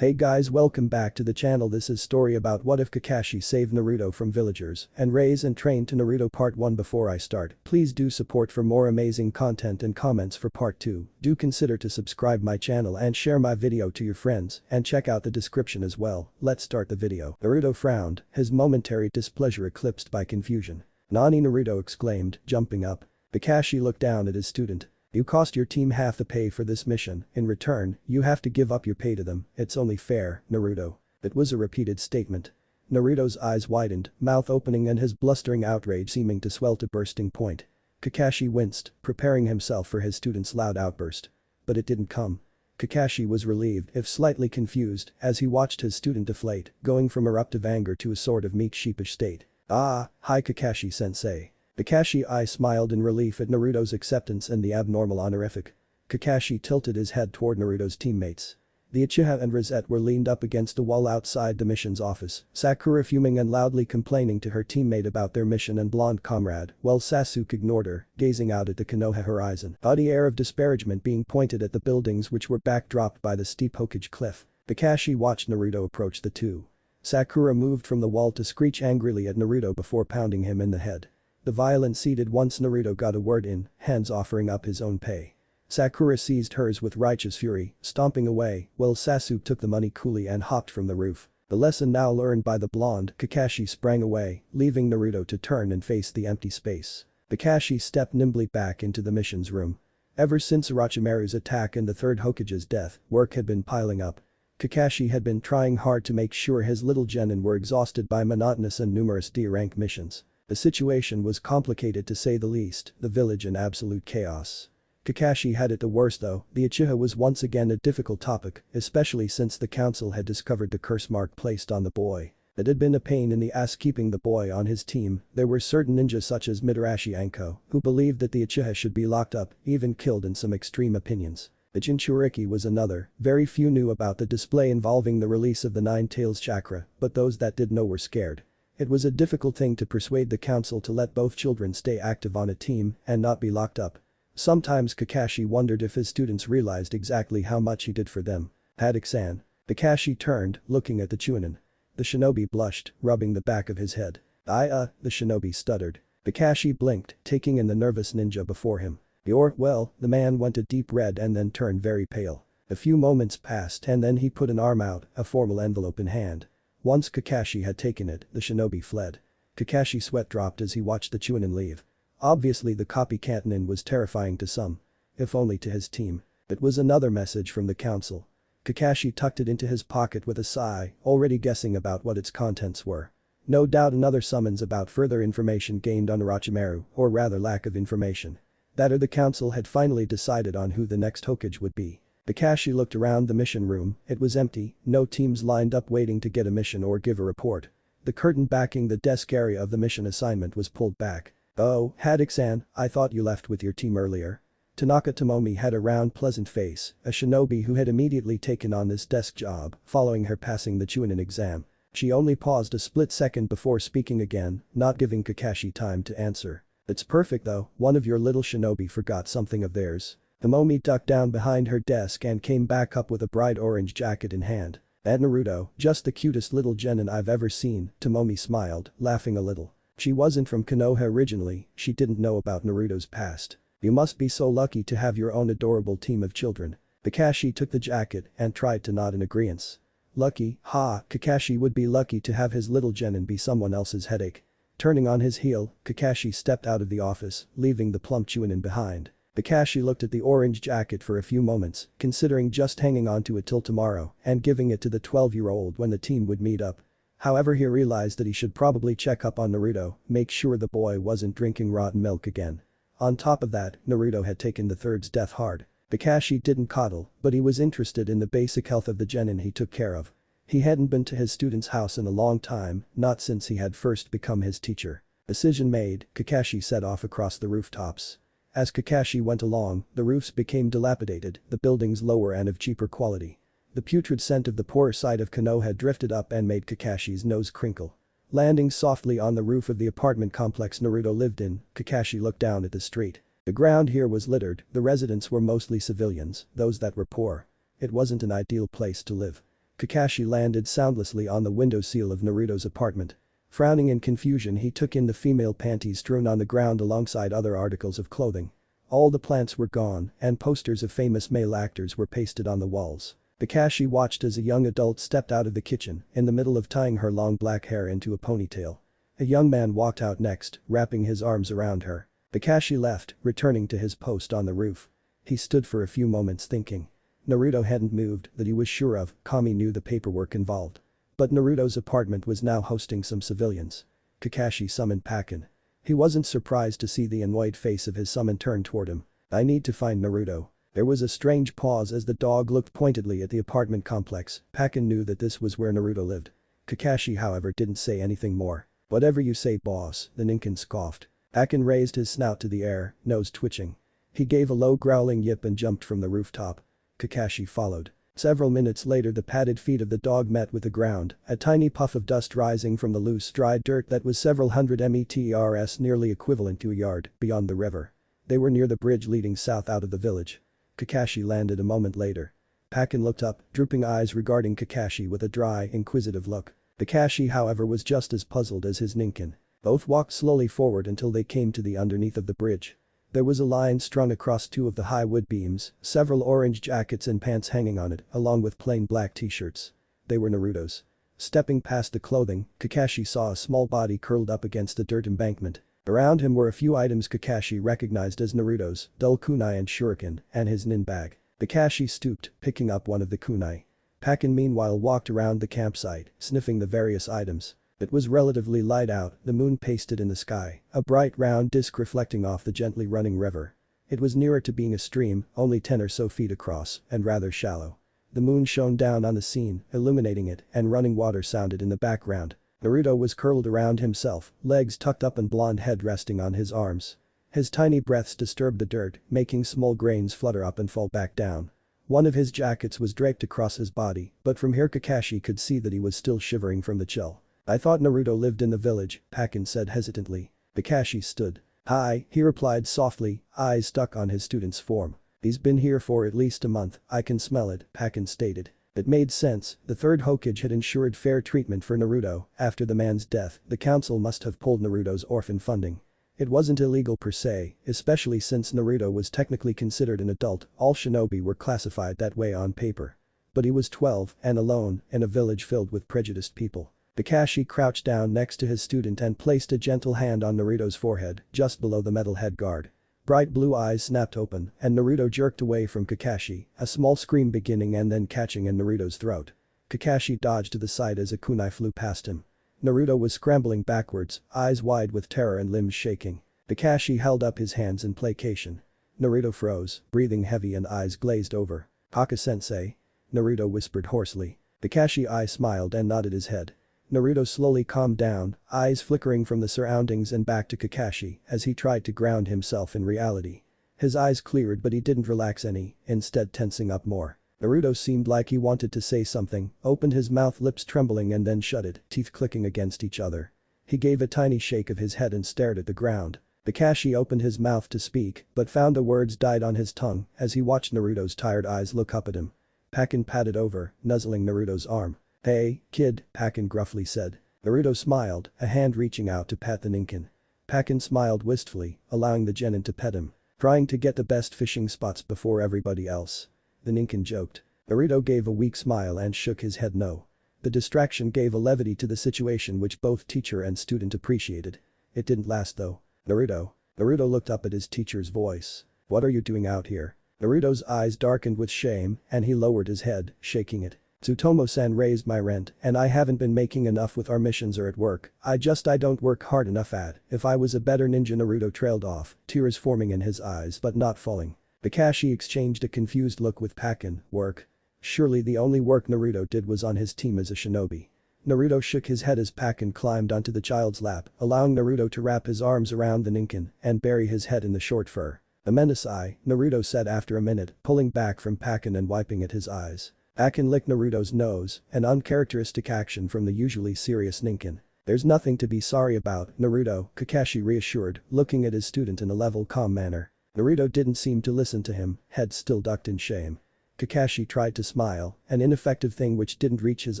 Hey guys, welcome back to the channel. This is story about what if Kakashi saved Naruto from villagers and raised and trained to Naruto part 1. Before I start, please do support for more amazing content and comments for part 2. Do consider to subscribe my channel and share my video to your friends and check out the description as well. Let's start the video. Naruto frowned, his momentary displeasure eclipsed by confusion. "Nani?" Naruto exclaimed, jumping up. Kakashi looked down at his student. "You cost your team half the pay for this mission, in return, you have to give up your pay to them, it's only fair, Naruto." It was a repeated statement. Naruto's eyes widened, mouth opening and his blustering outrage seeming to swell to bursting point. Kakashi winced, preparing himself for his student's loud outburst. But it didn't come. Kakashi was relieved, if slightly confused, as he watched his student deflate, going from eruptive anger to a sort of meek sheepish state. "Ah, hi Kakashi-sensei." Kakashi smiled in relief at Naruto's acceptance and the abnormal honorific. Kakashi tilted his head toward Naruto's teammates. The Uchiha and Rosette were leaned up against a wall outside the mission's office, Sakura fuming and loudly complaining to her teammate about their mission and blonde comrade, while Sasuke ignored her, gazing out at the Konoha horizon. The air of disparagement being pointed at the buildings which were backdropped by the steep Hokage cliff. Kakashi watched Naruto approach the two. Sakura moved from the wall to screech angrily at Naruto before pounding him in the head. The violence ceded once Naruto got a word in, hands offering up his own pay. Sakura seized hers with righteous fury, stomping away, while Sasuke took the money coolly and hopped from the roof. The lesson now learned by the blonde, Kakashi sprang away, leaving Naruto to turn and face the empty space. Kakashi stepped nimbly back into the mission's room. Ever since Orochimaru's attack and the third Hokage's death, work had been piling up. Kakashi had been trying hard to make sure his little genin were exhausted by monotonous and numerous D-rank missions. The situation was complicated to say the least, the village in absolute chaos. Kakashi had it the worst though, the Uchiha was once again a difficult topic, especially since the council had discovered the curse mark placed on the boy. It had been a pain in the ass keeping the boy on his team. There were certain ninjas such as Mitarashi Anko, who believed that the Uchiha should be locked up, even killed in some extreme opinions. The Jinchuriki was another, very few knew about the display involving the release of the Nine Tails chakra, but those that did know were scared. It was a difficult thing to persuade the council to let both children stay active on a team and not be locked up. Sometimes Kakashi wondered if his students realized exactly how much he did for them. "Haddock-san." Kakashi turned, looking at the Chunin. The shinobi blushed, rubbing the back of his head. The shinobi stuttered. Kakashi blinked, taking in the nervous ninja before him. Well, the man went a deep red and then turned very pale. A few moments passed and then he put an arm out, a formal envelope in hand. Once Kakashi had taken it, the shinobi fled. Kakashi's sweat dropped as he watched the Chunin leave. Obviously the copycat nin was terrifying to some. If only to his team. It was another message from the council. Kakashi tucked it into his pocket with a sigh, already guessing about what its contents were. No doubt another summons about further information gained on Orochimaru, or rather lack of information. That or the council had finally decided on who the next Hokage would be. Kakashi looked around the mission room, it was empty, no teams lined up waiting to get a mission or give a report. The curtain backing the desk area of the mission assignment was pulled back. "Oh, Haddock-san, I thought you left with your team earlier." Tanaka Tomomi had a round pleasant face, a shinobi who had immediately taken on this desk job, following her passing the Chunin exam. She only paused a split second before speaking again, not giving Kakashi time to answer. "It's perfect though, one of your little shinobi forgot something of theirs." Tomomi ducked down behind her desk and came back up with a bright orange jacket in hand. "At Naruto, just the cutest little genin I've ever seen," Tomomi smiled, laughing a little. She wasn't from Konoha originally, she didn't know about Naruto's past. "You must be so lucky to have your own adorable team of children." Kakashi took the jacket and tried to nod in agreeance. Lucky, Kakashi would be lucky to have his little genin be someone else's headache. Turning on his heel, Kakashi stepped out of the office, leaving the plump Chunin behind. Kakashi looked at the orange jacket for a few moments, considering just hanging on to it till tomorrow and giving it to the 12-year-old when the team would meet up. However, he realized that he should probably check up on Naruto, make sure the boy wasn't drinking rotten milk again. On top of that, Naruto had taken the third's death hard. Kakashi didn't coddle, but he was interested in the basic health of the genin he took care of. He hadn't been to his student's house in a long time, not since he had first become his teacher. Decision made, Kakashi set off across the rooftops. As Kakashi went along, the roofs became dilapidated, the buildings lower and of cheaper quality. The putrid scent of the poorer side of Konoha drifted up and made Kakashi's nose crinkle. Landing softly on the roof of the apartment complex Naruto lived in, Kakashi looked down at the street. The ground here was littered, the residents were mostly civilians, those that were poor. It wasn't an ideal place to live. Kakashi landed soundlessly on the windowsill of Naruto's apartment. Frowning in confusion, he took in the female panties strewn on the ground alongside other articles of clothing. All the plants were gone and posters of famous male actors were pasted on the walls. Kakashi watched as a young adult stepped out of the kitchen in the middle of tying her long black hair into a ponytail. A young man walked out next, wrapping his arms around her. Kakashi left, returning to his post on the roof. He stood for a few moments thinking. Naruto hadn't moved that he was sure of. Kami knew the paperwork involved. But Naruto's apartment was now hosting some civilians. Kakashi summoned Pakken. He wasn't surprised to see the annoyed face of his summon turn toward him. I need to find Naruto. There was a strange pause as the dog looked pointedly at the apartment complex. Pakken knew that this was where Naruto lived. Kakashi, however, didn't say anything more. Whatever you say, boss, the Ninken scoffed. Pakken raised his snout to the air, nose twitching. He gave a low growling yip and jumped from the rooftop. Kakashi followed. Several minutes later, the padded feet of the dog met with the ground, a tiny puff of dust rising from the loose dry dirt that was several hundred meters, nearly equivalent to a yard, beyond the river. They were near the bridge leading south out of the village. Kakashi landed a moment later. Pakken looked up, drooping eyes regarding Kakashi with a dry, inquisitive look. Kakashi, however, was just as puzzled as his Ninken. Both walked slowly forward until they came to the underneath of the bridge. There was a line strung across two of the high wood beams, several orange jackets and pants hanging on it, along with plain black t-shirts. They were Naruto's. Stepping past the clothing, Kakashi saw a small body curled up against the dirt embankment. Around him were a few items Kakashi recognized as Naruto's, dull kunai and shuriken, and his nin bag. Kakashi stooped, picking up one of the kunai. Pakken meanwhile walked around the campsite, sniffing the various items. It was relatively light out, the moon pasted in the sky, a bright round disc reflecting off the gently running river. It was nearer to being a stream, only 10 or so feet across, and rather shallow. The moon shone down on the scene, illuminating it, and running water sounded in the background. Naruto was curled around himself, legs tucked up and blonde head resting on his arms. His tiny breaths disturbed the dirt, making small grains flutter up and fall back down. One of his jackets was draped across his body, but from here Kakashi could see that he was still shivering from the chill. I thought Naruto lived in the village, Pakken said hesitantly. Kakashi stood. Hi, he replied softly, eyes stuck on his student's form. He's been here for at least a month, I can smell it, Pakken stated. It made sense, the third Hokage had ensured fair treatment for Naruto. After the man's death, the council must have pulled Naruto's orphan funding. It wasn't illegal per se, especially since Naruto was technically considered an adult, all shinobi were classified that way on paper. But he was 12 and alone in a village filled with prejudiced people. Kakashi crouched down next to his student and placed a gentle hand on Naruto's forehead, just below the metal head guard. Bright blue eyes snapped open and Naruto jerked away from Kakashi, a small scream beginning and then catching in Naruto's throat. Kakashi dodged to the side as a kunai flew past him. Naruto was scrambling backwards, eyes wide with terror and limbs shaking. Kakashi held up his hands in placation. Naruto froze, breathing heavy and eyes glazed over. Haka-sensei? Naruto whispered hoarsely. Kakashi smiled and nodded his head. Naruto slowly calmed down, eyes flickering from the surroundings and back to Kakashi as he tried to ground himself in reality. His eyes cleared but he didn't relax any, instead tensing up more. Naruto seemed like he wanted to say something, opened his mouth, lips trembling and then shut it, teeth clicking against each other. He gave a tiny shake of his head and stared at the ground. Kakashi opened his mouth to speak but found the words died on his tongue as he watched Naruto's tired eyes look up at him. Pakken patted over, nuzzling Naruto's arm. Hey, kid, Pakken gruffly said. Naruto smiled, a hand reaching out to pat the Ninken. Pakken smiled wistfully, allowing the genin to pet him. Trying to get the best fishing spots before everybody else. The Ninken joked. Naruto gave a weak smile and shook his head no. The distraction gave a levity to the situation which both teacher and student appreciated. It didn't last though. Naruto. Naruto looked up at his teacher's voice. What are you doing out here? Naruto's eyes darkened with shame and he lowered his head, shaking it. Tsutomu-san raised my rent and I haven't been making enough with our missions or at work. I don't work hard enough at. If I was a better ninja. Naruto trailed off, tears forming in his eyes but not falling. Kakashi exchanged a confused look with Pakken. Work? Surely the only work Naruto did was on his team as a shinobi. Naruto shook his head as Pakken climbed onto the child's lap, allowing Naruto to wrap his arms around the Ninken and bury his head in the short fur. Amenasai, Naruto said after a minute, pulling back from Pakken and wiping at his eyes. Pakken licked Naruto's nose, an uncharacteristic action from the usually serious Ninken. There's nothing to be sorry about, Naruto, Kakashi reassured, looking at his student in a level calm manner. Naruto didn't seem to listen to him, head still ducked in shame. Kakashi tried to smile, an ineffective thing which didn't reach his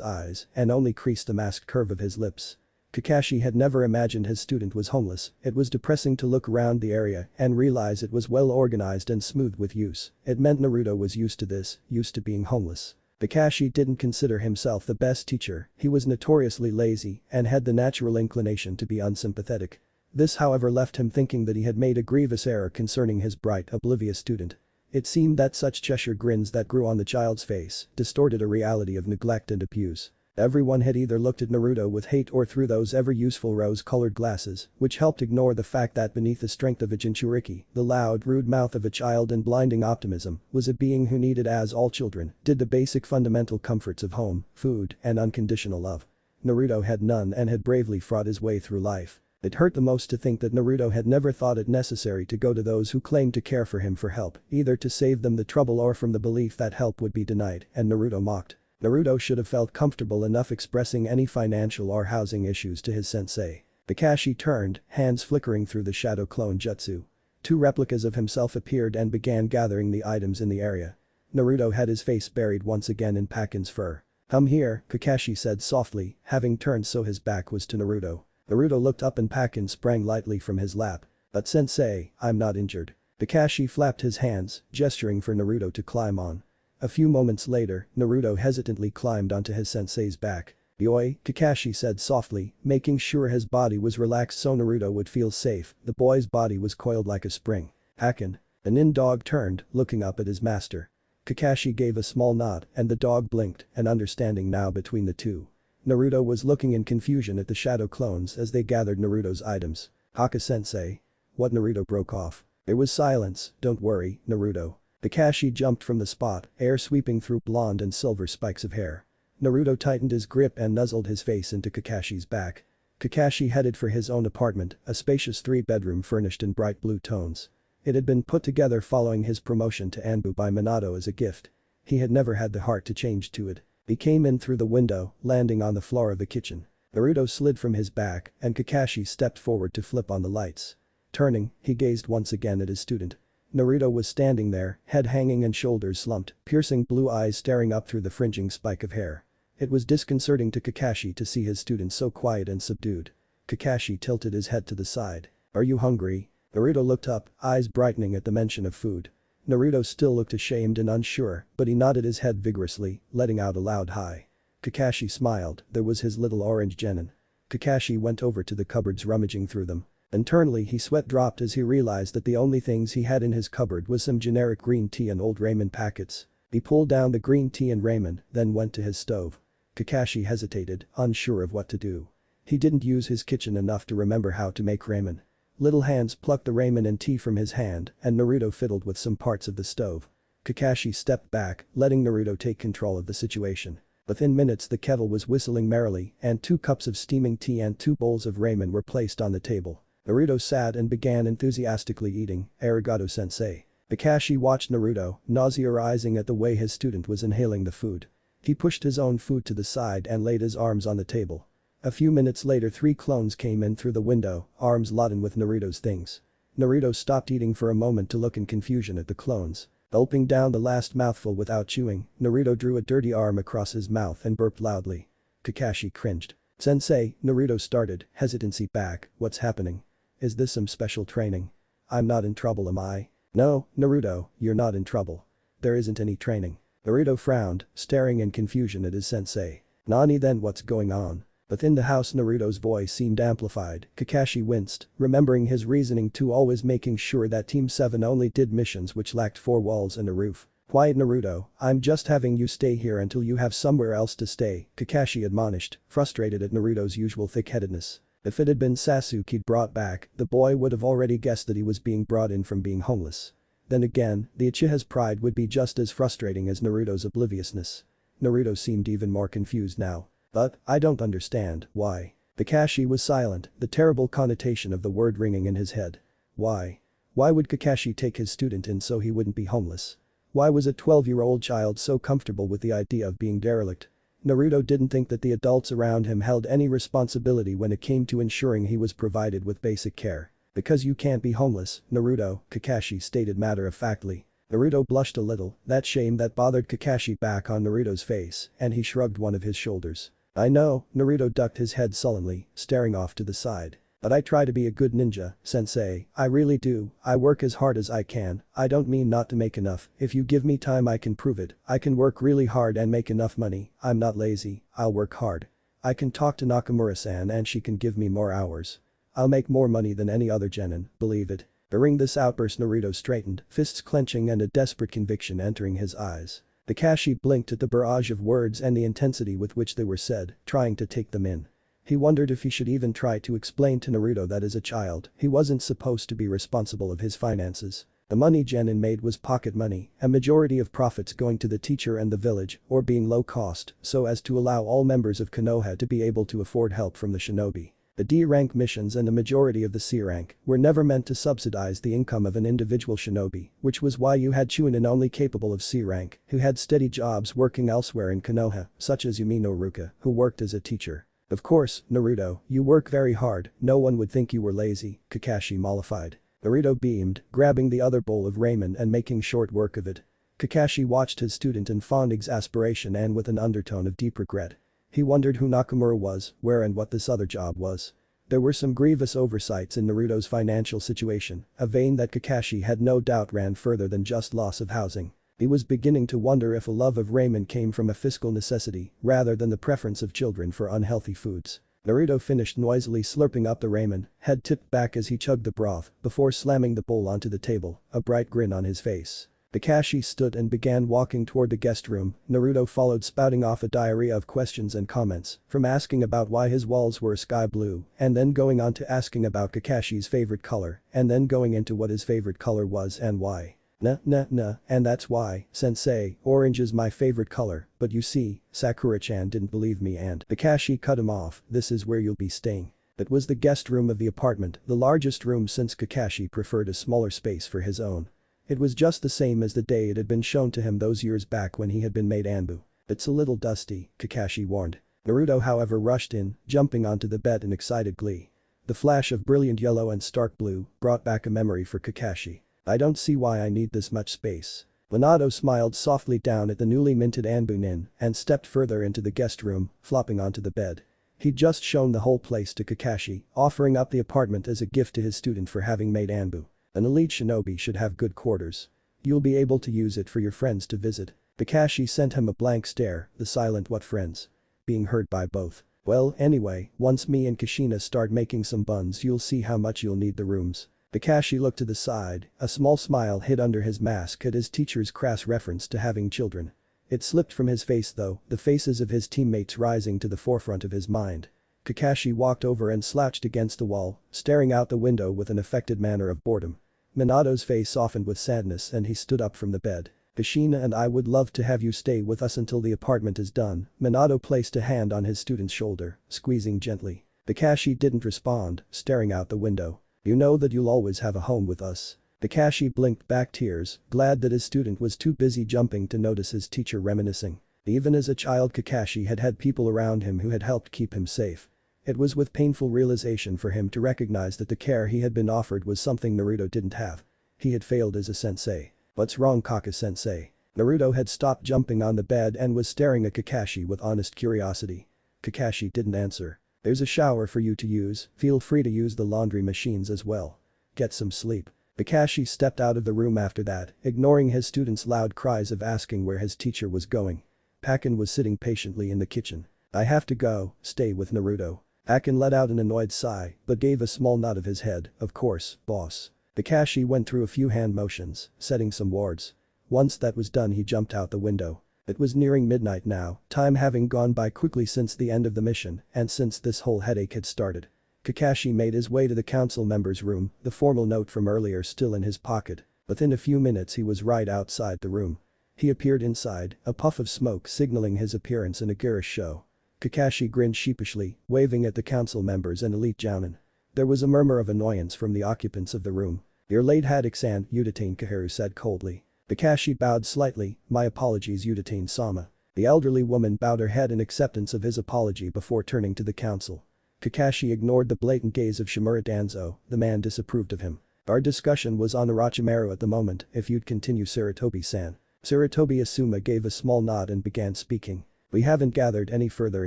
eyes and only creased the masked curve of his lips. Kakashi had never imagined his student was homeless. It was depressing to look around the area and realize it was well organized and smooth with use. It meant Naruto was used to this, used to being homeless. Kakashi didn't consider himself the best teacher, he was notoriously lazy and had the natural inclination to be unsympathetic. This however left him thinking that he had made a grievous error concerning his bright, oblivious student. It seemed that such Cheshire grins that grew on the child's face distorted a reality of neglect and abuse. Everyone had either looked at Naruto with hate or through those ever-useful rose-colored glasses, which helped ignore the fact that beneath the strength of a Jinchuriki, the loud, rude mouth of a child and blinding optimism, was a being who needed, as all children did, the basic fundamental comforts of home, food, and unconditional love. Naruto had none and had bravely fought his way through life. It hurt the most to think that Naruto had never thought it necessary to go to those who claimed to care for him for help, either to save them the trouble or from the belief that help would be denied, and Naruto mocked. Naruto should have felt comfortable enough expressing any financial or housing issues to his sensei. Kakashi turned, hands flickering through the shadow clone jutsu. 2 replicas of himself appeared and began gathering the items in the area. Naruto had his face buried once again in Pakin's fur. "Come here," Kakashi said softly, having turned so his back was to Naruto. Naruto looked up and Pakin sprang lightly from his lap. "But sensei, I'm not injured." Kakashi flapped his hands, gesturing for Naruto to climb on. A few moments later, Naruto hesitantly climbed onto his sensei's back. "Yoi," Kakashi said softly, making sure his body was relaxed so Naruto would feel safe. The boy's body was coiled like a spring. "Pakin." The nin dog turned, looking up at his master. Kakashi gave a small nod and the dog blinked, an understanding now between the two. Naruto was looking in confusion at the shadow clones as they gathered Naruto's items. "Haka-sensei." What? Naruto broke off. There was silence. "Don't worry, Naruto." Kakashi jumped from the spot, air sweeping through blonde and silver spikes of hair. Naruto tightened his grip and nuzzled his face into Kakashi's back. Kakashi headed for his own apartment, a spacious 3-bedroom furnished in bright blue tones. It had been put together following his promotion to Anbu by Minato as a gift. He had never had the heart to change to it. He came in through the window, landing on the floor of the kitchen. Naruto slid from his back and Kakashi stepped forward to flip on the lights. Turning, he gazed once again at his student. Naruto was standing there, head hanging and shoulders slumped, piercing blue eyes staring up through the fringing spike of hair. It was disconcerting to Kakashi to see his student so quiet and subdued. Kakashi tilted his head to the side. "Are you hungry?" Naruto looked up, eyes brightening at the mention of food. Naruto still looked ashamed and unsure, but he nodded his head vigorously, letting out a loud "hi." Kakashi smiled, there was his little orange genin. Kakashi went over to the cupboards rummaging through them. Internally he sweat dropped as he realized that the only things he had in his cupboard was some generic green tea and old ramen packets. He pulled down the green tea and ramen, then went to his stove. Kakashi hesitated, unsure of what to do. He didn't use his kitchen enough to remember how to make ramen. Little hands plucked the ramen and tea from his hand and Naruto fiddled with some parts of the stove. Kakashi stepped back, letting Naruto take control of the situation. Within minutes the kettle was whistling merrily and 2 cups of steaming tea and 2 bowls of ramen were placed on the table. Naruto sat and began enthusiastically eating. "Arigato sensei." Kakashi watched Naruto, nausea rising at the way his student was inhaling the food. He pushed his own food to the side and laid his arms on the table. A few minutes later 3 clones came in through the window, arms laden with Naruto's things. Naruto stopped eating for a moment to look in confusion at the clones. Gulping down the last mouthful without chewing, Naruto drew a dirty arm across his mouth and burped loudly. Kakashi cringed. "Sensei," Naruto started, hesitancy back, "what's happening? Is this some special training? I'm not in trouble, am I?" "No, Naruto, you're not in trouble. There isn't any training." Naruto frowned, staring in confusion at his sensei. "Nani, then what's going on?" Within the house Naruto's voice seemed amplified. Kakashi winced, remembering his reasoning to always making sure that Team 7 only did missions which lacked 4 walls and a roof. "Quiet, Naruto, I'm just having you stay here until you have somewhere else to stay," Kakashi admonished, frustrated at Naruto's usual thick-headedness. If it had been Sasuke brought back, the boy would have already guessed that he was being brought in from being homeless. Then again, the Uchiha's pride would be just as frustrating as Naruto's obliviousness. Naruto seemed even more confused now. "But, I don't understand, why?" Kakashi was silent, the terrible connotation of the word ringing in his head. Why? Why would Kakashi take his student in so he wouldn't be homeless? Why was a 12-year-old child so comfortable with the idea of being derelict? Naruto didn't think that the adults around him held any responsibility when it came to ensuring he was provided with basic care. "Because you can't be homeless, Naruto," Kakashi stated matter-of-factly. Naruto blushed a little, that shame that bothered Kakashi back on Naruto's face, and he shrugged one of his shoulders. I know, Naruto ducked his head sullenly, staring off to the side. But I try to be a good ninja, sensei, I really do, I work as hard as I can, I don't mean not to make enough, if you give me time I can prove it, I can work really hard and make enough money, I'm not lazy, I'll work hard. I can talk to Nakamura-san and she can give me more hours. I'll make more money than any other genin, believe it. During this outburst Naruto straightened, fists clenching and a desperate conviction entering his eyes. Kakashi blinked at the barrage of words and the intensity with which they were said, trying to take them in. He wondered if he should even try to explain to Naruto that as a child, he wasn't supposed to be responsible of his finances. The money genin made was pocket money, a majority of profits going to the teacher and the village, or being low cost, so as to allow all members of Konoha to be able to afford help from the shinobi. The D-rank missions and the majority of the C-rank were never meant to subsidize the income of an individual shinobi, which was why you had chunin only capable of C-rank, who had steady jobs working elsewhere in Konoha, such as Yumi no Iruka, who worked as a teacher. Of course, Naruto, you work very hard, no one would think you were lazy, Kakashi mollified. Naruto beamed, grabbing the other bowl of ramen and making short work of it. Kakashi watched his student in fond exasperation and with an undertone of deep regret. He wondered who Nakamura was, where and what this other job was. There were some grievous oversights in Naruto's financial situation, a vein that Kakashi had no doubt ran further than just loss of housing. He was beginning to wonder if a love of ramen came from a fiscal necessity rather than the preference of children for unhealthy foods. Naruto finished noisily slurping up the ramen, head tipped back as he chugged the broth before slamming the bowl onto the table, a bright grin on his face. Kakashi stood and began walking toward the guest room. Naruto followed, spouting off a diarrhea of questions and comments, from asking about why his walls were sky blue, and then going on to asking about Kakashi's favorite color, and then going into what his favorite color was and why. Nah, and that's why, sensei, orange is my favorite color, but you see, Sakura-chan didn't believe me and Kakashi cut him off, this is where you'll be staying. That was the guest room of the apartment, the largest room since Kakashi preferred a smaller space for his own. It was just the same as the day it had been shown to him those years back when he had been made Anbu. It's a little dusty, Kakashi warned. Naruto however rushed in, jumping onto the bed in excited glee. The flash of brilliant yellow and stark blue brought back a memory for Kakashi. I don't see why I need this much space. Minato smiled softly down at the newly minted Anbu nin and stepped further into the guest room, flopping onto the bed. He'd just shown the whole place to Kakashi, offering up the apartment as a gift to his student for having made Anbu. An elite shinobi should have good quarters. You'll be able to use it for your friends to visit. Kakashi sent him a blank stare, the silent what friends? Being heard by both. Well, anyway, once me and Kushina start making some buns you'll see how much you'll need the rooms. Kakashi looked to the side, a small smile hid under his mask at his teacher's crass reference to having children. It slipped from his face though, the faces of his teammates rising to the forefront of his mind. Kakashi walked over and slouched against the wall, staring out the window with an affected manner of boredom. Minato's face softened with sadness and he stood up from the bed. Kushina and I would love to have you stay with us until the apartment is done. Minato placed a hand on his student's shoulder, squeezing gently. Kakashi didn't respond, staring out the window. You know that you'll always have a home with us. Kakashi blinked back tears, glad that his student was too busy jumping to notice his teacher reminiscing. Even as a child Kakashi had had people around him who had helped keep him safe. It was with painful realization for him to recognize that the care he had been offered was something Naruto didn't have. He had failed as a sensei. What's wrong Kaka-sensei? Naruto had stopped jumping on the bed and was staring at Kakashi with honest curiosity. Kakashi didn't answer. There's a shower for you to use, feel free to use the laundry machines as well. Get some sleep. Kakashi stepped out of the room after that, ignoring his student's loud cries of asking where his teacher was going. Pakin was sitting patiently in the kitchen. I have to go, stay with Naruto. Pakin let out an annoyed sigh, but gave a small nod of his head, of course, boss. Kakashi went through a few hand motions, setting some wards. Once that was done he jumped out the window. It was nearing midnight now, time having gone by quickly since the end of the mission and since this whole headache had started. Kakashi made his way to the council member's room, the formal note from earlier still in his pocket. Within a few minutes he was right outside the room. He appeared inside, a puff of smoke signaling his appearance in a garish show. Kakashi grinned sheepishly, waving at the council members and elite jounin. There was a murmur of annoyance from the occupants of the room. You're late Haddock-san, Udateen Kaharu said coldly. Kakashi bowed slightly, my apologies Udateen-sama. The elderly woman bowed her head in acceptance of his apology before turning to the council. Kakashi ignored the blatant gaze of Shimura Danzo, the man disapproved of him. Our discussion was on Orochimaru at the moment, if you'd continue Sarutobi-san. Sarutobi Asuma gave a small nod and began speaking. We haven't gathered any further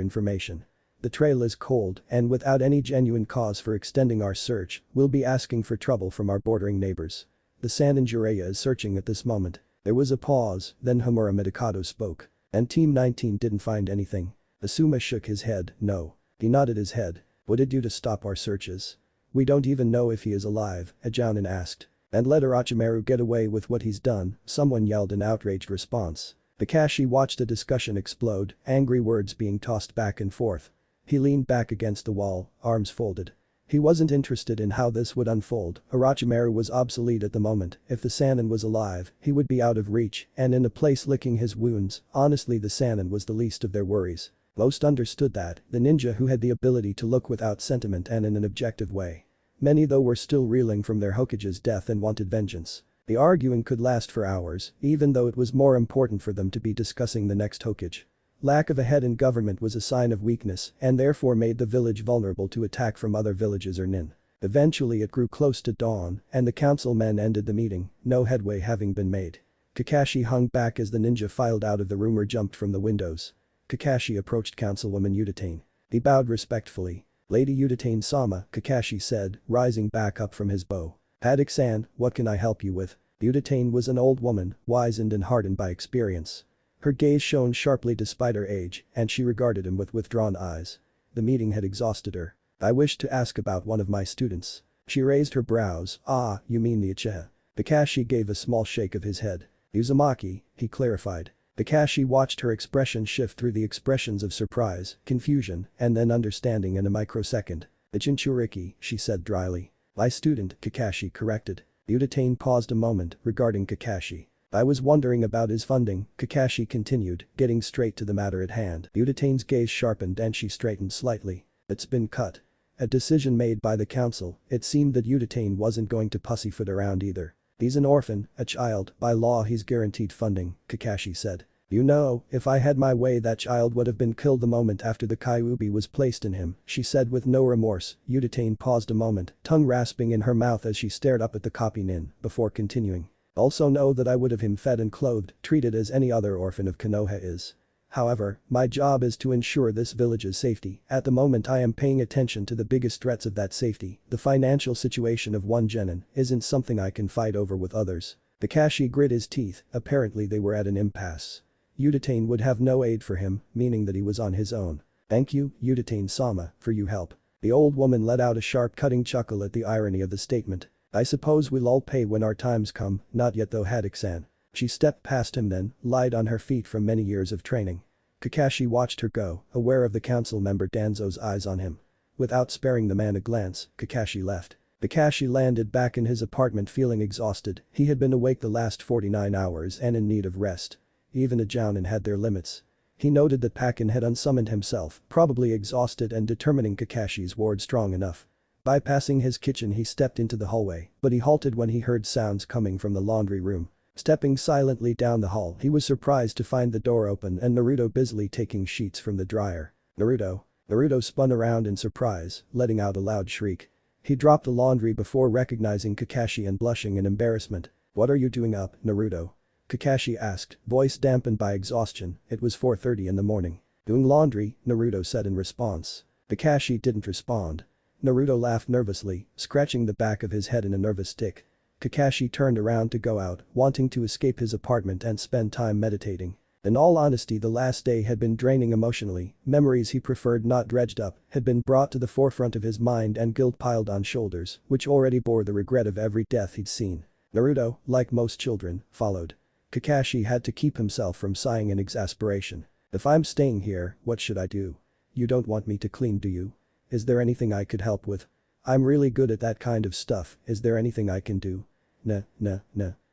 information. The trail is cold and without any genuine cause for extending our search, we'll be asking for trouble from our bordering neighbors. The sand in Jiraiya is searching at this moment. There was a pause, then Homura Midokado spoke. And Team 19 didn't find anything. Asuma shook his head, no. He nodded his head. What did you do to stop our searches? We don't even know if he is alive, a Jounin asked. And let Orochimaru get away with what he's done, someone yelled in outraged response. Kakashi watched the discussion explode, angry words being tossed back and forth. He leaned back against the wall, arms folded. He wasn't interested in how this would unfold. Orochimaru was obsolete at the moment. If the Sannin was alive, he would be out of reach and in a place licking his wounds. Honestly, the Sannin was the least of their worries. Most understood that, the ninja who had the ability to look without sentiment and in an objective way. Many though were still reeling from their Hokage's death and wanted vengeance. The arguing could last for hours, even though it was more important for them to be discussing the next Hokage. Lack of a head in government was a sign of weakness and therefore made the village vulnerable to attack from other villages or nin. Eventually it grew close to dawn and the councilmen ended the meeting, no headway having been made. Kakashi hung back as the ninja filed out of the room or jumped from the windows. Kakashi approached Councilwoman Yutane. He bowed respectfully. Lady Yutane-sama, Kakashi said, rising back up from his bow. Haddock-san, what can I help you with? Yutane was an old woman, wizened and hardened by experience. Her gaze shone sharply despite her age, and she regarded him with withdrawn eyes. The meeting had exhausted her. I wished to ask about one of my students. She raised her brows. Ah, you mean the Uchiha. Kakashi gave a small shake of his head. Uzumaki, he clarified. Kakashi watched her expression shift through the expressions of surprise, confusion, and then understanding in a microsecond. The Jinchuriki, she said dryly. My student, Kakashi corrected. Yutane paused a moment, regarding Kakashi. I was wondering about his funding, Kakashi continued, getting straight to the matter at hand. Yutane's gaze sharpened and she straightened slightly. It's been cut. A decision made by the council. It seemed that Yutane wasn't going to pussyfoot around either. He's an orphan, a child, by law he's guaranteed funding, Kakashi said. You know, if I had my way that child would have been killed the moment after the Kyuubi was placed in him, she said with no remorse. Yutane paused a moment, tongue rasping in her mouth as she stared up at the copy nin, before continuing. Also know that I would have him fed and clothed, treated as any other orphan of Konoha is. However, my job is to ensure this village's safety. At the moment I am paying attention to the biggest threats of that safety. The financial situation of one genin isn't something I can fight over with others. Kakashi grit his teeth, apparently they were at an impasse. Yutane would have no aid for him, meaning that he was on his own. Thank you, Yutane-sama, for your help. The old woman let out a sharp cutting chuckle at the irony of the statement. I suppose we'll all pay when our times come, not yet though Haddock-san. She stepped past him then, light on her feet from many years of training. Kakashi watched her go, aware of the council member Danzo's eyes on him. Without sparing the man a glance, Kakashi left. Kakashi landed back in his apartment feeling exhausted. He had been awake the last 49 hours and in need of rest. Even a Jounin had their limits. He noted that Pakin had unsummoned himself, probably exhausted and determining Kakashi's ward strong enough. Bypassing his kitchen he stepped into the hallway, but he halted when he heard sounds coming from the laundry room. Stepping silently down the hall he was surprised to find the door open and Naruto busily taking sheets from the dryer. Naruto. Naruto spun around in surprise, letting out a loud shriek. He dropped the laundry before recognizing Kakashi and blushing in embarrassment. What are you doing up, Naruto? Kakashi asked, voice dampened by exhaustion. It was 4:30 in the morning. Doing laundry, Naruto said in response. Kakashi didn't respond. Naruto laughed nervously, scratching the back of his head in a nervous tick. Kakashi turned around to go out, wanting to escape his apartment and spend time meditating. In all honesty, the last day had been draining emotionally. Memories he preferred not dredged up had been brought to the forefront of his mind and guilt piled on shoulders, which already bore the regret of every death he'd seen. Naruto, like most children, followed. Kakashi had to keep himself from sighing in exasperation. If I'm staying here, what should I do? You don't want me to clean, do you? Is there anything I could help with? I'm really good at that kind of stuff, is there anything I can do? Nah.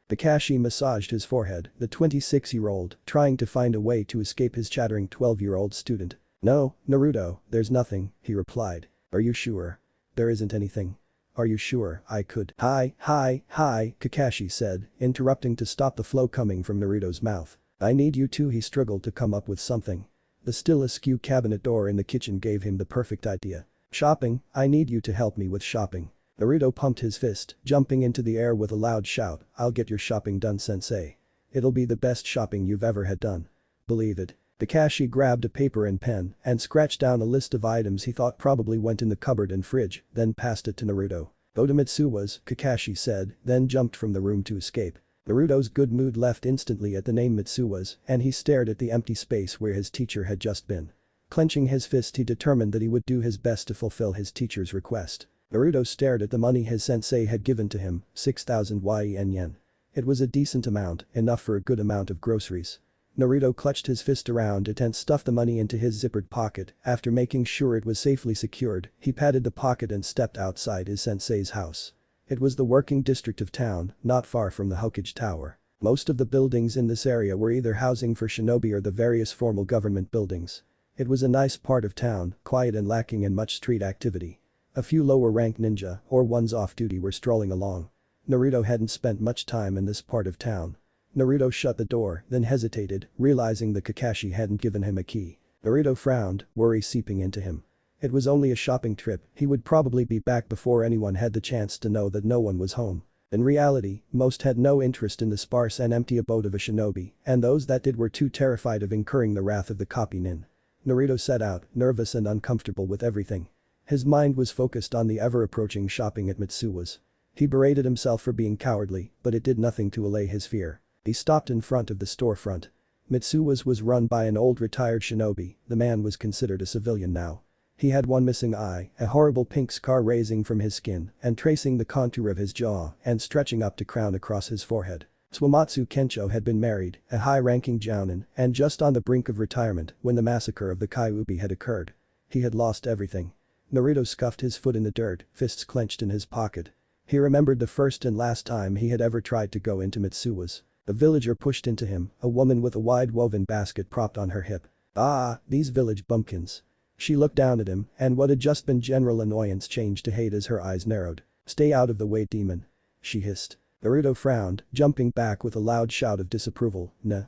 Kakashi massaged his forehead, the 26-year-old, trying to find a way to escape his chattering 12-year-old student. No, Naruto, there's nothing, he replied. Are you sure? There isn't anything. Are you sure I could? Hi, Kakashi said, interrupting to stop the flow coming from Naruto's mouth. I need you too, he struggled to come up with something. The still askew cabinet door in the kitchen gave him the perfect idea. Shopping, I need you to help me with shopping. Naruto pumped his fist, jumping into the air with a loud shout, "I'll get your shopping done, sensei. It'll be the best shopping you've ever had done. Believe it." Kakashi grabbed a paper and pen and scratched down a list of items he thought probably went in the cupboard and fridge, then passed it to Naruto. "Go to Mitsuwa's," Kakashi said, then jumped from the room to escape. Naruto's good mood left instantly at the name Mitsuwa's, and he stared at the empty space where his teacher had just been. Clenching his fist, he determined that he would do his best to fulfill his teacher's request. Naruto stared at the money his sensei had given to him, 6,000 yen. It was a decent amount, enough for a good amount of groceries. Naruto clutched his fist around it and stuffed the money into his zippered pocket. After making sure it was safely secured, he patted the pocket and stepped outside his sensei's house. It was the working district of town, not far from the Hokage Tower. Most of the buildings in this area were either housing for shinobi or the various formal government buildings. It was a nice part of town, quiet and lacking in much street activity. A few lower-ranked ninja, or ones off duty, were strolling along. Naruto hadn't spent much time in this part of town. Naruto shut the door, then hesitated, realizing that Kakashi hadn't given him a key. Naruto frowned, worry seeping into him. It was only a shopping trip, he would probably be back before anyone had the chance to know that no one was home. In reality, most had no interest in the sparse and empty abode of a shinobi, and those that did were too terrified of incurring the wrath of the copy nin. Naruto set out, nervous and uncomfortable with everything. His mind was focused on the ever-approaching shopping at Mitsuwa's. He berated himself for being cowardly, but it did nothing to allay his fear. He stopped in front of the storefront. Mitsuwa's was run by an old retired shinobi. The man was considered a civilian now. He had one missing eye, a horrible pink scar raising from his skin and tracing the contour of his jaw and stretching up to crown across his forehead. Tsuwamatsu Kensho had been married, a high-ranking jounin, and just on the brink of retirement when the massacre of the Kyuubi had occurred. He had lost everything. Naruto scuffed his foot in the dirt, fists clenched in his pocket. He remembered the first and last time he had ever tried to go into Mitsuwa's. A villager pushed into him, a woman with a wide woven basket propped on her hip. "Ah, these village bumpkins." She looked down at him, and what had just been general annoyance changed to hate as her eyes narrowed. "Stay out of the way, demon," she hissed. Naruto frowned, jumping back with a loud shout of disapproval. Nah.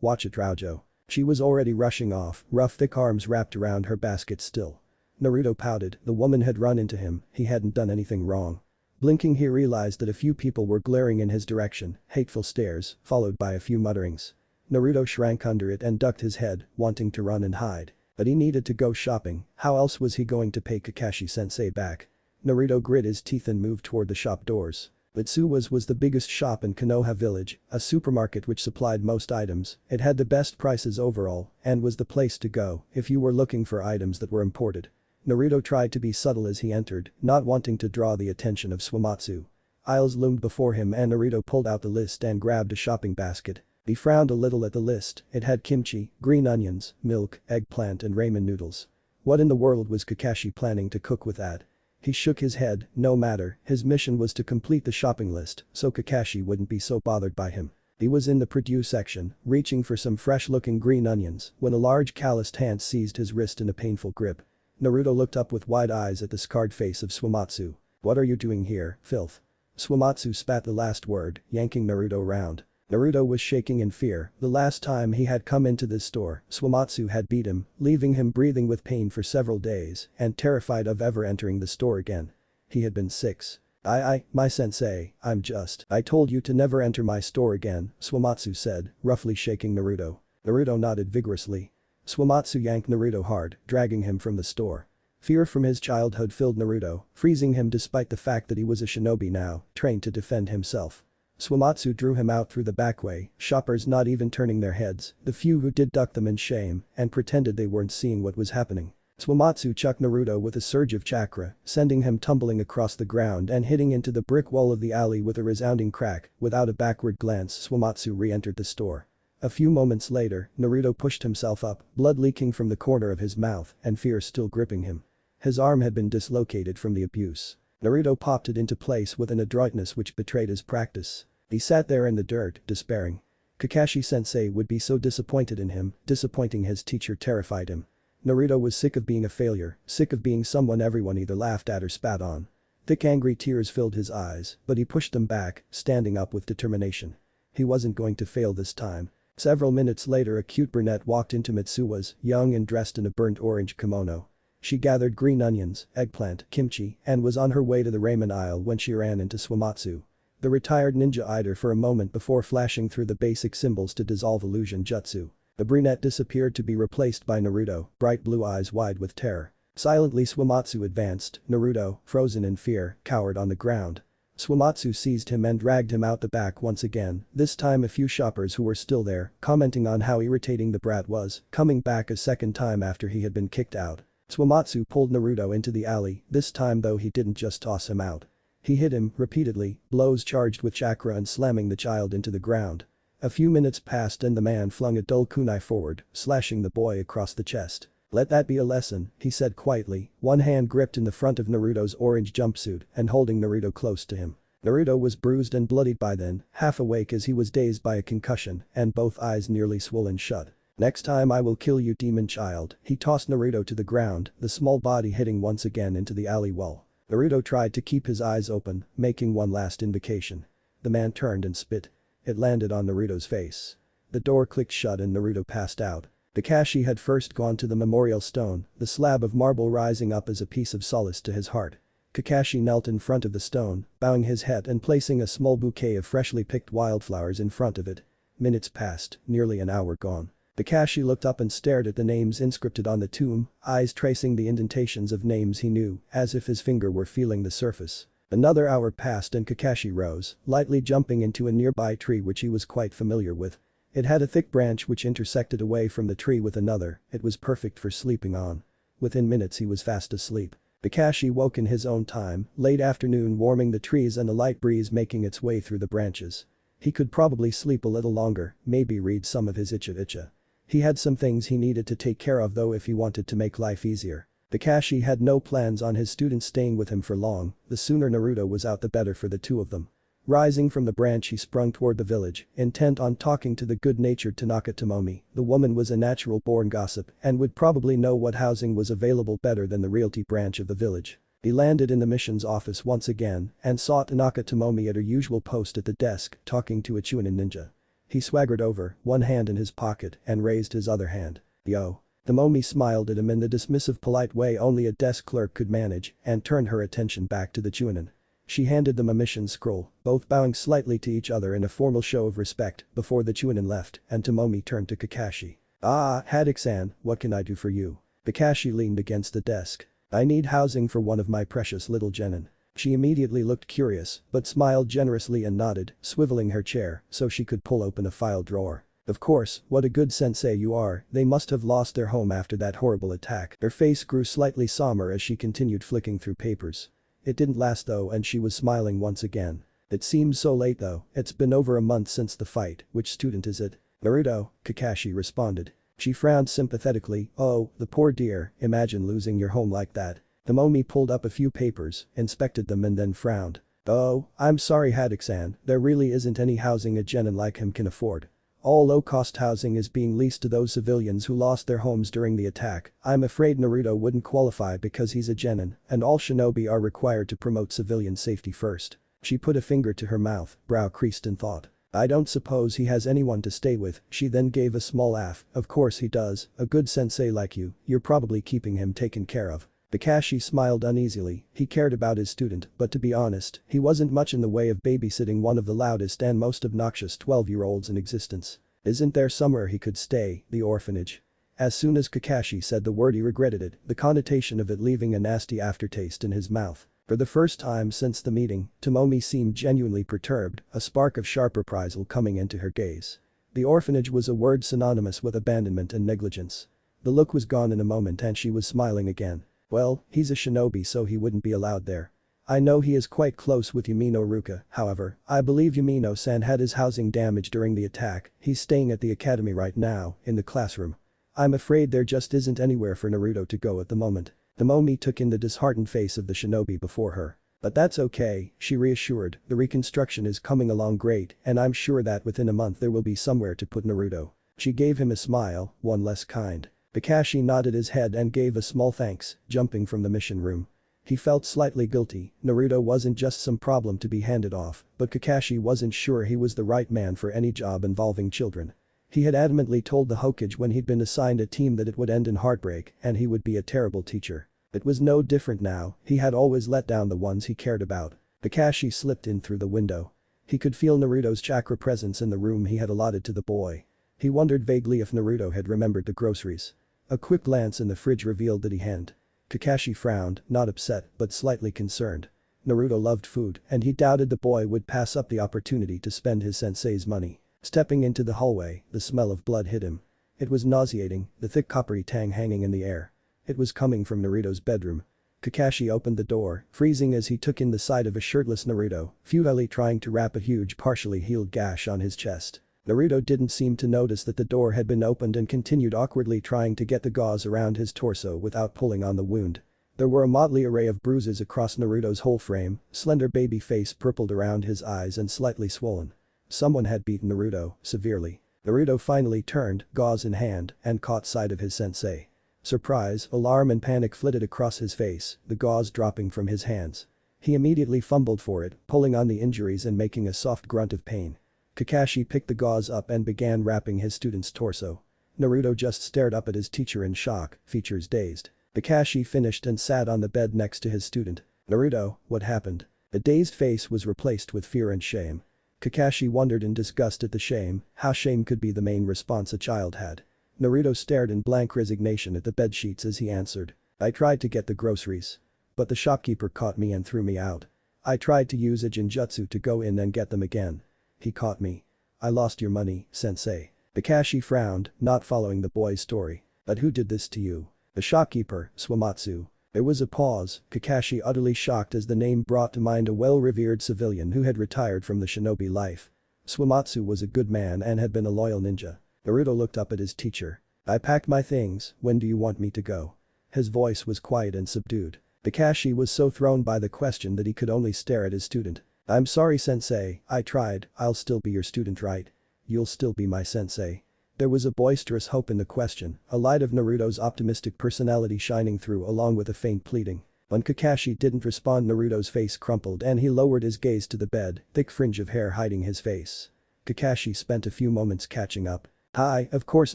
Watch it, Raujo." She was already rushing off, rough thick arms wrapped around her basket still. Naruto pouted, the woman had run into him, he hadn't done anything wrong. Blinking, he realized that a few people were glaring in his direction, hateful stares, followed by a few mutterings. Naruto shrank under it and ducked his head, wanting to run and hide. But he needed to go shopping, how else was he going to pay Kakashi-sensei back? Naruto grit his teeth and moved toward the shop doors. Mitsuwa's was the biggest shop in Konoha village, a supermarket which supplied most items. It had the best prices overall and was the place to go if you were looking for items that were imported. Naruto tried to be subtle as he entered, not wanting to draw the attention of Tsuwamatsu. Aisles loomed before him and Naruto pulled out the list and grabbed a shopping basket. He frowned a little at the list. It had kimchi, green onions, milk, eggplant and ramen noodles. What in the world was Kakashi planning to cook with that? He shook his head, no matter, his mission was to complete the shopping list, so Kakashi wouldn't be so bothered by him. He was in the produce section, reaching for some fresh-looking green onions, when a large calloused hand seized his wrist in a painful grip. Naruto looked up with wide eyes at the scarred face of Tsuwamatsu. "What are you doing here, filth?" Tsuwamatsu spat the last word, yanking Naruto around. Naruto was shaking in fear. The last time he had come into this store, Tsuwamatsu had beat him, leaving him breathing with pain for several days and terrified of ever entering the store again. He had been 6. My sensei, I told you to never enter my store again," Tsuwamatsu said, roughly shaking Naruto. Naruto nodded vigorously. Tsuwamatsu yanked Naruto hard, dragging him from the store. Fear from his childhood filled Naruto, freezing him despite the fact that he was a shinobi now, trained to defend himself. Tsuwamatsu drew him out through the back way, shoppers not even turning their heads, the few who did ducked them in shame and pretended they weren't seeing what was happening. Tsuwamatsu chucked Naruto with a surge of chakra, sending him tumbling across the ground and hitting into the brick wall of the alley with a resounding crack. Without a backward glance, Tsuwamatsu re-entered the store. A few moments later, Naruto pushed himself up, blood leaking from the corner of his mouth and fear still gripping him. His arm had been dislocated from the abuse. Naruto popped it into place with an adroitness which betrayed his practice. He sat there in the dirt, despairing. Kakashi-sensei would be so disappointed in him, disappointing his teacher terrified him. Naruto was sick of being a failure, sick of being someone everyone either laughed at or spat on. Thick angry tears filled his eyes, but he pushed them back, standing up with determination. He wasn't going to fail this time. Several minutes later, a cute brunette walked into Mitsuwa's, young and dressed in a burnt orange kimono. She gathered green onions, eggplant, kimchi, and was on her way to the ramen aisle when she ran into Swamatsu. The retired ninja eyed her for a moment before flashing through the basic symbols to dissolve illusion jutsu. The brunette disappeared to be replaced by Naruto, bright blue eyes wide with terror. Silently Swamatsu advanced, Naruto, frozen in fear, cowered on the ground. Swamatsu seized him and dragged him out the back once again, this time a few shoppers who were still there, commenting on how irritating the brat was, coming back a second time after he had been kicked out. Swamatsu pulled Naruto into the alley, this time though he didn't just toss him out. He hit him, repeatedly, blows charged with chakra and slamming the child into the ground. A few minutes passed and the man flung a dull kunai forward, slashing the boy across the chest. "Let that be a lesson," he said quietly, one hand gripped in the front of Naruto's orange jumpsuit and holding Naruto close to him. Naruto was bruised and bloodied by then, half awake as he was dazed by a concussion and both eyes nearly swollen shut. "Next time I will kill you, demon child," he tossed Naruto to the ground, the small body hitting once again into the alley wall. Naruto tried to keep his eyes open, making one last invocation. The man turned and spit. It landed on Naruto's face. The door clicked shut and Naruto passed out. Kakashi had first gone to the memorial stone, the slab of marble rising up as a piece of solace to his heart. Kakashi knelt in front of the stone, bowing his head and placing a small bouquet of freshly picked wildflowers in front of it. Minutes passed, nearly an hour gone. Kakashi looked up and stared at the names inscripted on the tomb, eyes tracing the indentations of names he knew, as if his finger were feeling the surface. Another hour passed and Kakashi rose, lightly jumping into a nearby tree which he was quite familiar with. It had a thick branch which intersected away from the tree with another, it was perfect for sleeping on. Within minutes he was fast asleep. Kakashi woke in his own time, late afternoon warming the trees and a light breeze making its way through the branches. He could probably sleep a little longer, maybe read some of his Icha. He had some things he needed to take care of though if he wanted to make life easier. Kakashi had no plans on his students staying with him for long, the sooner Naruto was out the better for the two of them. Rising from the branch he sprung toward the village, intent on talking to the good-natured Tanaka Tomomi. The woman was a natural-born gossip and would probably know what housing was available better than the realty branch of the village. He landed in the mission's office once again and saw Tanaka Tomomi at her usual post at the desk, talking to a Chunin ninja. He swaggered over, one hand in his pocket, and raised his other hand. "Yo." Tomomi smiled at him in the dismissive polite way only a desk clerk could manage and turned her attention back to the Chunin. She handed them a mission scroll, both bowing slightly to each other in a formal show of respect before the Chunin left and Tomomi turned to Kakashi. "Ah, Haddock-san, what can I do for you?" Kakashi leaned against the desk. "I need housing for one of my precious little genin." She immediately looked curious, but smiled generously and nodded, swiveling her chair so she could pull open a file drawer. "Of course, what a good sensei you are, they must have lost their home after that horrible attack." Her face grew slightly somber as she continued flicking through papers. It didn't last though and she was smiling once again. "It seems so late though, it's been over a month since the fight, which student is it?" "Naruto," Kakashi responded. She frowned sympathetically, "Oh, the poor dear, imagine losing your home like that." Tomomi pulled up a few papers, inspected them and then frowned. "Oh, I'm sorry Haddock-san, there really isn't any housing a genin like him can afford. All low-cost housing is being leased to those civilians who lost their homes during the attack. I'm afraid Naruto wouldn't qualify because he's a genin, and all shinobi are required to promote civilian safety first." She put a finger to her mouth, brow creased in thought. "I don't suppose he has anyone to stay with." She then gave a small laugh. "Of course he does, a good sensei like you, you're probably keeping him taken care of." Kakashi smiled uneasily, he cared about his student, but to be honest, he wasn't much in the way of babysitting one of the loudest and most obnoxious 12-year-olds in existence. Isn't there somewhere he could stay, the orphanage? As soon as Kakashi said the word he regretted it, the connotation of it leaving a nasty aftertaste in his mouth. For the first time since the meeting, Tomomi seemed genuinely perturbed, a spark of sharp reprisal coming into her gaze. The orphanage was a word synonymous with abandonment and negligence. The look was gone in a moment and she was smiling again. "Well, he's a shinobi so he wouldn't be allowed there. I know he is quite close with Yumino Iruka, however, I believe Yumino-san had his housing damaged during the attack, he's staying at the academy right now, in the classroom. I'm afraid there just isn't anywhere for Naruto to go at the moment." Tomomi took in the disheartened face of the shinobi before her. "But that's okay," she reassured, "the reconstruction is coming along great and I'm sure that within a month there will be somewhere to put Naruto." She gave him a smile, one less kind. Kakashi nodded his head and gave a small thanks, jumping from the mission room. He felt slightly guilty, Naruto wasn't just some problem to be handed off, but Kakashi wasn't sure he was the right man for any job involving children. He had adamantly told the Hokage when he'd been assigned a team that it would end in heartbreak and he would be a terrible teacher. It was no different now, he had always let down the ones he cared about. Kakashi slipped in through the window. He could feel Naruto's chakra presence in the room he had allotted to the boy. He wondered vaguely if Naruto had remembered the groceries. A quick glance in the fridge revealed that he hadn't. Kakashi frowned, not upset, but slightly concerned. Naruto loved food, and he doubted the boy would pass up the opportunity to spend his sensei's money. Stepping into the hallway, the smell of blood hit him. It was nauseating, the thick coppery tang hanging in the air. It was coming from Naruto's bedroom. Kakashi opened the door, freezing as he took in the sight of a shirtless Naruto, futilely trying to wrap a huge partially healed gash on his chest. Naruto didn't seem to notice that the door had been opened and continued awkwardly trying to get the gauze around his torso without pulling on the wound. There were a motley array of bruises across Naruto's whole frame, slender baby face purpled around his eyes and slightly swollen. Someone had beaten Naruto, severely. Naruto finally turned, gauze in hand, and caught sight of his sensei. Surprise, alarm and panic flitted across his face, the gauze dropping from his hands. He immediately fumbled for it, pulling on the injuries and making a soft grunt of pain. Kakashi picked the gauze up and began wrapping his student's torso. Naruto just stared up at his teacher in shock, features dazed. Kakashi finished and sat on the bed next to his student. "Naruto, what happened?" The dazed face was replaced with fear and shame. Kakashi wondered in disgust at the shame, how shame could be the main response a child had. Naruto stared in blank resignation at the bedsheets as he answered. "I tried to get the groceries. But the shopkeeper caught me and threw me out. I tried to use a genjutsu to go in and get them again. He caught me. I lost your money, sensei." Kakashi frowned, not following the boy's story. "But who did this to you?" "The shopkeeper, Swamatsu." There was a pause, Kakashi utterly shocked as the name brought to mind a well-revered civilian who had retired from the shinobi life. Swamatsu was a good man and had been a loyal ninja. Naruto looked up at his teacher. "I packed my things, when do you want me to go?" His voice was quiet and subdued. Kakashi was so thrown by the question that he could only stare at his student. "I'm sorry sensei, I tried, I'll still be your student right? You'll still be my sensei." There was a boisterous hope in the question, a light of Naruto's optimistic personality shining through along with a faint pleading. When Kakashi didn't respond, Naruto's face crumpled and he lowered his gaze to the bed, thick fringe of hair hiding his face. Kakashi spent a few moments catching up. "Hi, of course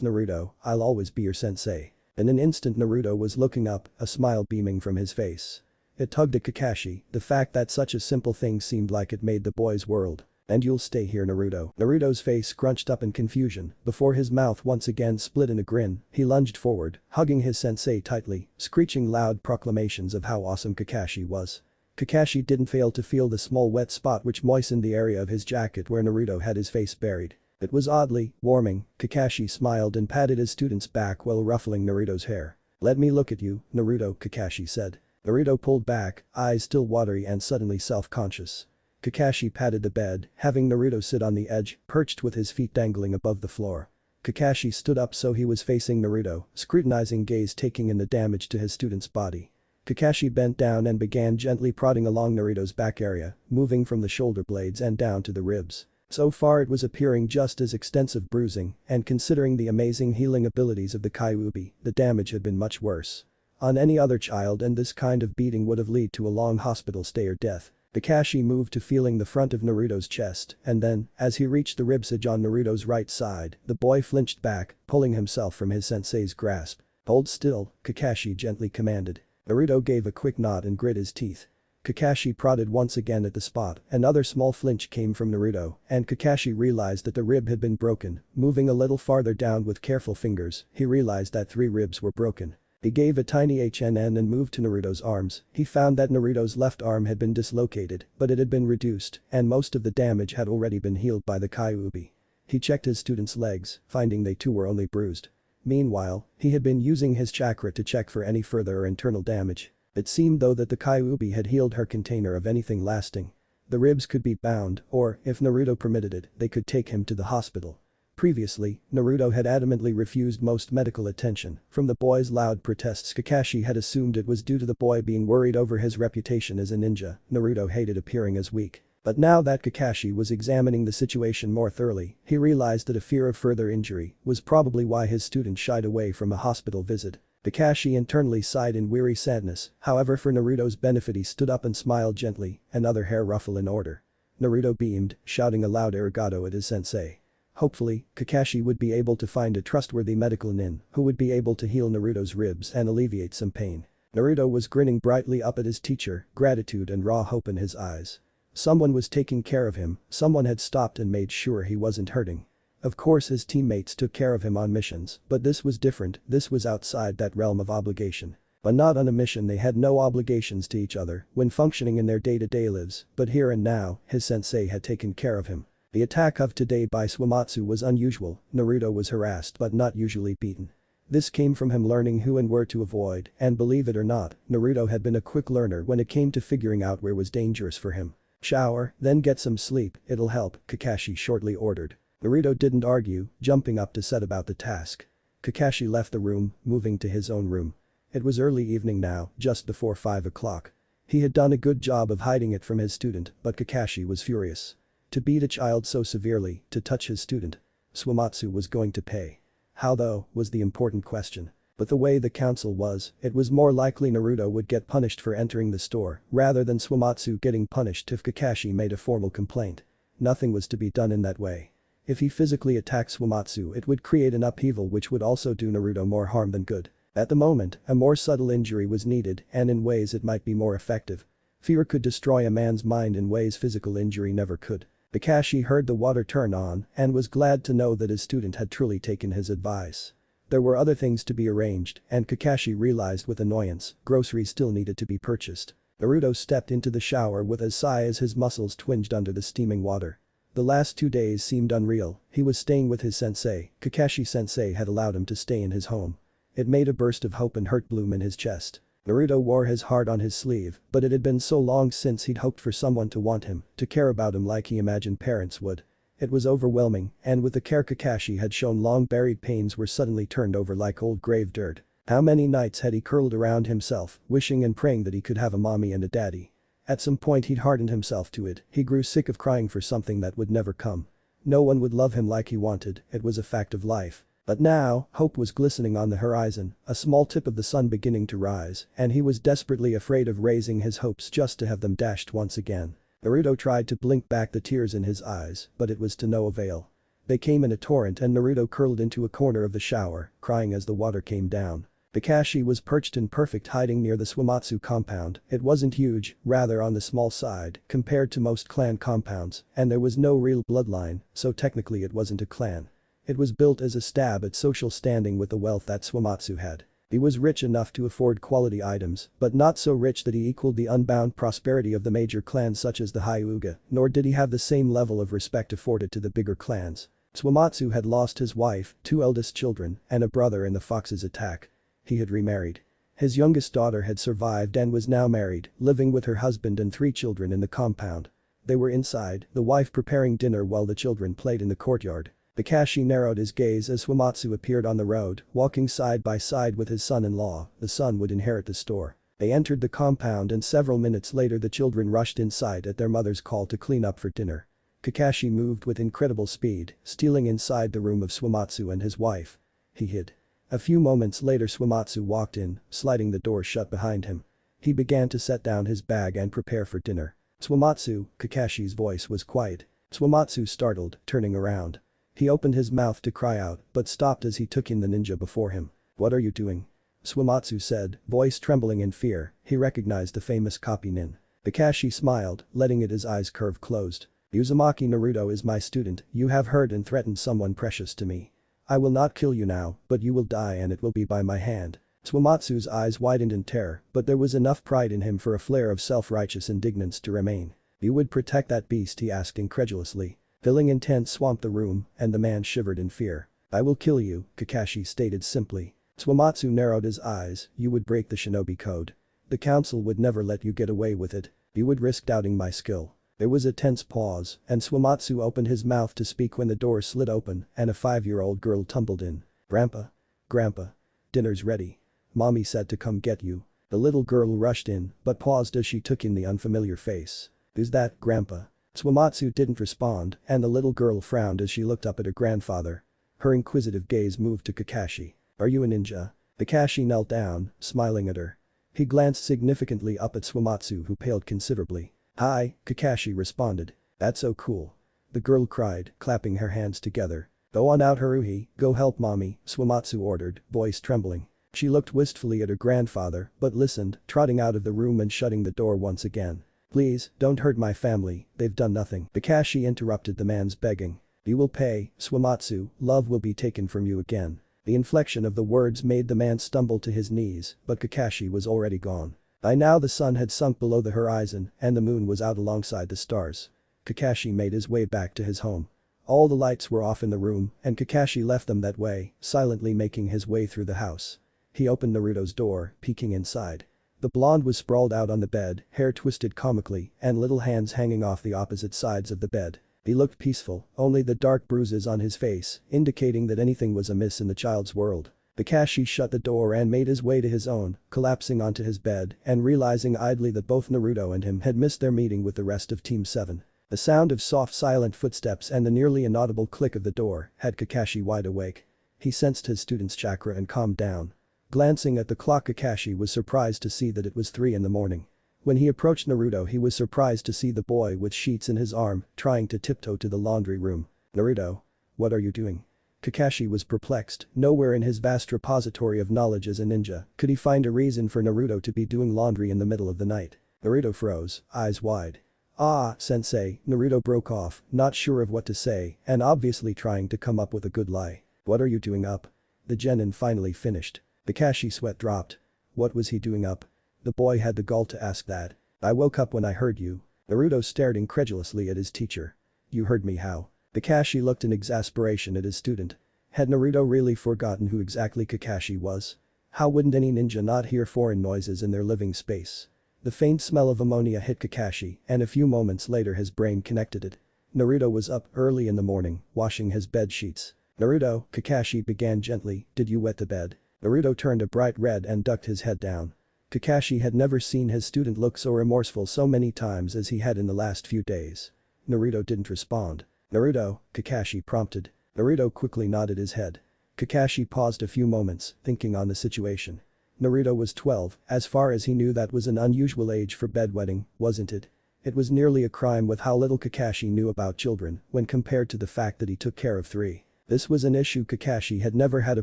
Naruto, I'll always be your sensei." In an instant Naruto was looking up, a smile beaming from his face. It tugged at Kakashi, the fact that such a simple thing seemed like it made the boy's world. "And you'll stay here Naruto." Naruto's face scrunched up in confusion, before his mouth once again split in a grin, he lunged forward, hugging his sensei tightly, screeching loud proclamations of how awesome Kakashi was. Kakashi didn't fail to feel the small wet spot which moistened the area of his jacket where Naruto had his face buried. It was oddly warming. Kakashi smiled and patted his student's back while ruffling Naruto's hair. "Let me look at you, Naruto," Kakashi said. Naruto pulled back, eyes still watery and suddenly self-conscious. Kakashi patted the bed, having Naruto sit on the edge, perched with his feet dangling above the floor. Kakashi stood up so he was facing Naruto, scrutinizing gaze taking in the damage to his student's body. Kakashi bent down and began gently prodding along Naruto's back area, moving from the shoulder blades and down to the ribs. So far it was appearing just as extensive bruising, and considering the amazing healing abilities of the Kyuubi, the damage had been much worse. On any other child and this kind of beating would have led to a long hospital stay or death. Kakashi moved to feeling the front of Naruto's chest, and then, as he reached the ribsage on Naruto's right side, the boy flinched back, pulling himself from his sensei's grasp. "Hold still," Kakashi gently commanded. Naruto gave a quick nod and grit his teeth. Kakashi prodded once again at the spot, another small flinch came from Naruto, and Kakashi realized that the rib had been broken. Moving a little farther down with careful fingers, he realized that 3 ribs were broken. He gave a tiny HNN and moved to Naruto's arms. He found that Naruto's left arm had been dislocated, but it had been reduced, and most of the damage had already been healed by the Kyuubi. He checked his student's legs, finding they too were only bruised. Meanwhile, he had been using his chakra to check for any further internal damage. It seemed though that the Kyuubi had healed her container of anything lasting. The ribs could be bound, or, if Naruto permitted it, they could take him to the hospital. Previously, Naruto had adamantly refused most medical attention. From the boy's loud protests, Kakashi had assumed it was due to the boy being worried over his reputation as a ninja. Naruto hated appearing as weak. But now that Kakashi was examining the situation more thoroughly, he realized that a fear of further injury was probably why his student shied away from a hospital visit. Kakashi internally sighed in weary sadness, however for Naruto's benefit he stood up and smiled gently, another hair ruffle in order. Naruto beamed, shouting a loud arigato at his sensei. Hopefully, Kakashi would be able to find a trustworthy medical nin who would be able to heal Naruto's ribs and alleviate some pain. Naruto was grinning brightly up at his teacher, gratitude and raw hope in his eyes. Someone was taking care of him, someone had stopped and made sure he wasn't hurting. Of course his teammates took care of him on missions, but this was different, this was outside that realm of obligation. But not on a mission, they had no obligations to each other when functioning in their day-to-day lives, but here and now, his sensei had taken care of him. The attack of today by Swamatsu was unusual, Naruto was harassed but not usually beaten. This came from him learning who and where to avoid, and believe it or not, Naruto had been a quick learner when it came to figuring out where was dangerous for him. Shower, then get some sleep, it'll help, Kakashi shortly ordered. Naruto didn't argue, jumping up to set about the task. Kakashi left the room, moving to his own room. It was early evening now, just before 5 o'clock. He had done a good job of hiding it from his student, but Kakashi was furious. To beat a child so severely, to touch his student. Swamatsu was going to pay. How though, was the important question. But the way the council was, it was more likely Naruto would get punished for entering the store, rather than Swamatsu getting punished if Kakashi made a formal complaint. Nothing was to be done in that way. If he physically attacked Swamatsu, it would create an upheaval which would also do Naruto more harm than good. At the moment, a more subtle injury was needed, and in ways it might be more effective. Fear could destroy a man's mind in ways physical injury never could. Kakashi heard the water turn on and was glad to know that his student had truly taken his advice. There were other things to be arranged, and Kakashi realized with annoyance, groceries still needed to be purchased. Naruto stepped into the shower with a sigh as his muscles twinged under the steaming water. The last 2 days seemed unreal, he was staying with his sensei, Kakashi sensei had allowed him to stay in his home. It made a burst of hope and hurt bloom in his chest. Naruto wore his heart on his sleeve, but it had been so long since he'd hoped for someone to want him, to care about him like he imagined parents would. It was overwhelming, and with the care Kakashi had shown, long buried pains were suddenly turned over like old grave dirt. How many nights had he curled around himself, wishing and praying that he could have a mommy and a daddy. At some point he'd hardened himself to it, he grew sick of crying for something that would never come. No one would love him like he wanted, it was a fact of life. But now, hope was glistening on the horizon, a small tip of the sun beginning to rise, and he was desperately afraid of raising his hopes just to have them dashed once again. Naruto tried to blink back the tears in his eyes, but it was to no avail. They came in a torrent and Naruto curled into a corner of the shower, crying as the water came down. Kakashi was perched in perfect hiding near the Swamatsu compound, it wasn't huge, rather on the small side, compared to most clan compounds, and there was no real bloodline, so technically it wasn't a clan. It was built as a stab at social standing with the wealth that Swamatsu had. He was rich enough to afford quality items, but not so rich that he equaled the unbound prosperity of the major clans such as the Hyuga, nor did he have the same level of respect afforded to the bigger clans. Swamatsu had lost his wife, 2 eldest children, and a brother in the Fox's attack. He had remarried. His youngest daughter had survived and was now married, living with her husband and 3 children in the compound. They were inside, the wife preparing dinner while the children played in the courtyard. Kakashi narrowed his gaze as Swamatsu appeared on the road, walking side by side with his son-in-law, the son would inherit the store. They entered the compound and several minutes later the children rushed inside at their mother's call to clean up for dinner. Kakashi moved with incredible speed, stealing inside the room of Swamatsu and his wife. He hid. A few moments later Swamatsu walked in, sliding the door shut behind him. He began to set down his bag and prepare for dinner. Swamatsu, Kakashi's voice was quiet. Swamatsu startled, turning around. He opened his mouth to cry out, but stopped as he took in the ninja before him. "What are you doing?" Swamatsu said, voice trembling in fear, he recognized the famous copy nin. Kakashi smiled, letting his eyes curve closed. "Uzumaki Naruto is my student, you have hurt and threatened someone precious to me. I will not kill you now, but you will die and it will be by my hand." Swamatsu's eyes widened in terror, but there was enough pride in him for a flare of self-righteous indignance to remain. "You would protect that beast?" he asked incredulously. Feeling intense swamped the room, and the man shivered in fear. "I will kill you," Kakashi stated simply. Swamatsu narrowed his eyes, "You would break the shinobi code. The council would never let you get away with it. You would risk doubting my skill." There was a tense pause, and Swamatsu opened his mouth to speak when the door slid open and a 5-year-old girl tumbled in. "Grandpa. Grandpa. Dinner's ready. Mommy said to come get you." The little girl rushed in, but paused as she took in the unfamiliar face. "Who's that, Grandpa?" Swamatsu didn't respond, and the little girl frowned as she looked up at her grandfather. Her inquisitive gaze moved to Kakashi. "Are you a ninja?" Kakashi knelt down, smiling at her. He glanced significantly up at Swamatsu who paled considerably. "Hi," Kakashi responded. "That's so cool." The girl cried, clapping her hands together. "Go on out Haruhi, go help mommy," Swamatsu ordered, voice trembling. She looked wistfully at her grandfather but listened, trotting out of the room and shutting the door once again. "Please, don't hurt my family, they've done nothing." Kakashi interrupted the man's begging. "You will pay, Swamatsu, love will be taken from you again." The inflection of the words made the man stumble to his knees, but Kakashi was already gone. By now the sun had sunk below the horizon and the moon was out alongside the stars. Kakashi made his way back to his home. All the lights were off in the room and Kakashi left them that way, silently making his way through the house. He opened Naruto's door, peeking inside. The blonde was sprawled out on the bed, hair twisted comically and little hands hanging off the opposite sides of the bed. He looked peaceful, only the dark bruises on his face, indicating that anything was amiss in the child's world. Kakashi shut the door and made his way to his own, collapsing onto his bed and realizing idly that both Naruto and him had missed their meeting with the rest of Team 7. The sound of soft silent footsteps and the nearly inaudible click of the door had Kakashi wide awake. He sensed his student's chakra and calmed down. Glancing at the clock, Kakashi was surprised to see that it was 3 in the morning. When he approached Naruto, he was surprised to see the boy with sheets in his arm trying to tiptoe to the laundry room. "Naruto, what are you doing?" Kakashi was perplexed. Nowhere in his vast repository of knowledge as a ninja could he find a reason for Naruto to be doing laundry in the middle of the night. Naruto froze, eyes wide. "Ah, sensei," Naruto broke off, not sure of what to say and obviously trying to come up with a good lie. "What are you doing up?" The genin finally finished. Kakashi's sweat dropped. What was he doing up? The boy had the gall to ask that. "I woke up when I heard you." Naruto stared incredulously at his teacher. "You heard me how?" Kakashi looked in exasperation at his student. Had Naruto really forgotten who exactly Kakashi was? How wouldn't any ninja not hear foreign noises in their living space? The faint smell of ammonia hit Kakashi and a few moments later his brain connected it. Naruto was up early in the morning, washing his bed sheets. "Naruto," Kakashi began gently, "did you wet the bed?" Naruto turned a bright red and ducked his head down. Kakashi had never seen his student look so remorseful so many times as he had in the last few days. Naruto didn't respond. "Naruto," Kakashi prompted. Naruto quickly nodded his head. Kakashi paused a few moments, thinking on the situation. Naruto was 12, as far as he knew that was an unusual age for bedwetting, wasn't it? It was nearly a crime with how little Kakashi knew about children when compared to the fact that he took care of 3. This was an issue Kakashi had never had a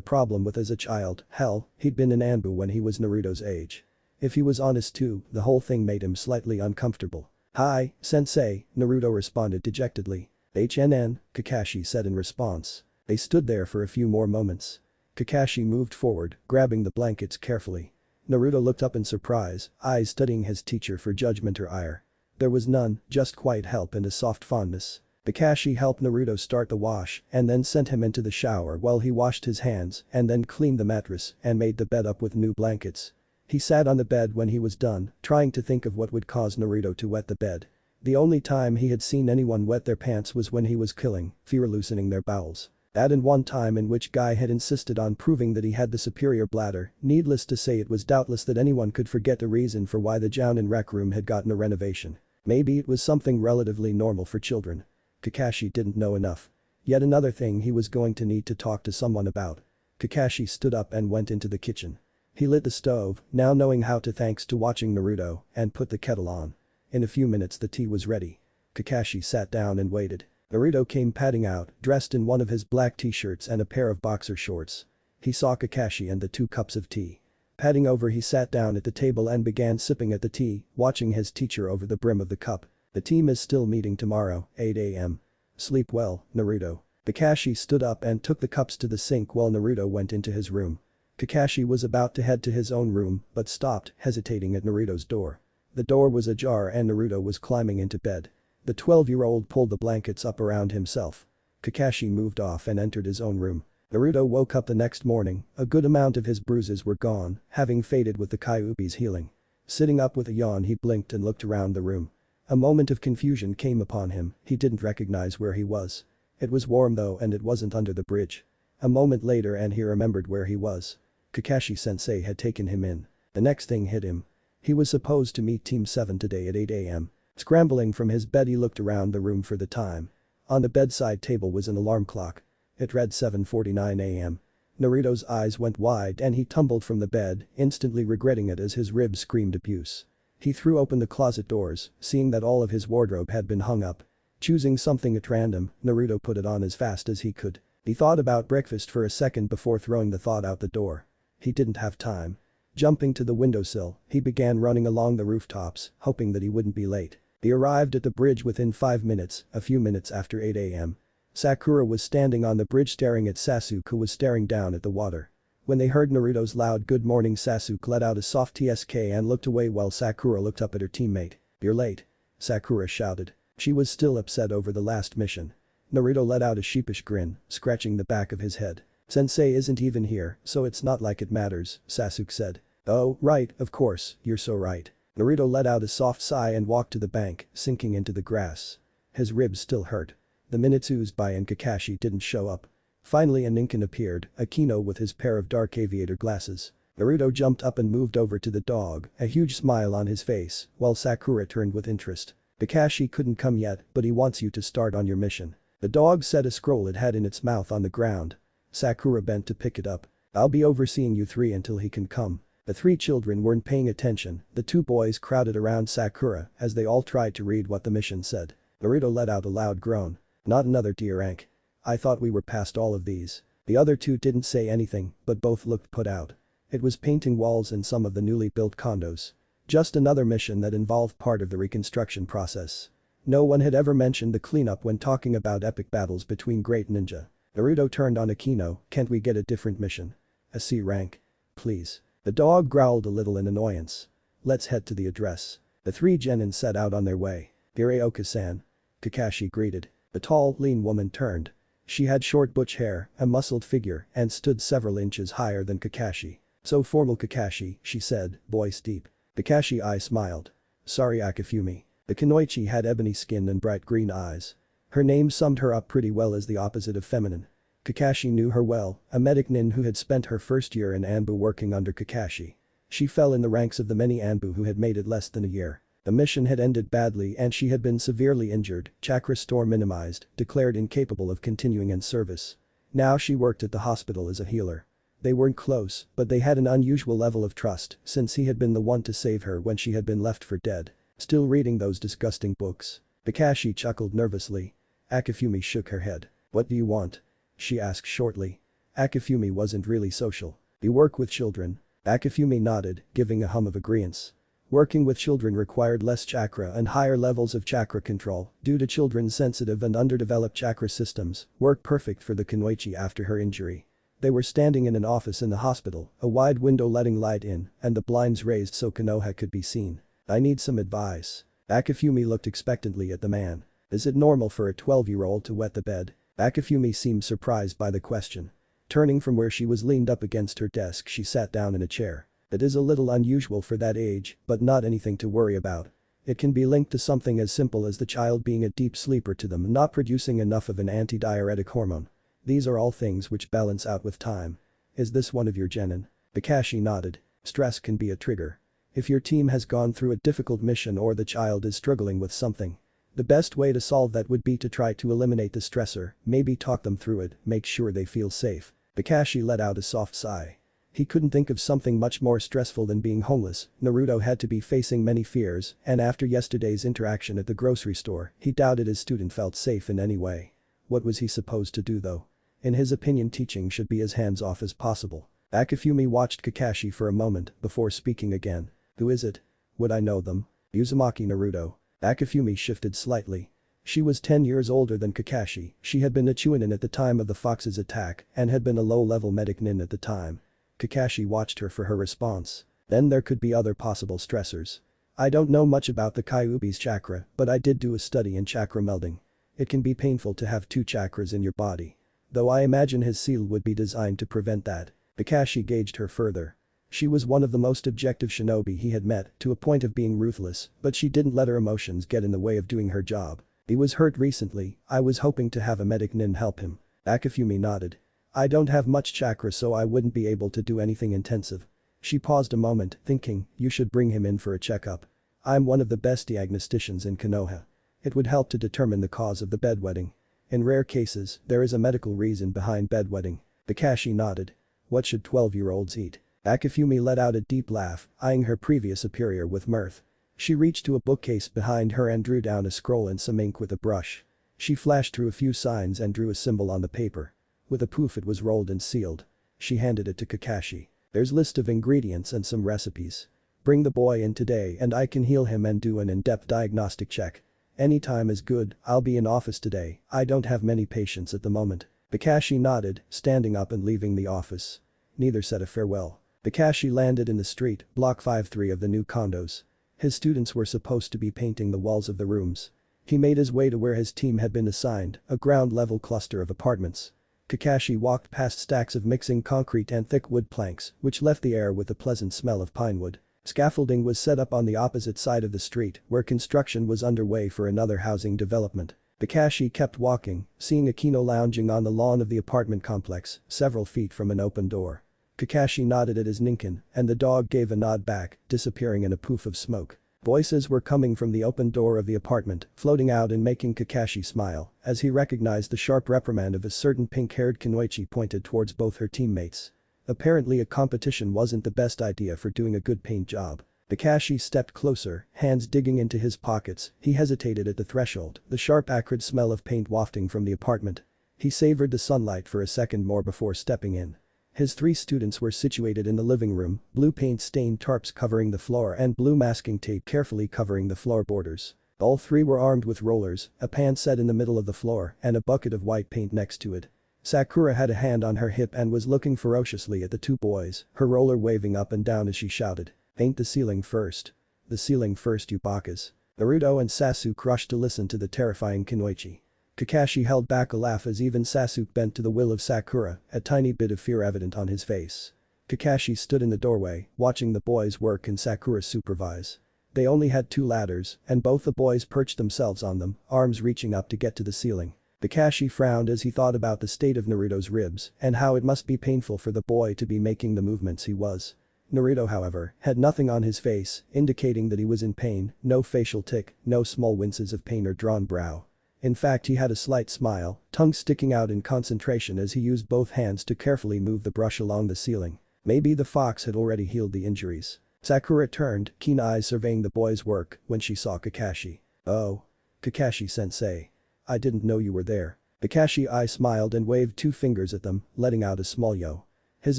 problem with as a child, hell, he'd been an Anbu when he was Naruto's age. If he was honest too, the whole thing made him slightly uncomfortable. "Hi, sensei," Naruto responded dejectedly. "HNN," Kakashi said in response. They stood there for a few more moments. Kakashi moved forward, grabbing the blankets carefully. Naruto looked up in surprise, eyes studying his teacher for judgment or ire. There was none, just quiet help and a soft fondness. Kakashi helped Naruto start the wash and then sent him into the shower while he washed his hands and then cleaned the mattress and made the bed up with new blankets. He sat on the bed when he was done, trying to think of what would cause Naruto to wet the bed. The only time he had seen anyone wet their pants was when he was killing, fear loosening their bowels. That and one time in which Guy had insisted on proving that he had the superior bladder. Needless to say, it was doubtless that anyone could forget the reason for why the Jounin rec room had gotten a renovation. Maybe it was something relatively normal for children. Kakashi didn't know enough. Yet another thing he was going to need to talk to someone about. Kakashi stood up and went into the kitchen. He lit the stove, now knowing how to thanks to watching Naruto, and put the kettle on. In a few minutes the tea was ready. Kakashi sat down and waited. Naruto came padding out, dressed in one of his black t-shirts and a pair of boxer shorts. He saw Kakashi and the 2 cups of tea. Padding over, he sat down at the table and began sipping at the tea, watching his teacher over the brim of the cup. "The team is still meeting tomorrow, 8 a.m. Sleep well, Naruto." Kakashi stood up and took the cups to the sink while Naruto went into his room. Kakashi was about to head to his own room but stopped, hesitating at Naruto's door. The door was ajar and Naruto was climbing into bed. The 12-year-old pulled the blankets up around himself. Kakashi moved off and entered his own room. Naruto woke up the next morning, a good amount of his bruises were gone, having faded with the Kyuubi's healing. Sitting up with a yawn, he blinked and looked around the room. A moment of confusion came upon him, he didn't recognize where he was. It was warm though and it wasn't under the bridge. A moment later and he remembered where he was. Kakashi-sensei had taken him in. The next thing hit him. He was supposed to meet Team 7 today at 8 a.m. Scrambling from his bed, he looked around the room for the time. On the bedside table was an alarm clock. It read 7:49 a.m. Naruto's eyes went wide and he tumbled from the bed, instantly regretting it as his ribs screamed abuse. He threw open the closet doors, seeing that all of his wardrobe had been hung up. Choosing something at random, Naruto put it on as fast as he could. He thought about breakfast for a second before throwing the thought out the door. He didn't have time. Jumping to the windowsill, he began running along the rooftops, hoping that he wouldn't be late. He arrived at the bridge within 5 minutes, a few minutes after 8 a.m. Sakura was standing on the bridge staring at Sasuke, who was staring down at the water. When they heard Naruto's loud "good morning," Sasuke let out a soft tsk and looked away while Sakura looked up at her teammate. "You're late," Sakura shouted. She was still upset over the last mission. Naruto let out a sheepish grin, scratching the back of his head. "Sensei isn't even here, so it's not like it matters," Sasuke said. "Oh, right, of course, you're so right." Naruto let out a soft sigh and walked to the bank, sinking into the grass. His ribs still hurt. The minutes oozed by and Kakashi didn't show up. Finally a Ninken appeared, a Kino with his pair of dark aviator glasses. Naruto jumped up and moved over to the dog, a huge smile on his face, while Sakura turned with interest. "Kakashi couldn't come yet, but he wants you to start on your mission." The dog set a scroll it had in its mouth on the ground. Sakura bent to pick it up. "I'll be overseeing you three until he can come." The three children weren't paying attention, the two boys crowded around Sakura as they all tried to read what the mission said. Naruto let out a loud groan. "Not another rank. I thought we were past all of these." The other two didn't say anything, but both looked put out. It was painting walls in some of the newly built condos. Just another mission that involved part of the reconstruction process. No one had ever mentioned the cleanup when talking about epic battles between great ninja. Naruto turned on Akino. "Can't we get a different mission? A C rank? Please." The dog growled a little in annoyance. "Let's head to the address." The three genin set out on their way. "Jiraiya-san," Kakashi greeted. The tall, lean woman turned. She had short butch hair, a muscled figure, and stood several inches higher than Kakashi. "So formal, Kakashi," she said, voice deep. Kakashi smiled. "Sorry, Akifumi." The kunoichi had ebony skin and bright green eyes. Her name summed her up pretty well as the opposite of feminine. Kakashi knew her well, a medic nin who had spent her first year in Anbu working under Kakashi. She fell in the ranks of the many Anbu who had made it less than a year. The mission had ended badly and she had been severely injured, chakra store minimized, declared incapable of continuing in service. Now she worked at the hospital as a healer. They weren't close, but they had an unusual level of trust since he had been the one to save her when she had been left for dead. "Still reading those disgusting books?" Kakashi chuckled nervously. Akifumi shook her head. "What do you want?" she asked shortly. Akifumi wasn't really social. "You work with children?" Akifumi nodded, giving a hum of agreeance. Working with children required less chakra and higher levels of chakra control due to children's sensitive and underdeveloped chakra systems, work perfect for the kunoichi after her injury. They were standing in an office in the hospital, a wide window letting light in and the blinds raised so Konoha could be seen. "I need some advice." Akifumi looked expectantly at the man. "Is it normal for a 12-year-old to wet the bed?" Akifumi seemed surprised by the question. Turning from where she was leaned up against her desk, she sat down in a chair. "It is a little unusual for that age, but not anything to worry about. It can be linked to something as simple as the child being a deep sleeper to them not producing enough of an antidiuretic hormone. These are all things which balance out with time." "Is this one of your genin?" Kakashi nodded. "Stress can be a trigger. If your team has gone through a difficult mission or the child is struggling with something, the best way to solve that would be to try to eliminate the stressor, maybe talk them through it, make sure they feel safe." Kakashi let out a soft sigh. He couldn't think of something much more stressful than being homeless. Naruto had to be facing many fears, and after yesterday's interaction at the grocery store, he doubted his student felt safe in any way. What was he supposed to do though? In his opinion, teaching should be as hands-off as possible. Akifumi watched Kakashi for a moment before speaking again. "Who is it? Would I know them?" "Uzumaki Naruto." Akifumi shifted slightly. She was 10 years older than Kakashi, she had been a Chunin at the time of the Fox's attack and had been a low-level medic nin at the time. Kakashi watched her for her response. Then there could be other possible stressors. "I don't know much about the Kyuubi's chakra, but I did do a study in chakra melding. It can be painful to have two chakras in your body. Though I imagine his seal would be designed to prevent that." Kakashi gauged her further. She was one of the most objective shinobi he had met, to a point of being ruthless, but she didn't let her emotions get in the way of doing her job. "He was hurt recently, I was hoping to have a medic nin help him." Akifumi nodded. "I don't have much chakra so I wouldn't be able to do anything intensive." She paused a moment, thinking, "You should bring him in for a checkup. I'm one of the best diagnosticians in Konoha. It would help to determine the cause of the bedwetting. In rare cases, there is a medical reason behind bedwetting." Kakashi nodded. "What should 12-year-olds eat?" Akifumi let out a deep laugh, eyeing her previous superior with mirth. She reached to a bookcase behind her and drew down a scroll and some ink with a brush. She flashed through a few signs and drew a symbol on the paper. With a poof it was rolled and sealed. She handed it to Kakashi. There's list of ingredients and some recipes. Bring the boy in today and I can heal him and do an in-depth diagnostic check. Any time is good, I'll be in office today, I don't have many patients at the moment. Kakashi nodded, standing up and leaving the office. Neither said a farewell. Kakashi landed in the street, block 53 of the new condos. His students were supposed to be painting the walls of the rooms. He made his way to where his team had been assigned, a ground-level cluster of apartments. Kakashi walked past stacks of mixing concrete and thick wood planks, which left the air with a pleasant smell of pine wood. Scaffolding was set up on the opposite side of the street, where construction was underway for another housing development. Kakashi kept walking, seeing Akino lounging on the lawn of the apartment complex, several feet from an open door. Kakashi nodded at his Ninken, and the dog gave a nod back, disappearing in a poof of smoke. Voices were coming from the open door of the apartment, floating out and making Kakashi smile, as he recognized the sharp reprimand of a certain pink-haired Kunoichi pointed towards both her teammates. Apparently a competition wasn't the best idea for doing a good paint job. Kakashi stepped closer, hands digging into his pockets, he hesitated at the threshold, the sharp acrid smell of paint wafting from the apartment. He savored the sunlight for a second more before stepping in. His 3 students were situated in the living room, blue paint-stained tarps covering the floor and blue masking tape carefully covering the floor borders. All 3 were armed with rollers, a pan set in the middle of the floor, and a bucket of white paint next to it. Sakura had a hand on her hip and was looking ferociously at the 2 boys, her roller waving up and down as she shouted. "Paint the ceiling first. The ceiling first, you bakas." Naruto and Sasuke rushed to listen to the terrifying Kunoichi. Kakashi held back a laugh as even Sasuke bent to the will of Sakura, a tiny bit of fear evident on his face. Kakashi stood in the doorway, watching the boys work and Sakura supervise. They only had 2 ladders, and both the boys perched themselves on them, arms reaching up to get to the ceiling. Kakashi frowned as he thought about the state of Naruto's ribs and how it must be painful for the boy to be making the movements he was. Naruto, however, had nothing on his face, indicating that he was in pain, no facial tic, no small winces of pain or drawn brow. In fact, he had a slight smile, tongue sticking out in concentration as he used both hands to carefully move the brush along the ceiling. Maybe the fox had already healed the injuries. Sakura turned, keen eyes surveying the boy's work, when she saw Kakashi. "Oh. Kakashi-sensei. I didn't know you were there." Kakashi smiled and waved 2 fingers at them, letting out a small yo. His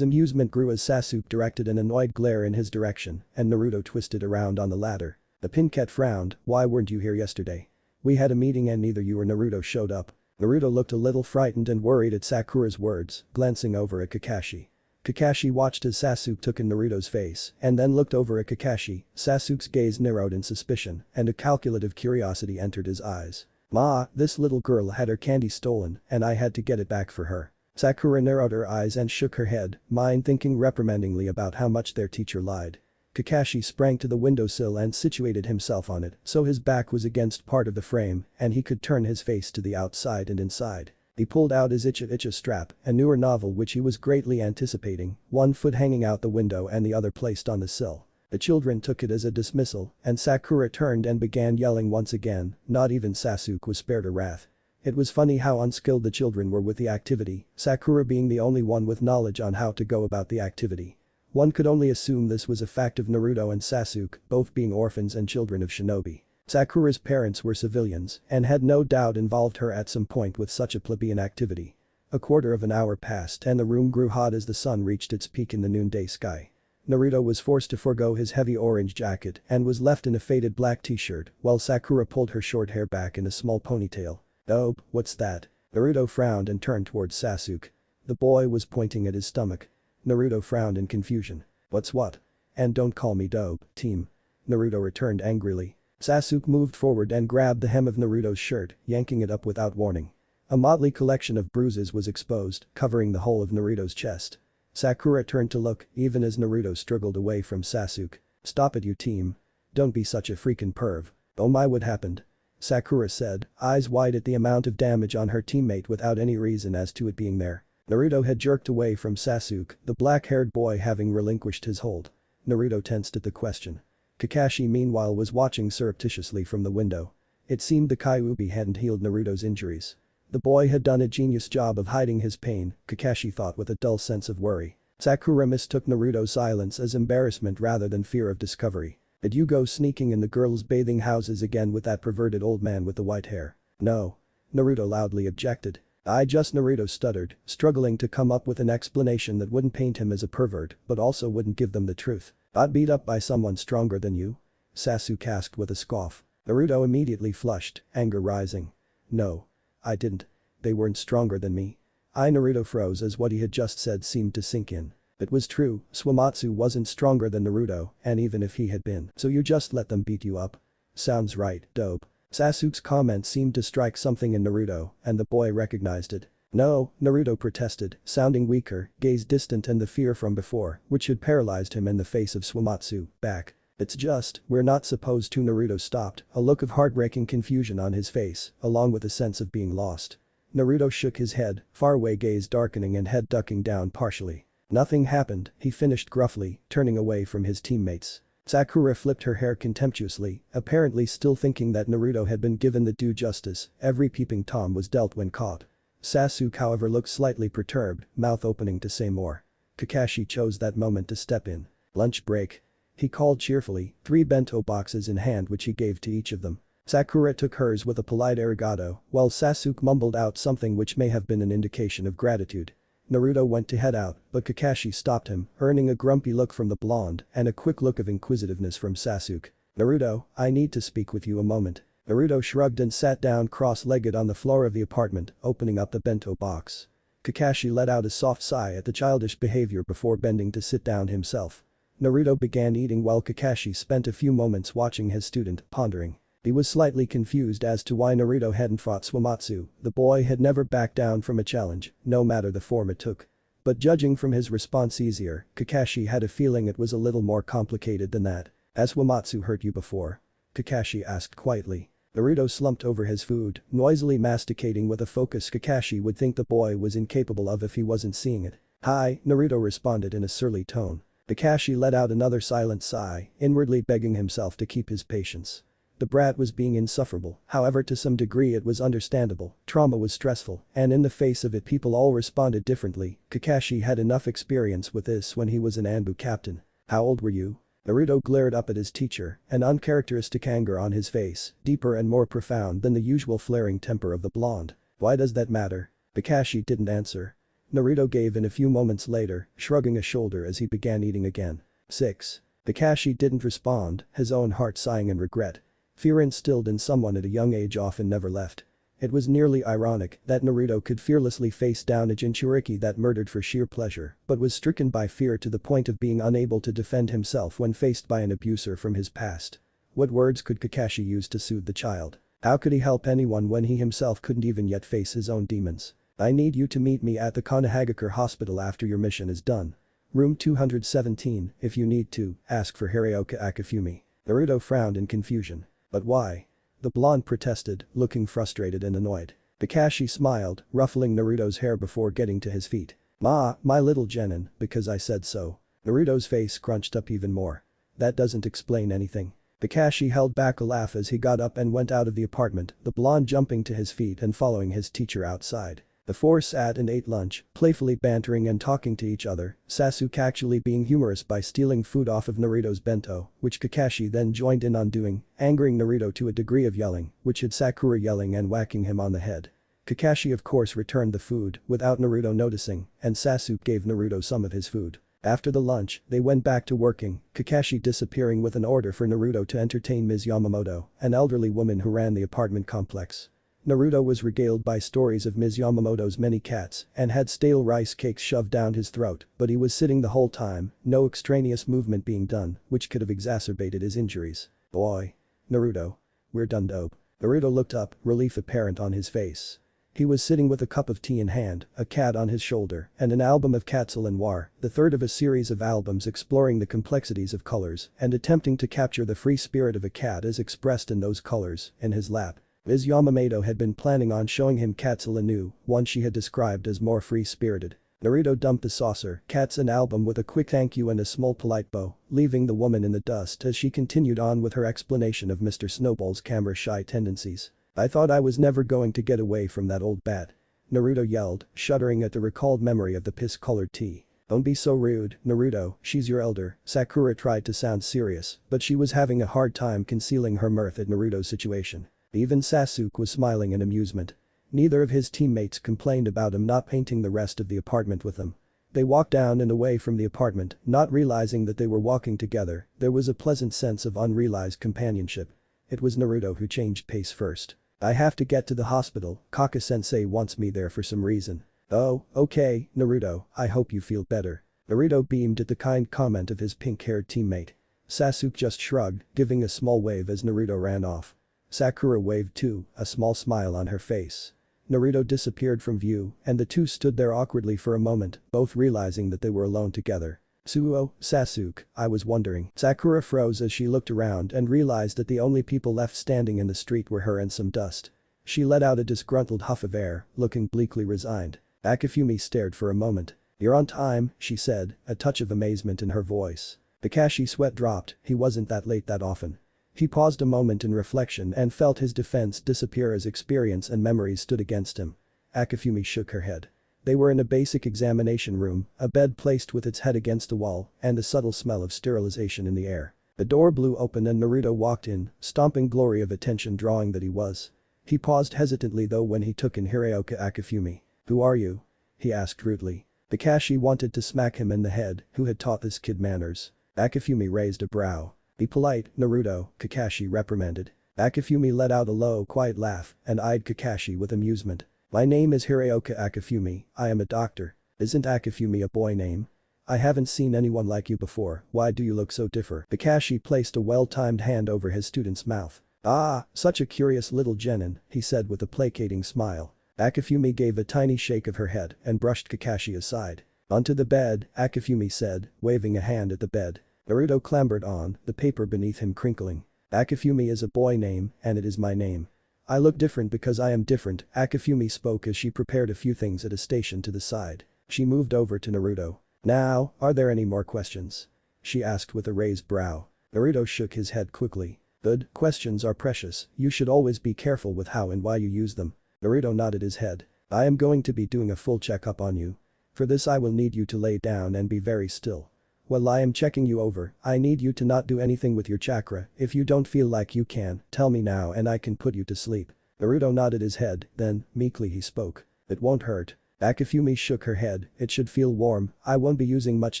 amusement grew as Sasuke directed an annoyed glare in his direction, and Naruto twisted around on the ladder. The Pinket frowned, "Why weren't you here yesterday? We had a meeting and neither you or Naruto showed up." Naruto looked a little frightened and worried at Sakura's words, glancing over at Kakashi. Kakashi watched as Sasuke took in Naruto's face and then looked over at Kakashi. Sasuke's gaze narrowed in suspicion and a calculative curiosity entered his eyes. "Ma, this little girl had her candy stolen and I had to get it back for her." Sakura narrowed her eyes and shook her head, mind thinking reprimandingly about how much their teacher lied. Kakashi sprang to the windowsill and situated himself on it so his back was against part of the frame and he could turn his face to the outside and inside. He pulled out his Icha strap, a newer novel which he was greatly anticipating, 1 foot hanging out the window and the other placed on the sill. The children took it as a dismissal and Sakura turned and began yelling once again, not even Sasuke was spared her wrath. It was funny how unskilled the children were with the activity, Sakura being the only one with knowledge on how to go about the activity. One could only assume this was a fact of Naruto and Sasuke, both being orphans and children of shinobi. Sakura's parents were civilians and had no doubt involved her at some point with such a plebeian activity. A quarter of an hour passed and the room grew hot as the sun reached its peak in the noonday sky. Naruto was forced to forego his heavy orange jacket and was left in a faded black t-shirt while Sakura pulled her short hair back in a small ponytail. "Oh, what's that?" Naruto frowned and turned towards Sasuke. The boy was pointing at his stomach. Naruto frowned in confusion. "What's what? And don't call me dope, team." Naruto returned angrily. Sasuke moved forward and grabbed the hem of Naruto's shirt, yanking it up without warning. A motley collection of bruises was exposed, covering the whole of Naruto's chest. Sakura turned to look, even as Naruto struggled away from Sasuke. "Stop it, you team. Don't be such a freaking perv." "Oh my, what happened?" Sakura said, eyes wide at the amount of damage on her teammate without any reason as to it being there. Naruto had jerked away from Sasuke, the black-haired boy having relinquished his hold. Naruto tensed at the question. Kakashi meanwhile was watching surreptitiously from the window. It seemed the Kyuubi hadn't healed Naruto's injuries. The boy had done a genius job of hiding his pain, Kakashi thought with a dull sense of worry. Sakura mistook Naruto's silence as embarrassment rather than fear of discovery. "Did you go sneaking in the girls' bathing houses again with that perverted old man with the white hair?" "No." Naruto loudly objected. Naruto stuttered, struggling to come up with an explanation that wouldn't paint him as a pervert but also wouldn't give them the truth. Got beat up by someone stronger than you? Sasuke asked with a scoff. Naruto immediately flushed, anger rising. No. I didn't. They weren't stronger than me. Naruto froze as what he had just said seemed to sink in. It was true, Swamatsu wasn't stronger than Naruto, and even if he had been, so you just let them beat you up? Sounds right, dope. Sasuke's comment seemed to strike something in Naruto, and the boy recognized it. No, Naruto protested, sounding weaker, gaze distant and the fear from before, which had paralyzed him in the face of Swamatsu, back. It's just, we're not supposed to. Naruto stopped, a look of heartbreaking confusion on his face, along with a sense of being lost. Naruto shook his head, faraway gaze darkening and head ducking down partially. Nothing happened, he finished gruffly, turning away from his teammates. Sakura flipped her hair contemptuously, apparently still thinking that Naruto had been given the due justice. Every peeping Tom was dealt when caught. Sasuke however looked slightly perturbed, mouth opening to say more. Kakashi chose that moment to step in. Lunch break. He called cheerfully, 3 bento boxes in hand which he gave to each of them. Sakura took hers with a polite arigato, while Sasuke mumbled out something which may have been an indication of gratitude. Naruto went to head out, but Kakashi stopped him, earning a grumpy look from the blonde and a quick look of inquisitiveness from Sasuke. Naruto, I need to speak with you a moment. Naruto shrugged and sat down cross-legged on the floor of the apartment, opening up the bento box. Kakashi let out a soft sigh at the childish behavior before bending to sit down himself. Naruto began eating while Kakashi spent a few moments watching his student, pondering. He was slightly confused as to why Naruto hadn't fought Swamatsu. The boy had never backed down from a challenge, no matter the form it took. But judging from his response easier, Kakashi had a feeling it was a little more complicated than that. Has Swamatsu hurt you before? Kakashi asked quietly. Naruto slumped over his food, noisily masticating with a focus Kakashi would think the boy was incapable of if he wasn't seeing it. Hi, Naruto responded in a surly tone. Kakashi let out another silent sigh, inwardly begging himself to keep his patience. The brat was being insufferable, however to some degree it was understandable, trauma was stressful, and in the face of it people all responded differently. Kakashi had enough experience with this when he was an Anbu captain. How old were you? Naruto glared up at his teacher, an uncharacteristic anger on his face, deeper and more profound than the usual flaring temper of the blonde. Why does that matter? Kakashi didn't answer. Naruto gave in a few moments later, shrugging a shoulder as he began eating again. 6. Kakashi didn't respond, his own heart sighing in regret. Fear instilled in someone at a young age often never left. It was nearly ironic that Naruto could fearlessly face down a Jinchuriki that murdered for sheer pleasure but was stricken by fear to the point of being unable to defend himself when faced by an abuser from his past. What words could Kakashi use to soothe the child? How could he help anyone when he himself couldn't even yet face his own demons? I need you to meet me at the Konohagakure hospital after your mission is done. Room 217, if you need to, ask for Hiroka Akifumi. Naruto frowned in confusion. But why? The blonde protested, looking frustrated and annoyed. Kakashi smiled, ruffling Naruto's hair before getting to his feet. My little genin, because I said so. Naruto's face crunched up even more. That doesn't explain anything. Kakashi held back a laugh as he got up and went out of the apartment, the blonde jumping to his feet and following his teacher outside. The four sat and ate lunch, playfully bantering and talking to each other, Sasuke actually being humorous by stealing food off of Naruto's bento, which Kakashi then joined in on doing, angering Naruto to a degree of yelling, which had Sakura yelling and whacking him on the head. Kakashi of course returned the food, without Naruto noticing, and Sasuke gave Naruto some of his food. After the lunch, they went back to working, Kakashi disappearing with an order for Naruto to entertain Ms. Yamamoto, an elderly woman who ran the apartment complex. Naruto was regaled by stories of Ms. Yamamoto's many cats and had stale rice cakes shoved down his throat, but he was sitting the whole time, no extraneous movement being done, which could have exacerbated his injuries. Boy. Naruto. We're done dope. Naruto looked up, relief apparent on his face. He was sitting with a cup of tea in hand, a cat on his shoulder, and an album of Katsu and War, the third of a series of albums exploring the complexities of colors and attempting to capture the free spirit of a cat as expressed in those colors, in his lap. Ms. Yamamoto had been planning on showing him Katsu anew, one she had described as more free-spirited. Naruto dumped the saucer, Katsu album with a quick thank you and a small polite bow, leaving the woman in the dust as she continued on with her explanation of Mr. Snowball's camera-shy tendencies. I thought I was never going to get away from that old bat. Naruto yelled, shuddering at the recalled memory of the piss-colored tea. Don't be so rude, Naruto, she's your elder. Sakura tried to sound serious, but she was having a hard time concealing her mirth at Naruto's situation. Even Sasuke was smiling in amusement. Neither of his teammates complained about him not painting the rest of the apartment with them. They walked down and away from the apartment, not realizing that they were walking together. There was a pleasant sense of unrealized companionship. It was Naruto who changed pace first. I have to get to the hospital, Kaka-sensei wants me there for some reason. Oh, okay, Naruto, I hope you feel better. Naruto beamed at the kind comment of his pink-haired teammate. Sasuke just shrugged, giving a small wave as Naruto ran off. Sakura waved too, a small smile on her face. Naruto disappeared from view, and the two stood there awkwardly for a moment, both realizing that they were alone together. Sasuke, I was wondering. Sakura froze as she looked around and realized that the only people left standing in the street were her and some dust. She let out a disgruntled huff of air, looking bleakly resigned. Akifumi stared for a moment. You're on time, she said, a touch of amazement in her voice. Kakashi's sweat dropped, he wasn't that late that often. He paused a moment in reflection and felt his defense disappear as experience and memories stood against him. Akifumi shook her head. They were in a basic examination room, a bed placed with its head against the wall, and a subtle smell of sterilization in the air. The door blew open and Naruto walked in, stomping glory of attention drawing that he was. He paused hesitantly though when he took in Hiroyuki Akifumi. Who are you? He asked rudely. Kakashi wanted to smack him in the head, who had taught this kid manners. Akifumi raised a brow. Be polite, Naruto, Kakashi reprimanded. Akifumi let out a low, quiet laugh and eyed Kakashi with amusement. My name is Hiroyuki Akifumi, I am a doctor. Isn't Akifumi a boy name? I haven't seen anyone like you before, why do you look so different? Kakashi placed a well-timed hand over his student's mouth. Ah, such a curious little genin, he said with a placating smile. Akifumi gave a tiny shake of her head and brushed Kakashi aside. Onto the bed, Akifumi said, waving a hand at the bed. Naruto clambered on, the paper beneath him crinkling. Akifumi is a boy name, and it is my name. I look different because I am different, Akifumi spoke as she prepared a few things at a station to the side. She moved over to Naruto. Now, are there any more questions? She asked with a raised brow. Naruto shook his head quickly. Good, questions are precious, you should always be careful with how and why you use them. Naruto nodded his head. I am going to be doing a full checkup on you. For this I will need you to lay down and be very still. While I am checking you over, I need you to not do anything with your chakra. If you don't feel like you can, tell me now and I can put you to sleep. Naruto nodded his head, then, meekly he spoke. It won't hurt. Akifumi shook her head, it should feel warm, I won't be using much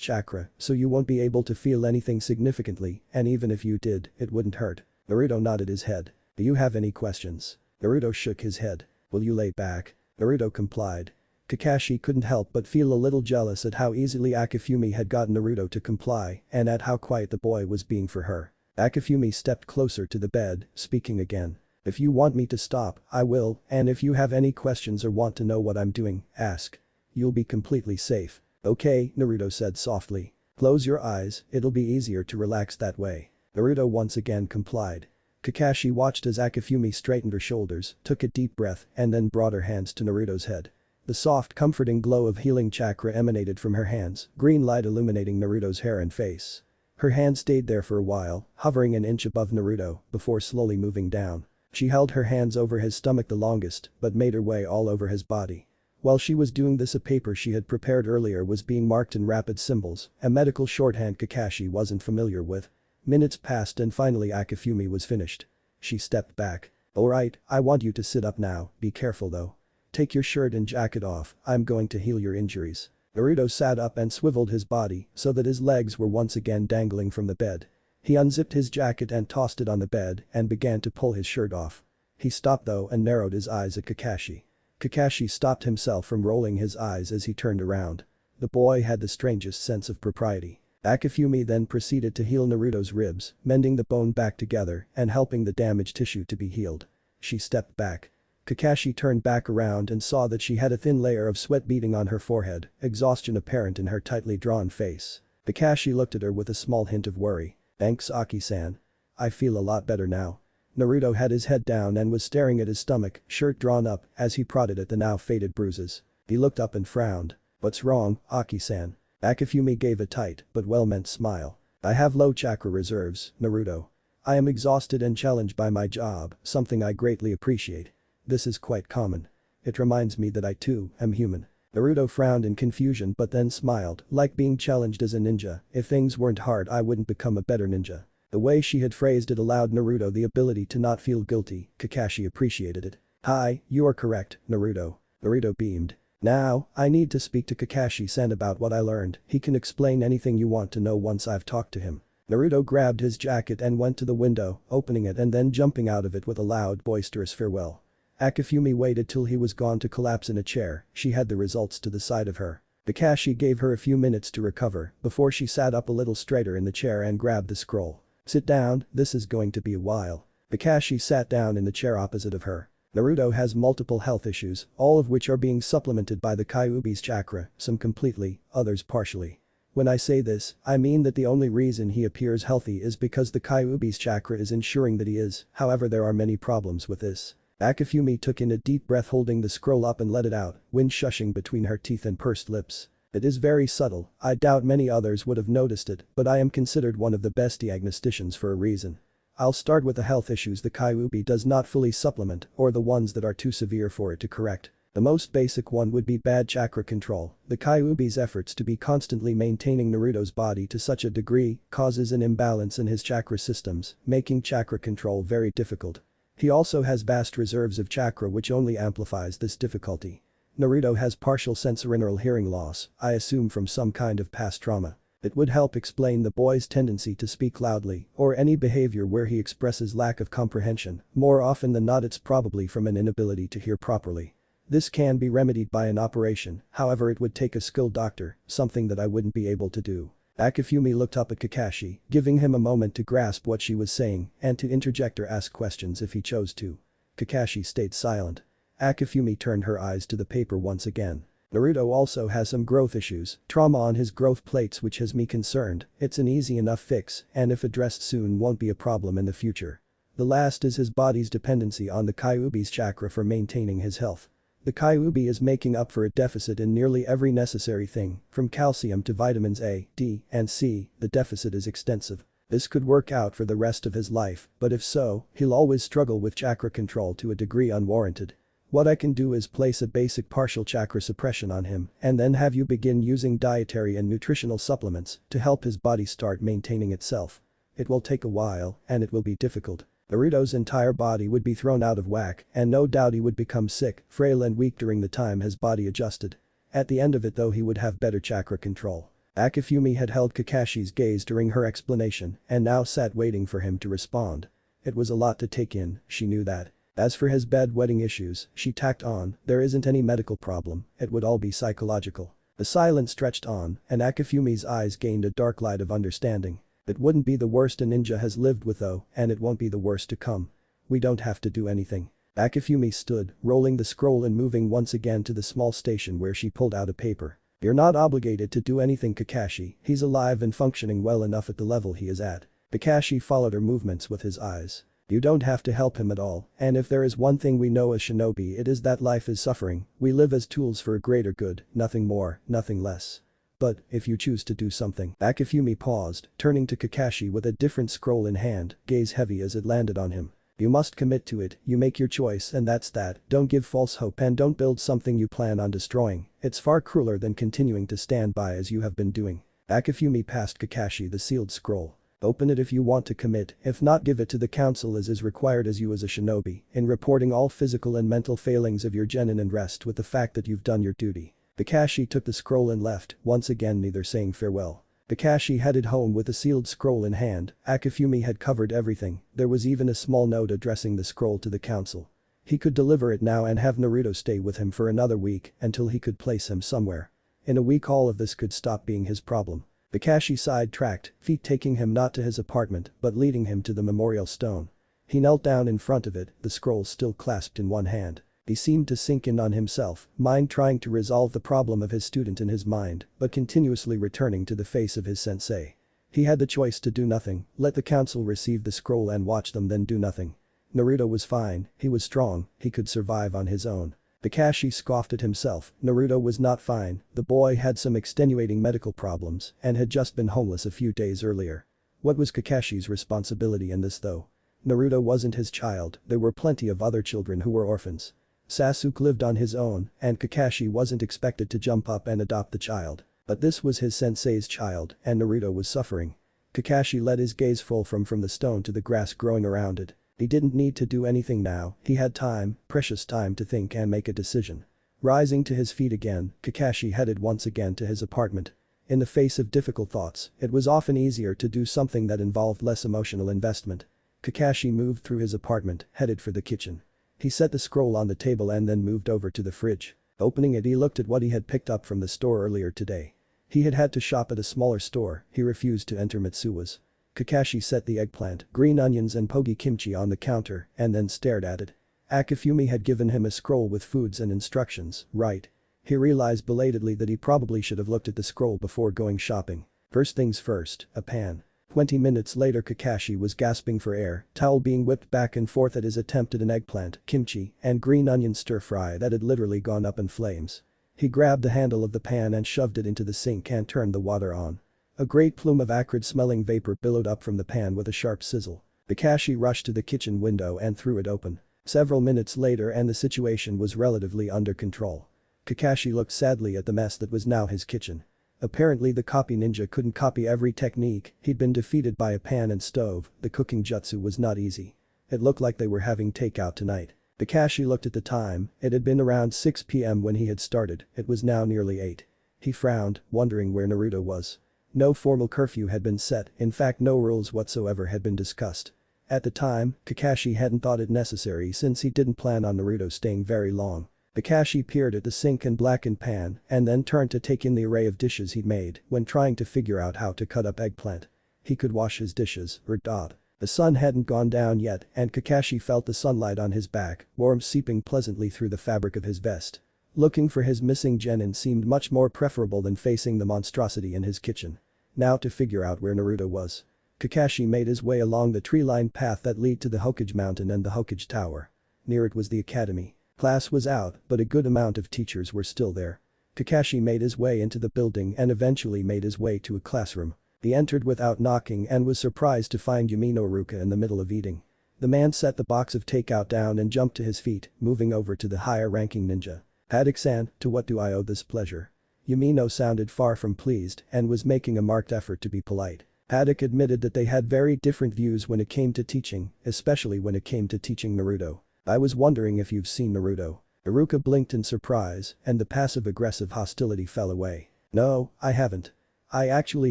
chakra, so you won't be able to feel anything significantly, and even if you did, it wouldn't hurt. Naruto nodded his head. Do you have any questions? Naruto shook his head. Will you lay back? Naruto complied. Kakashi couldn't help but feel a little jealous at how easily Akifumi had gotten Naruto to comply and at how quiet the boy was being for her. Akifumi stepped closer to the bed, speaking again. If you want me to stop, I will, and if you have any questions or want to know what I'm doing, ask. You'll be completely safe. Okay, Naruto said softly. Close your eyes, it'll be easier to relax that way. Naruto once again complied. Kakashi watched as Akifumi straightened her shoulders, took a deep breath, and then brought her hands to Naruto's head. The soft, comforting glow of healing chakra emanated from her hands, green light illuminating Naruto's hair and face. Her hand stayed there for a while, hovering an inch above Naruto, before slowly moving down. She held her hands over his stomach the longest, but made her way all over his body. While she was doing this, a paper she had prepared earlier was being marked in rapid symbols, a medical shorthand Kakashi wasn't familiar with. Minutes passed and finally Akifumi was finished. She stepped back. Alright, I want you to sit up now, be careful though. Take your shirt and jacket off, I'm going to heal your injuries. Naruto sat up and swiveled his body so that his legs were once again dangling from the bed. He unzipped his jacket and tossed it on the bed and began to pull his shirt off. He stopped though and narrowed his eyes at Kakashi. Kakashi stopped himself from rolling his eyes as he turned around. The boy had the strangest sense of propriety. Akifumi then proceeded to heal Naruto's ribs, mending the bone back together and helping the damaged tissue to be healed. She stepped back. Kakashi turned back around and saw that she had a thin layer of sweat beading on her forehead, exhaustion apparent in her tightly drawn face. Kakashi looked at her with a small hint of worry. Thanks Aki-san. I feel a lot better now. Naruto had his head down and was staring at his stomach, shirt drawn up, as he prodded at the now faded bruises. He looked up and frowned. What's wrong, Aki-san? Akifumi gave a tight but well-meant smile. I have low chakra reserves, Naruto. I am exhausted and challenged by my job, something I greatly appreciate. This is quite common. It reminds me that I too am human. Naruto frowned in confusion but then smiled, like being challenged as a ninja. If things weren't hard I wouldn't become a better ninja. The way she had phrased it allowed Naruto the ability to not feel guilty. Kakashi appreciated it. Hi, you are correct, Naruto. Naruto beamed. Now, I need to speak to Kakashi-san about what I learned. He can explain anything you want to know once I've talked to him. Naruto grabbed his jacket and went to the window, opening it and then jumping out of it with a loud boisterous farewell. Akifumi waited till he was gone to collapse in a chair. She had the results to the side of her. Kakashi gave her a few minutes to recover before she sat up a little straighter in the chair and grabbed the scroll. Sit down, this is going to be a while. Kakashi sat down in the chair opposite of her. Naruto has multiple health issues, all of which are being supplemented by the Kyuubi's chakra, some completely, others partially. When I say this, I mean that the only reason he appears healthy is because the Kyuubi's chakra is ensuring that he is, however there are many problems with this. Akifumi took in a deep breath holding the scroll up and let it out, wind shushing between her teeth and pursed lips. It is very subtle, I doubt many others would have noticed it, but I am considered one of the best diagnosticians for a reason. I'll start with the health issues the Kyuubi does not fully supplement or the ones that are too severe for it to correct. The most basic one would be bad chakra control. The Kyuubi's efforts to be constantly maintaining Naruto's body to such a degree causes an imbalance in his chakra systems, making chakra control very difficult. He also has vast reserves of chakra which only amplifies this difficulty. Naruto has partial sensorineural hearing loss, I assume from some kind of past trauma. It would help explain the boy's tendency to speak loudly or any behavior where he expresses lack of comprehension. More often than not it's probably from an inability to hear properly. This can be remedied by an operation, however it would take a skilled doctor, something that I wouldn't be able to do. Akifumi looked up at Kakashi, giving him a moment to grasp what she was saying and to interject or ask questions if he chose to. Kakashi stayed silent. Akifumi turned her eyes to the paper once again. Naruto also has some growth issues, trauma on his growth plates which has me concerned. It's an easy enough fix and if addressed soon won't be a problem in the future. The last is his body's dependency on the Kyuubi's chakra for maintaining his health. The Kyuubi is making up for a deficit in nearly every necessary thing, from calcium to vitamins A, D, and C, the deficit is extensive. This could work out for the rest of his life, but if so, he'll always struggle with chakra control to a degree unwarranted. What I can do is place a basic partial chakra suppression on him and then have you begin using dietary and nutritional supplements to help his body start maintaining itself. It will take a while and it will be difficult. Naruto's entire body would be thrown out of whack and no doubt he would become sick, frail and weak during the time his body adjusted. At the end of it though he would have better chakra control. Akifumi had held Kakashi's gaze during her explanation and now sat waiting for him to respond. It was a lot to take in, she knew that. As for his bedwetting issues, she tacked on, there isn't any medical problem, it would all be psychological. The silence stretched on and Akifumi's eyes gained a dark light of understanding. It wouldn't be the worst a ninja has lived with though, and it won't be the worst to come. We don't have to do anything. Akifumi stood, rolling the scroll and moving once again to the small station where she pulled out a paper. You're not obligated to do anything Kakashi, he's alive and functioning well enough at the level he is at. Kakashi followed her movements with his eyes. You don't have to help him at all, and if there is one thing we know as shinobi it is that life is suffering, we live as tools for a greater good, nothing more, nothing less. But, if you choose to do something. Akifumi paused, turning to Kakashi with a different scroll in hand, gaze heavy as it landed on him. You must commit to it, you make your choice and that's that, don't give false hope and don't build something you plan on destroying, it's far crueler than continuing to stand by as you have been doing. Akifumi passed Kakashi the sealed scroll. Open it if you want to commit, if not give it to the council as is required as you as a shinobi, in reporting all physical and mental failings of your genin and rest with the fact that you've done your duty. Kakashi took the scroll and left, once again neither saying farewell. Kakashi headed home with the sealed scroll in hand, Akifumi had covered everything, there was even a small note addressing the scroll to the council. He could deliver it now and have Naruto stay with him for another week until he could place him somewhere. In a week all of this could stop being his problem. Kakashi sidetracked, feet taking him not to his apartment but leading him to the memorial stone. He knelt down in front of it, the scroll still clasped in one hand. He seemed to sink in on himself, mind trying to resolve the problem of his student in his mind but continuously returning to the face of his sensei. He had the choice to do nothing, let the council receive the scroll and watch them then do nothing. Naruto was fine, he was strong, he could survive on his own. Kakashi scoffed at himself, Naruto was not fine, the boy had some extenuating medical problems and had just been homeless a few days earlier. What was Kakashi's responsibility in this though? Naruto wasn't his child, there were plenty of other children who were orphans. Sasuke lived on his own and Kakashi wasn't expected to jump up and adopt the child. But this was his sensei's child and Naruto was suffering. Kakashi let his gaze fall from the stone to the grass growing around it. He didn't need to do anything now, he had time, precious time to think and make a decision. Rising to his feet again, Kakashi headed once again to his apartment. In the face of difficult thoughts, it was often easier to do something that involved less emotional investment. Kakashi moved through his apartment, headed for the kitchen. He set the scroll on the table and then moved over to the fridge. Opening it, he looked at what he had picked up from the store earlier today. He had had to shop at a smaller store, he refused to enter Mitsuwa's. Kakashi set the eggplant, green onions and pogi kimchi on the counter and then stared at it. Akifumi had given him a scroll with foods and instructions, right? He realized belatedly that he probably should have looked at the scroll before going shopping. First things first, a pan. 20 minutes later Kakashi was gasping for air, towel being whipped back and forth at his attempt at an eggplant, kimchi, and green onion stir-fry that had literally gone up in flames. He grabbed the handle of the pan and shoved it into the sink and turned the water on. A great plume of acrid-smelling vapor billowed up from the pan with a sharp sizzle. Kakashi rushed to the kitchen window and threw it open. Several minutes later and the situation was relatively under control. Kakashi looked sadly at the mess that was now his kitchen. Apparently the copy ninja couldn't copy every technique, he'd been defeated by a pan and stove, the cooking jutsu was not easy. It looked like they were having takeout tonight. Kakashi looked at the time, it had been around 6 p.m. when he had started, it was now nearly 8. He frowned, wondering where Naruto was. No formal curfew had been set, in fact no rules whatsoever had been discussed. At the time, Kakashi hadn't thought it necessary since he didn't plan on Naruto staying very long. Kakashi peered at the sink and blackened pan and then turned to take in the array of dishes he'd made when trying to figure out how to cut up eggplant. He could wash his dishes, or dot. The sun hadn't gone down yet and Kakashi felt the sunlight on his back, warmth seeping pleasantly through the fabric of his vest. Looking for his missing genin seemed much more preferable than facing the monstrosity in his kitchen. Now to figure out where Naruto was. Kakashi made his way along the tree-lined path that led to the Hokage Mountain and the Hokage Tower. Near it was the academy. Class was out, but a good amount of teachers were still there. Kakashi made his way into the building and eventually made his way to a classroom. He entered without knocking and was surprised to find Iruka in the middle of eating. The man set the box of takeout down and jumped to his feet, moving over to the higher-ranking ninja. Haddock-san, to what do I owe this pleasure? Yumino sounded far from pleased and was making a marked effort to be polite. Haddock admitted that they had very different views when it came to teaching, especially when it came to teaching Naruto. I was wondering if you've seen Naruto. Iruka blinked in surprise and the passive-aggressive hostility fell away. No, I haven't. I actually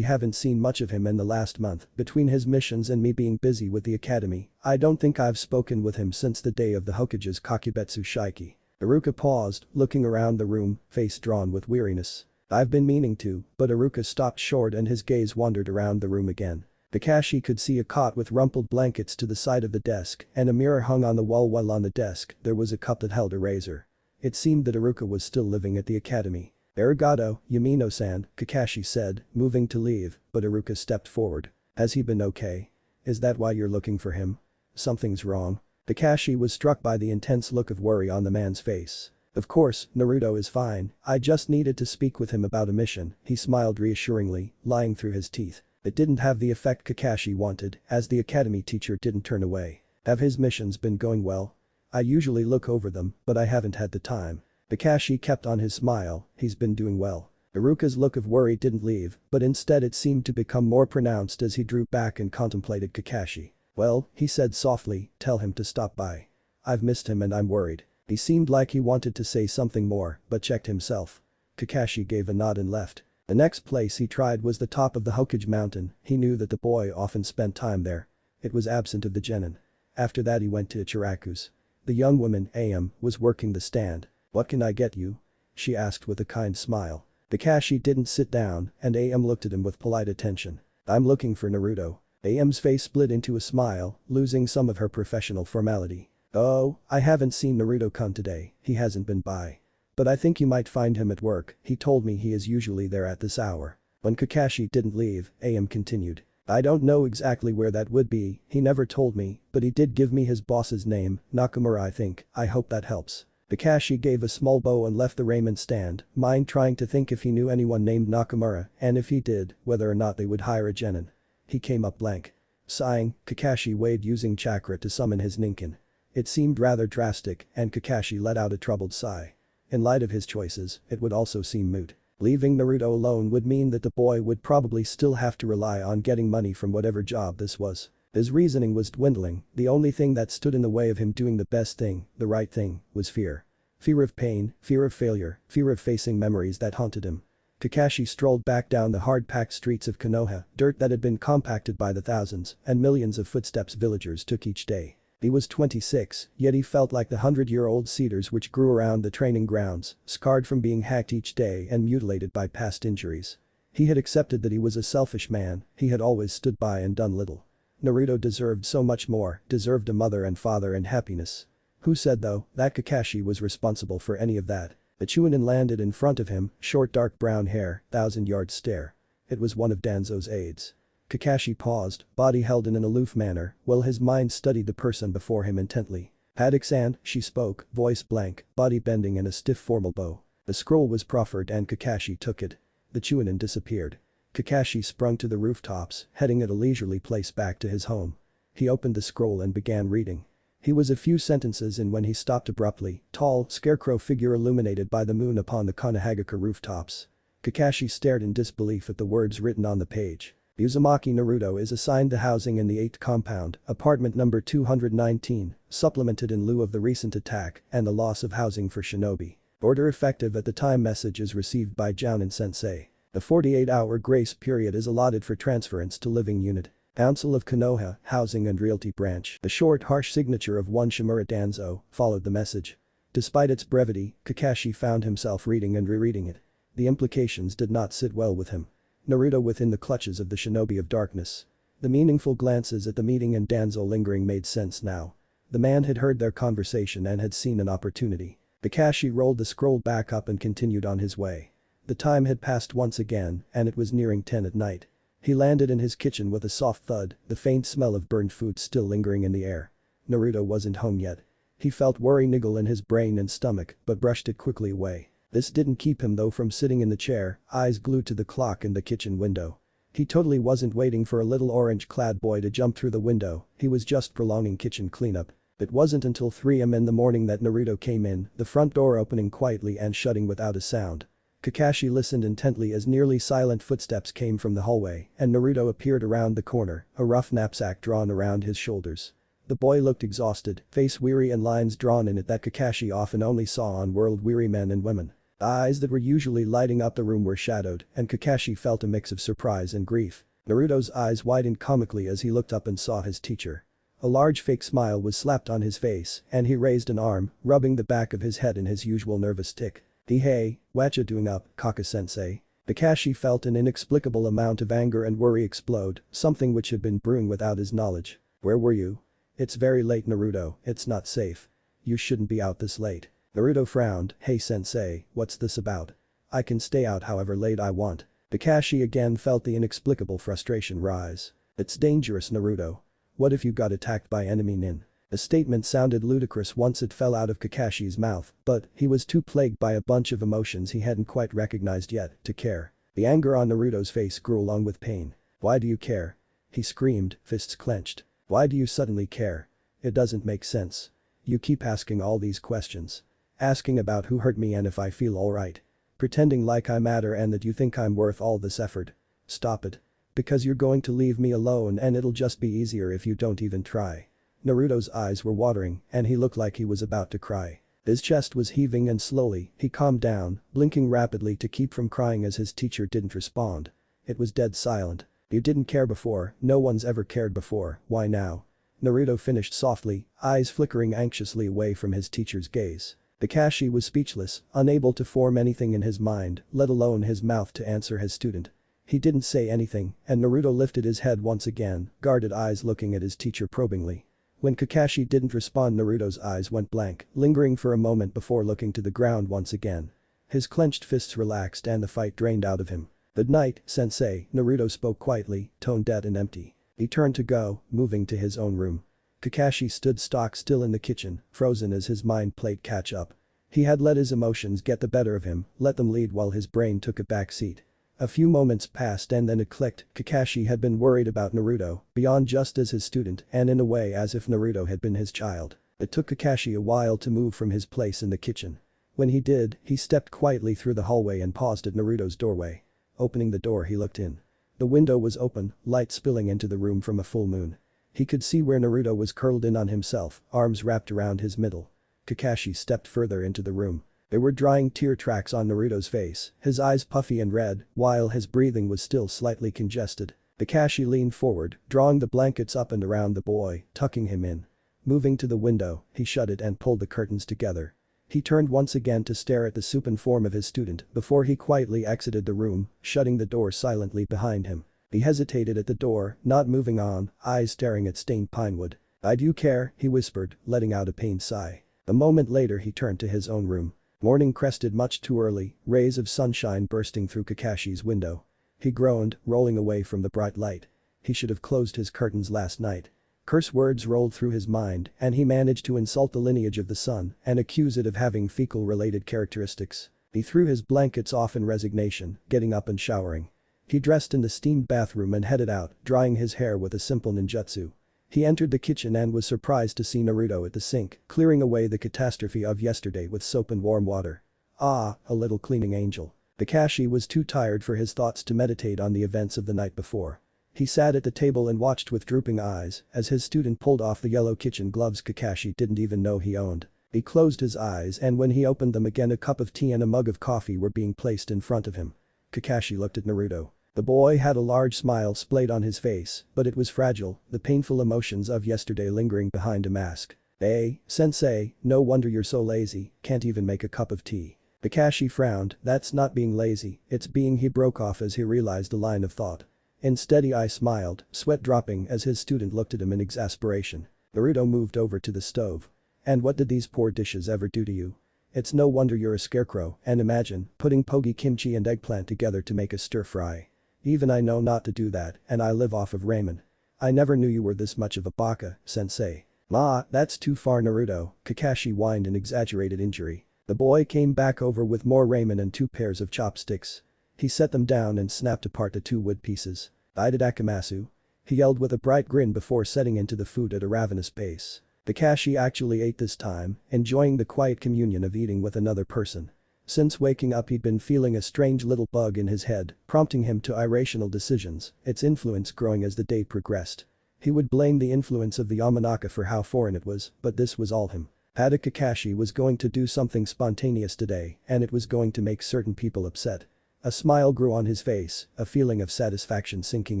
haven't seen much of him in the last month, between his missions and me being busy with the academy. I don't think I've spoken with him since the day of the Hokage's Kakibetsu Shiki. Iruka paused, looking around the room, face drawn with weariness. I've been meaning to, but Iruka stopped short and his gaze wandered around the room again. Kakashi could see a cot with rumpled blankets to the side of the desk and a mirror hung on the wall while on the desk there was a cup that held a razor. It seemed that Iruka was still living at the academy. Arigato, Yumino-san, Kakashi said, moving to leave, but Iruka stepped forward. Has he been okay? Is that why you're looking for him? Something's wrong. Kakashi was struck by the intense look of worry on the man's face. Of course, Naruto is fine, I just needed to speak with him about a mission, he smiled reassuringly, lying through his teeth. It didn't have the effect Kakashi wanted, as the academy teacher didn't turn away. Have his missions been going well? I usually look over them, but I haven't had the time. Kakashi kept on his smile, he's been doing well. Iruka's look of worry didn't leave, but instead it seemed to become more pronounced as he drew back and contemplated Kakashi. Well, he said softly, tell him to stop by. I've missed him and I'm worried. He seemed like he wanted to say something more, but checked himself. Kakashi gave a nod and left. The next place he tried was the top of the Hokage Mountain, he knew that the boy often spent time there. It was absent of the genin. After that he went to Ichiraku's. The young woman, Am, was working the stand. What can I get you? She asked with a kind smile. Kakashi didn't sit down and Am looked at him with polite attention. I'm looking for Naruto. Am's face split into a smile, losing some of her professional formality. Oh, I haven't seen Naruto-kun today, he hasn't been by. But I think you might find him at work, he told me he is usually there at this hour. When Kakashi didn't leave, Am continued. I don't know exactly where that would be, he never told me, but he did give me his boss's name, Nakamura I think, I hope that helps. Kakashi gave a small bow and left the raiment stand, mind trying to think if he knew anyone named Nakamura, and if he did, whether or not they would hire a genin. He came up blank. Sighing, Kakashi weighed using chakra to summon his ninkin. It seemed rather drastic and Kakashi let out a troubled sigh. In light of his choices, it would also seem moot. Leaving Naruto alone would mean that the boy would probably still have to rely on getting money from whatever job this was. His reasoning was dwindling, the only thing that stood in the way of him doing the best thing, the right thing, was fear. Fear of pain, fear of failure, fear of facing memories that haunted him. Kakashi strolled back down the hard-packed streets of Konoha, dirt that had been compacted by the thousands and millions of footsteps villagers took each day. He was 26, yet he felt like the 100-year-old cedars which grew around the training grounds, scarred from being hacked each day and mutilated by past injuries. He had accepted that he was a selfish man, he had always stood by and done little. Naruto deserved so much more, deserved a mother and father and happiness. Who said though, that Kakashi was responsible for any of that? The Chunin landed in front of him, short dark brown hair, 1,000-yard stare. It was one of Danzo's aides. Kakashi paused, body held in an aloof manner, while his mind studied the person before him intently. Haddock-san, she spoke, voice blank, body bending in a stiff formal bow. The scroll was proffered and Kakashi took it. The Chunin disappeared. Kakashi sprung to the rooftops, heading at a leisurely pace back to his home. He opened the scroll and began reading. He was a few sentences in when he stopped abruptly, tall, scarecrow figure illuminated by the moon upon the Konohagakure rooftops. Kakashi stared in disbelief at the words written on the page. Uzumaki Naruto is assigned the housing in the 8th compound, apartment number 219, supplemented in lieu of the recent attack and the loss of housing for shinobi. Order effective at the time message is received by Jounin Sensei. The 48-hour grace period is allotted for transference to living unit. Council of Konoha, Housing and Realty Branch. The short harsh signature of one Shimura Danzo followed the message. Despite its brevity, Kakashi found himself reading and rereading it. The implications did not sit well with him. Naruto within the clutches of the shinobi of darkness. The meaningful glances at the meeting and Danzo lingering made sense now. The man had heard their conversation and had seen an opportunity. Kakashi rolled the scroll back up and continued on his way. The time had passed once again and it was nearing 10 at night. He landed in his kitchen with a soft thud, the faint smell of burned food still lingering in the air. Naruto wasn't home yet. He felt worry niggle in his brain and stomach but brushed it quickly away. This didn't keep him though from sitting in the chair, eyes glued to the clock in the kitchen window. He totally wasn't waiting for a little orange-clad boy to jump through the window, he was just prolonging kitchen cleanup. It wasn't until 3 am in the morning that Naruto came in, the front door opening quietly and shutting without a sound. Kakashi listened intently as nearly silent footsteps came from the hallway and Naruto appeared around the corner, a rough knapsack drawn around his shoulders. The boy looked exhausted, face weary and lines drawn in it that Kakashi often only saw on world-weary men and women. The eyes that were usually lighting up the room were shadowed and Kakashi felt a mix of surprise and grief. Naruto's eyes widened comically as he looked up and saw his teacher. A large fake smile was slapped on his face and he raised an arm, rubbing the back of his head in his usual nervous tic. Hey, whatcha doing up, Kaka-sensei? Kakashi felt an inexplicable amount of anger and worry explode, something which had been brewing without his knowledge. Where were you? It's very late Naruto, it's not safe. You shouldn't be out this late. Naruto frowned, hey sensei, what's this about? I can stay out however late I want. Kakashi again felt the inexplicable frustration rise. It's dangerous Naruto. What if you got attacked by enemy nin? The statement sounded ludicrous once it fell out of Kakashi's mouth, but he was too plagued by a bunch of emotions he hadn't quite recognized yet to care. The anger on Naruto's face grew along with pain. Why do you care? He screamed, fists clenched. Why do you suddenly care? It doesn't make sense. You keep asking all these questions. Asking about who hurt me and if I feel alright. Pretending like I matter and that you think I'm worth all this effort. Stop it. Because you're going to leave me alone and it'll just be easier if you don't even try. Naruto's eyes were watering and he looked like he was about to cry. His chest was heaving and slowly, he calmed down, blinking rapidly to keep from crying as his teacher didn't respond. It was dead silent. You didn't care before, no one's ever cared before, why now? Naruto finished softly, eyes flickering anxiously away from his teacher's gaze. Kakashi was speechless, unable to form anything in his mind, let alone his mouth to answer his student. He didn't say anything and Naruto lifted his head once again, guarded eyes looking at his teacher probingly. When Kakashi didn't respond Naruto's eyes went blank, lingering for a moment before looking to the ground once again. His clenched fists relaxed and the fight drained out of him. Good night, sensei, Naruto spoke quietly, tone dead and empty. He turned to go, moving to his own room. Kakashi stood stock still in the kitchen, frozen as his mind played catch up. He had let his emotions get the better of him, let them lead while his brain took a back seat. A few moments passed and then it clicked, Kakashi had been worried about Naruto, beyond just as his student and in a way as if Naruto had been his child. It took Kakashi a while to move from his place in the kitchen. When he did, he stepped quietly through the hallway and paused at Naruto's doorway. Opening the door he looked in. The window was open, light spilling into the room from a full moon. He could see where Naruto was curled in on himself, arms wrapped around his middle. Kakashi stepped further into the room. There were drying tear tracks on Naruto's face, his eyes puffy and red, while his breathing was still slightly congested. Kakashi leaned forward, drawing the blankets up and around the boy, tucking him in. Moving to the window, he shut it and pulled the curtains together. He turned once again to stare at the supine form of his student before he quietly exited the room, shutting the door silently behind him. He hesitated at the door, not moving on, eyes staring at stained pinewood. "I do care," he whispered, letting out a pained sigh. A moment later he turned to his own room. Morning crested much too early, rays of sunshine bursting through Kakashi's window. He groaned, rolling away from the bright light. He should have closed his curtains last night. Curse words rolled through his mind and he managed to insult the lineage of the sun and accuse it of having fecal-related characteristics. He threw his blankets off in resignation, getting up and showering. He dressed in the steamed bathroom and headed out, drying his hair with a simple ninjutsu. He entered the kitchen and was surprised to see Naruto at the sink, clearing away the catastrophe of yesterday with soap and warm water. Ah, a little cleaning angel. Kakashi was too tired for his thoughts to meditate on the events of the night before. He sat at the table and watched with drooping eyes as his student pulled off the yellow kitchen gloves Kakashi didn't even know he owned. He closed his eyes and when he opened them again a cup of tea and a mug of coffee were being placed in front of him. Kakashi looked at Naruto. The boy had a large smile splayed on his face, but it was fragile, the painful emotions of yesterday lingering behind a mask. "Hey, sensei, no wonder you're so lazy, can't even make a cup of tea." Kakashi frowned, "That's not being lazy, it's being," he broke off as he realized a line of thought. Instead he smiled, sweat dropping as his student looked at him in exasperation. Naruto moved over to the stove. "And what did these poor dishes ever do to you? It's no wonder you're a scarecrow, and imagine, putting pogi kimchi and eggplant together to make a stir-fry. Even I know not to do that, and I live off of ramen. I never knew you were this much of a baka, sensei." "Ah, that's too far Naruto," Kakashi whined in exaggerated injury. The boy came back over with more ramen and 2 pairs of chopsticks. He set them down and snapped apart the 2 wood pieces. "I did Akamasu," he yelled with a bright grin before setting into the food at a ravenous pace. Kakashi actually ate this time, enjoying the quiet communion of eating with another person. Since waking up he'd been feeling a strange little bug in his head, prompting him to irrational decisions, its influence growing as the day progressed. He would blame the influence of the Yamanaka for how foreign it was, but this was all him. Pada Kakashi was going to do something spontaneous today and it was going to make certain people upset. A smile grew on his face, a feeling of satisfaction sinking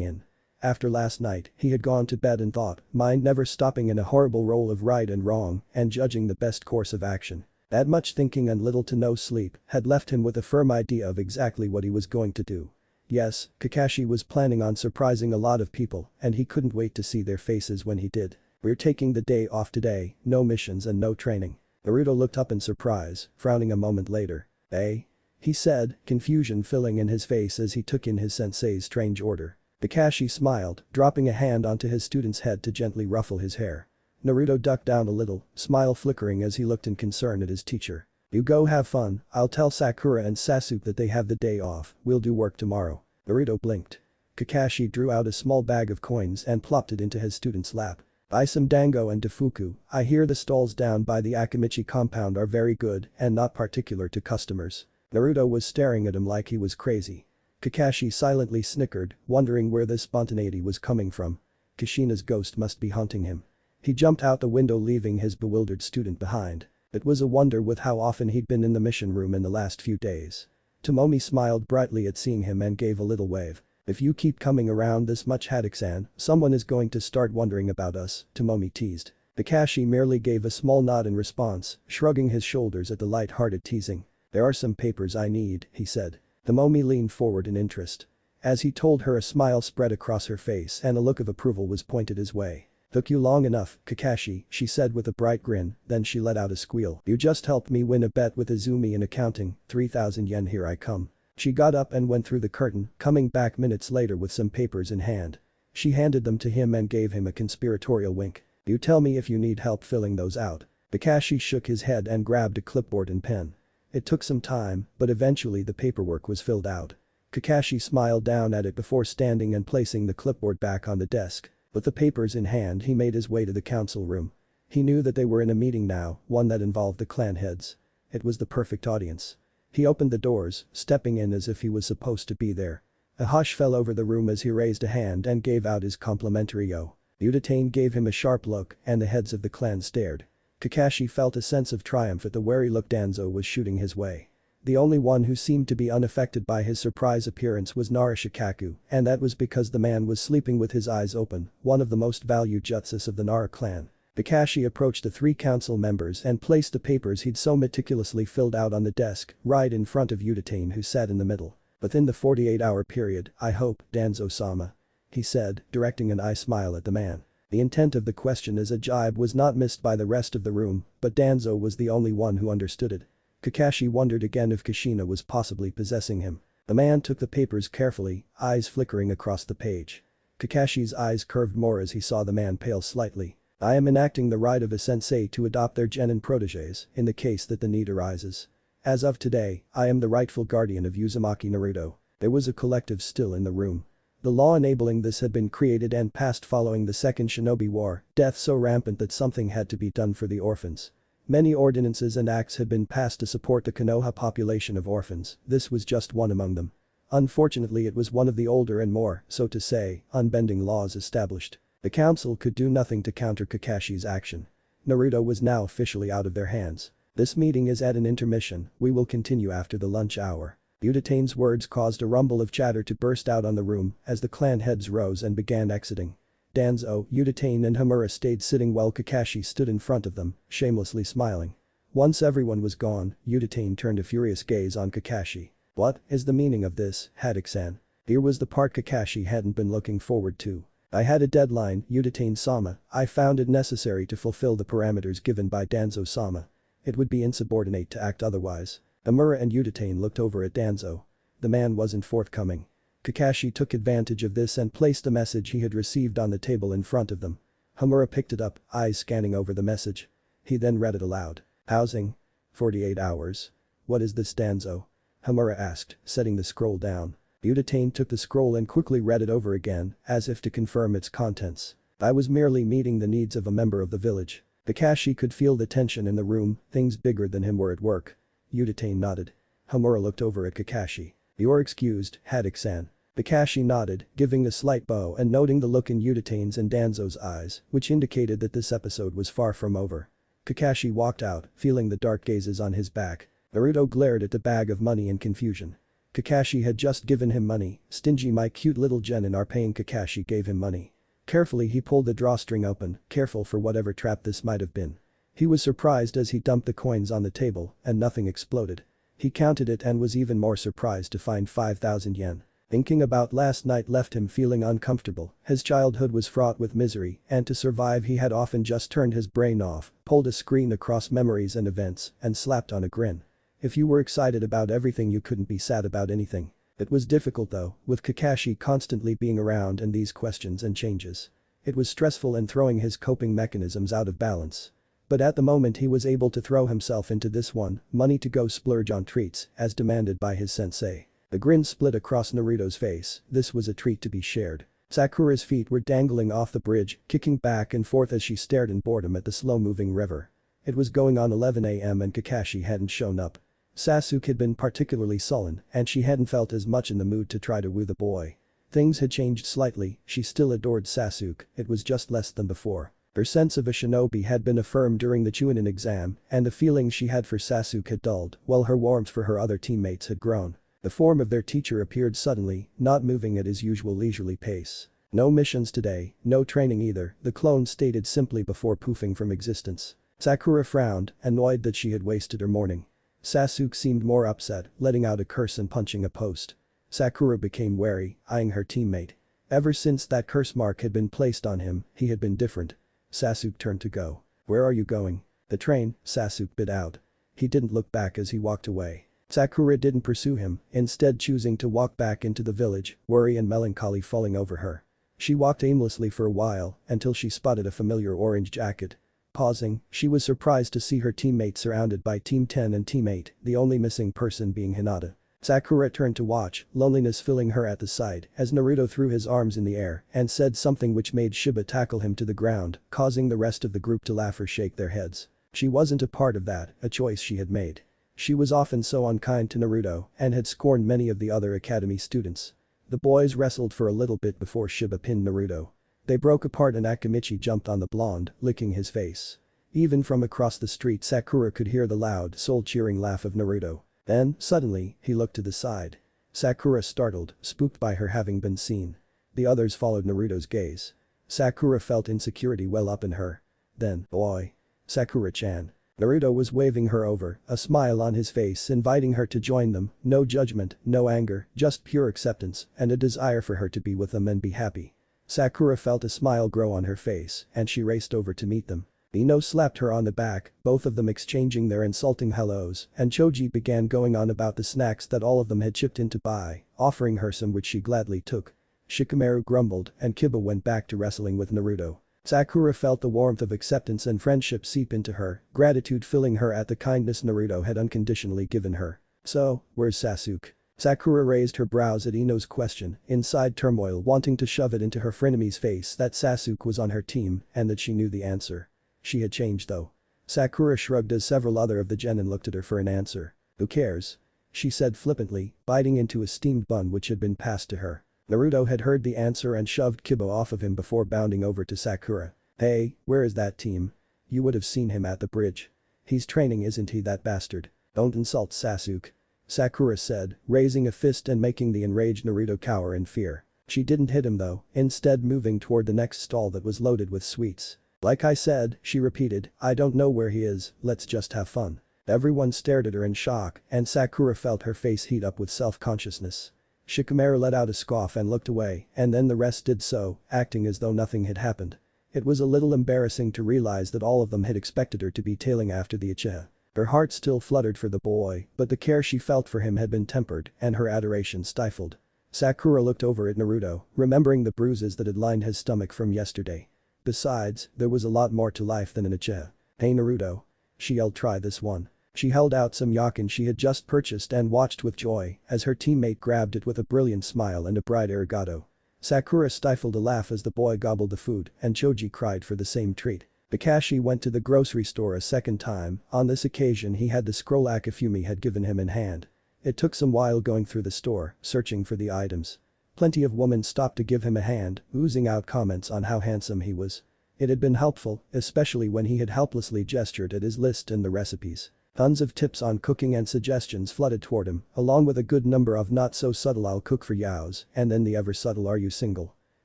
in. After last night, he had gone to bed and thought, mind never stopping in a horrible role of right and wrong and judging the best course of action. That much thinking and little to no sleep had left him with a firm idea of exactly what he was going to do. Yes, Kakashi was planning on surprising a lot of people and he couldn't wait to see their faces when he did. "We're taking the day off today, no missions and no training." Naruto looked up in surprise, frowning a moment later. "Eh?" he said, confusion filling in his face as he took in his sensei's strange order. Kakashi smiled, dropping a hand onto his student's head to gently ruffle his hair. Naruto ducked down a little, smile flickering as he looked in concern at his teacher. "You go have fun, I'll tell Sakura and Sasuke that they have the day off, we'll do work tomorrow." Naruto blinked. Kakashi drew out a small bag of coins and plopped it into his student's lap. "Buy some dango and tofuku, I hear the stalls down by the Akamichi compound are very good and not particular to customers." Naruto was staring at him like he was crazy. Kakashi silently snickered, wondering where this spontaneity was coming from. Kushina's ghost must be haunting him. He jumped out the window leaving his bewildered student behind. It was a wonder with how often he'd been in the mission room in the last few days. Tomomi smiled brightly at seeing him and gave a little wave. "If you keep coming around this much Haddock-san, someone is going to start wondering about us," Tomomi teased. Kakashi merely gave a small nod in response, shrugging his shoulders at the light-hearted teasing. "There are some papers I need," he said. Tomomi leaned forward in interest. As he told her a smile spread across her face and a look of approval was pointed his way. "Took you long enough, Kakashi," she said with a bright grin, then she let out a squeal. "You just helped me win a bet with Izumi in accounting, 3,000 yen here I come." She got up and went through the curtain, coming back minutes later with some papers in hand. She handed them to him and gave him a conspiratorial wink. "You tell me if you need help filling those out." Kakashi shook his head and grabbed a clipboard and pen. It took some time, but eventually the paperwork was filled out. Kakashi smiled down at it before standing and placing the clipboard back on the desk. With the papers in hand he made his way to the council room. He knew that they were in a meeting now, one that involved the clan heads. It was the perfect audience. He opened the doors, stepping in as if he was supposed to be there. A hush fell over the room as he raised a hand and gave out his complimentary yo. Butane gave him a sharp look and the heads of the clan stared. Kakashi felt a sense of triumph at the wary look Danzo was shooting his way. The only one who seemed to be unaffected by his surprise appearance was Narashikaku, and that was because the man was sleeping with his eyes open, one of the most valued jutsus of the Nara clan. Kakashi approached the 3 council members and placed the papers he'd so meticulously filled out on the desk, right in front of Butane who sat in the middle. Within the 48-hour period, I hope, Danzo-sama. He said, directing an eye smile at the man. The intent of the question as a jibe was not missed by the rest of the room, but Danzo was the only one who understood it. Kakashi wondered again if Kushina was possibly possessing him. The man took the papers carefully, eyes flickering across the page. Kakashi's eyes curved more as he saw the man pale slightly. I am enacting the right of a sensei to adopt their genin proteges in the case that the need arises. As of today, I am the rightful guardian of Uzumaki Naruto. There was a collective still in the room. The law enabling this had been created and passed following the Second Shinobi War, death so rampant that something had to be done for the orphans. Many ordinances and acts had been passed to support the Konoha population of orphans, this was just one among them. Unfortunately it was one of the older and more, so to say, unbending laws established. The council could do nothing to counter Kakashi's action. Naruto was now officially out of their hands. This meeting is at an intermission, we will continue after the lunch hour. Butane's words caused a rumble of chatter to burst out on the room as the clan heads rose and began exiting. Danzo, Butane and Homura stayed sitting while Kakashi stood in front of them, shamelessly smiling. Once everyone was gone, Butane turned a furious gaze on Kakashi. What is the meaning of this, Haddock-san? Here was the part Kakashi hadn't been looking forward to. I had a deadline, Butane-sama, I found it necessary to fulfill the parameters given by Danzo-sama. It would be insubordinate to act otherwise. Homura and Butane looked over at Danzo. The man wasn't forthcoming. Kakashi took advantage of this and placed the message he had received on the table in front of them. Homura picked it up, eyes scanning over the message. He then read it aloud. Housing. 48 hours. What is this, Danzo? Homura asked, setting the scroll down. Butane took the scroll and quickly read it over again, as if to confirm its contents. I was merely meeting the needs of a member of the village. Kakashi could feel the tension in the room, things bigger than him were at work. Butane nodded. Homura looked over at Kakashi. You're excused, Haddock-san. Kakashi nodded, giving a slight bow and noting the look in Butane's and Danzo's eyes, which indicated that this episode was far from over. Kakashi walked out, feeling the dark gazes on his back. Naruto glared at the bag of money in confusion. Kakashi had just given him money, stingy my cute little genin are paying Kakashi gave him money. Carefully he pulled the drawstring open, careful for whatever trap this might have been. He was surprised as he dumped the coins on the table and nothing exploded. He counted it and was even more surprised to find 5,000 yen. Thinking about last night left him feeling uncomfortable, his childhood was fraught with misery and to survive he had often just turned his brain off, pulled a screen across memories and events, and slapped on a grin. If you were excited about everything you couldn't be sad about anything. It was difficult though, with Kakashi constantly being around and these questions and changes. It was stressful and throwing his coping mechanisms out of balance. But at the moment he was able to throw himself into this one, money to go splurge on treats, as demanded by his sensei. The grin split across Naruto's face, this was a treat to be shared. Sakura's feet were dangling off the bridge, kicking back and forth as she stared in boredom at the slow-moving river. It was going on 11 AM and Kakashi hadn't shown up. Sasuke had been particularly sullen and she hadn't felt as much in the mood to try to woo the boy. Things had changed slightly, she still adored Sasuke, it was just less than before. Her sense of a shinobi had been affirmed during the Chunin exam and the feelings she had for Sasuke had dulled while her warmth for her other teammates had grown. The form of their teacher appeared suddenly, not moving at his usual leisurely pace. No missions today, no training either, the clone stated simply before poofing from existence. Sakura frowned, annoyed that she had wasted her morning. Sasuke seemed more upset, letting out a curse and punching a post. Sakura became wary, eyeing her teammate. Ever since that curse mark had been placed on him, he had been different. Sasuke turned to go. Where are you going? The train, Sasuke bit out. He didn't look back as he walked away. Sakura didn't pursue him, instead choosing to walk back into the village, worry and melancholy falling over her. She walked aimlessly for a while until she spotted a familiar orange jacket. Pausing, she was surprised to see her teammates surrounded by Team 10 and Team 8, the only missing person being Hinata. Sakura turned to watch, loneliness filling her at the sight as Naruto threw his arms in the air and said something which made Shiba tackle him to the ground, causing the rest of the group to laugh or shake their heads. She wasn't a part of that, a choice she had made. She was often so unkind to Naruto and had scorned many of the other academy students. The boys wrestled for a little bit before Shiba pinned Naruto. They broke apart and Akimichi jumped on the blonde, licking his face. Even from across the street Sakura could hear the loud, soul-cheering laugh of Naruto. Then, suddenly, he looked to the side. Sakura startled, spooked by her having been seen. The others followed Naruto's gaze. Sakura felt insecurity well up in her. Then, boy. Sakura-chan. Naruto was waving her over, a smile on his face inviting her to join them, no judgment, no anger, just pure acceptance and a desire for her to be with them and be happy. Sakura felt a smile grow on her face and she raced over to meet them. Ino slapped her on the back, both of them exchanging their insulting hellos, and Choji began going on about the snacks that all of them had chipped in to buy, offering her some which she gladly took. Shikamaru grumbled and Kiba went back to wrestling with Naruto. Sakura felt the warmth of acceptance and friendship seep into her, gratitude filling her at the kindness Naruto had unconditionally given her. So, where's Sasuke? Sakura raised her brows at Ino's question, inside turmoil wanting to shove it into her frenemy's face that Sasuke was on her team and that she knew the answer. She had changed though. Sakura shrugged as several other of the genin looked at her for an answer. Who cares? She said flippantly, biting into a steamed bun which had been passed to her. Naruto had heard the answer and shoved Kiba off of him before bounding over to Sakura. Hey, where is that team? You would have seen him at the bridge. He's training, isn't he, that bastard? Don't insult Sasuke. Sakura said, raising a fist and making the enraged Naruto cower in fear. She didn't hit him though, instead moving toward the next stall that was loaded with sweets. Like I said, she repeated, I don't know where he is, let's just have fun. Everyone stared at her in shock and Sakura felt her face heat up with self-consciousness. Shikamaru let out a scoff and looked away and then the rest did so, acting as though nothing had happened. It was a little embarrassing to realize that all of them had expected her to be tailing after the Uchiha. Her heart still fluttered for the boy, but the care she felt for him had been tempered and her adoration stifled. Sakura looked over at Naruto, remembering the bruises that had lined his stomach from yesterday. Besides, there was a lot more to life than an Uchiha. Hey Naruto. She yelled, try this one. She held out some yakin she had just purchased and watched with joy as her teammate grabbed it with a brilliant smile and a bright arigato. Sakura stifled a laugh as the boy gobbled the food and Choji cried for the same treat. Kakashi went to the grocery store a second time, on this occasion he had the scroll Akifumi had given him in hand. It took some while going through the store, searching for the items. Plenty of women stopped to give him a hand, oozing out comments on how handsome he was. It had been helpful, especially when he had helplessly gestured at his list and the recipes. Tons of tips on cooking and suggestions flooded toward him, along with a good number of not so subtle I'll cook for yaos and then the ever subtle are you single.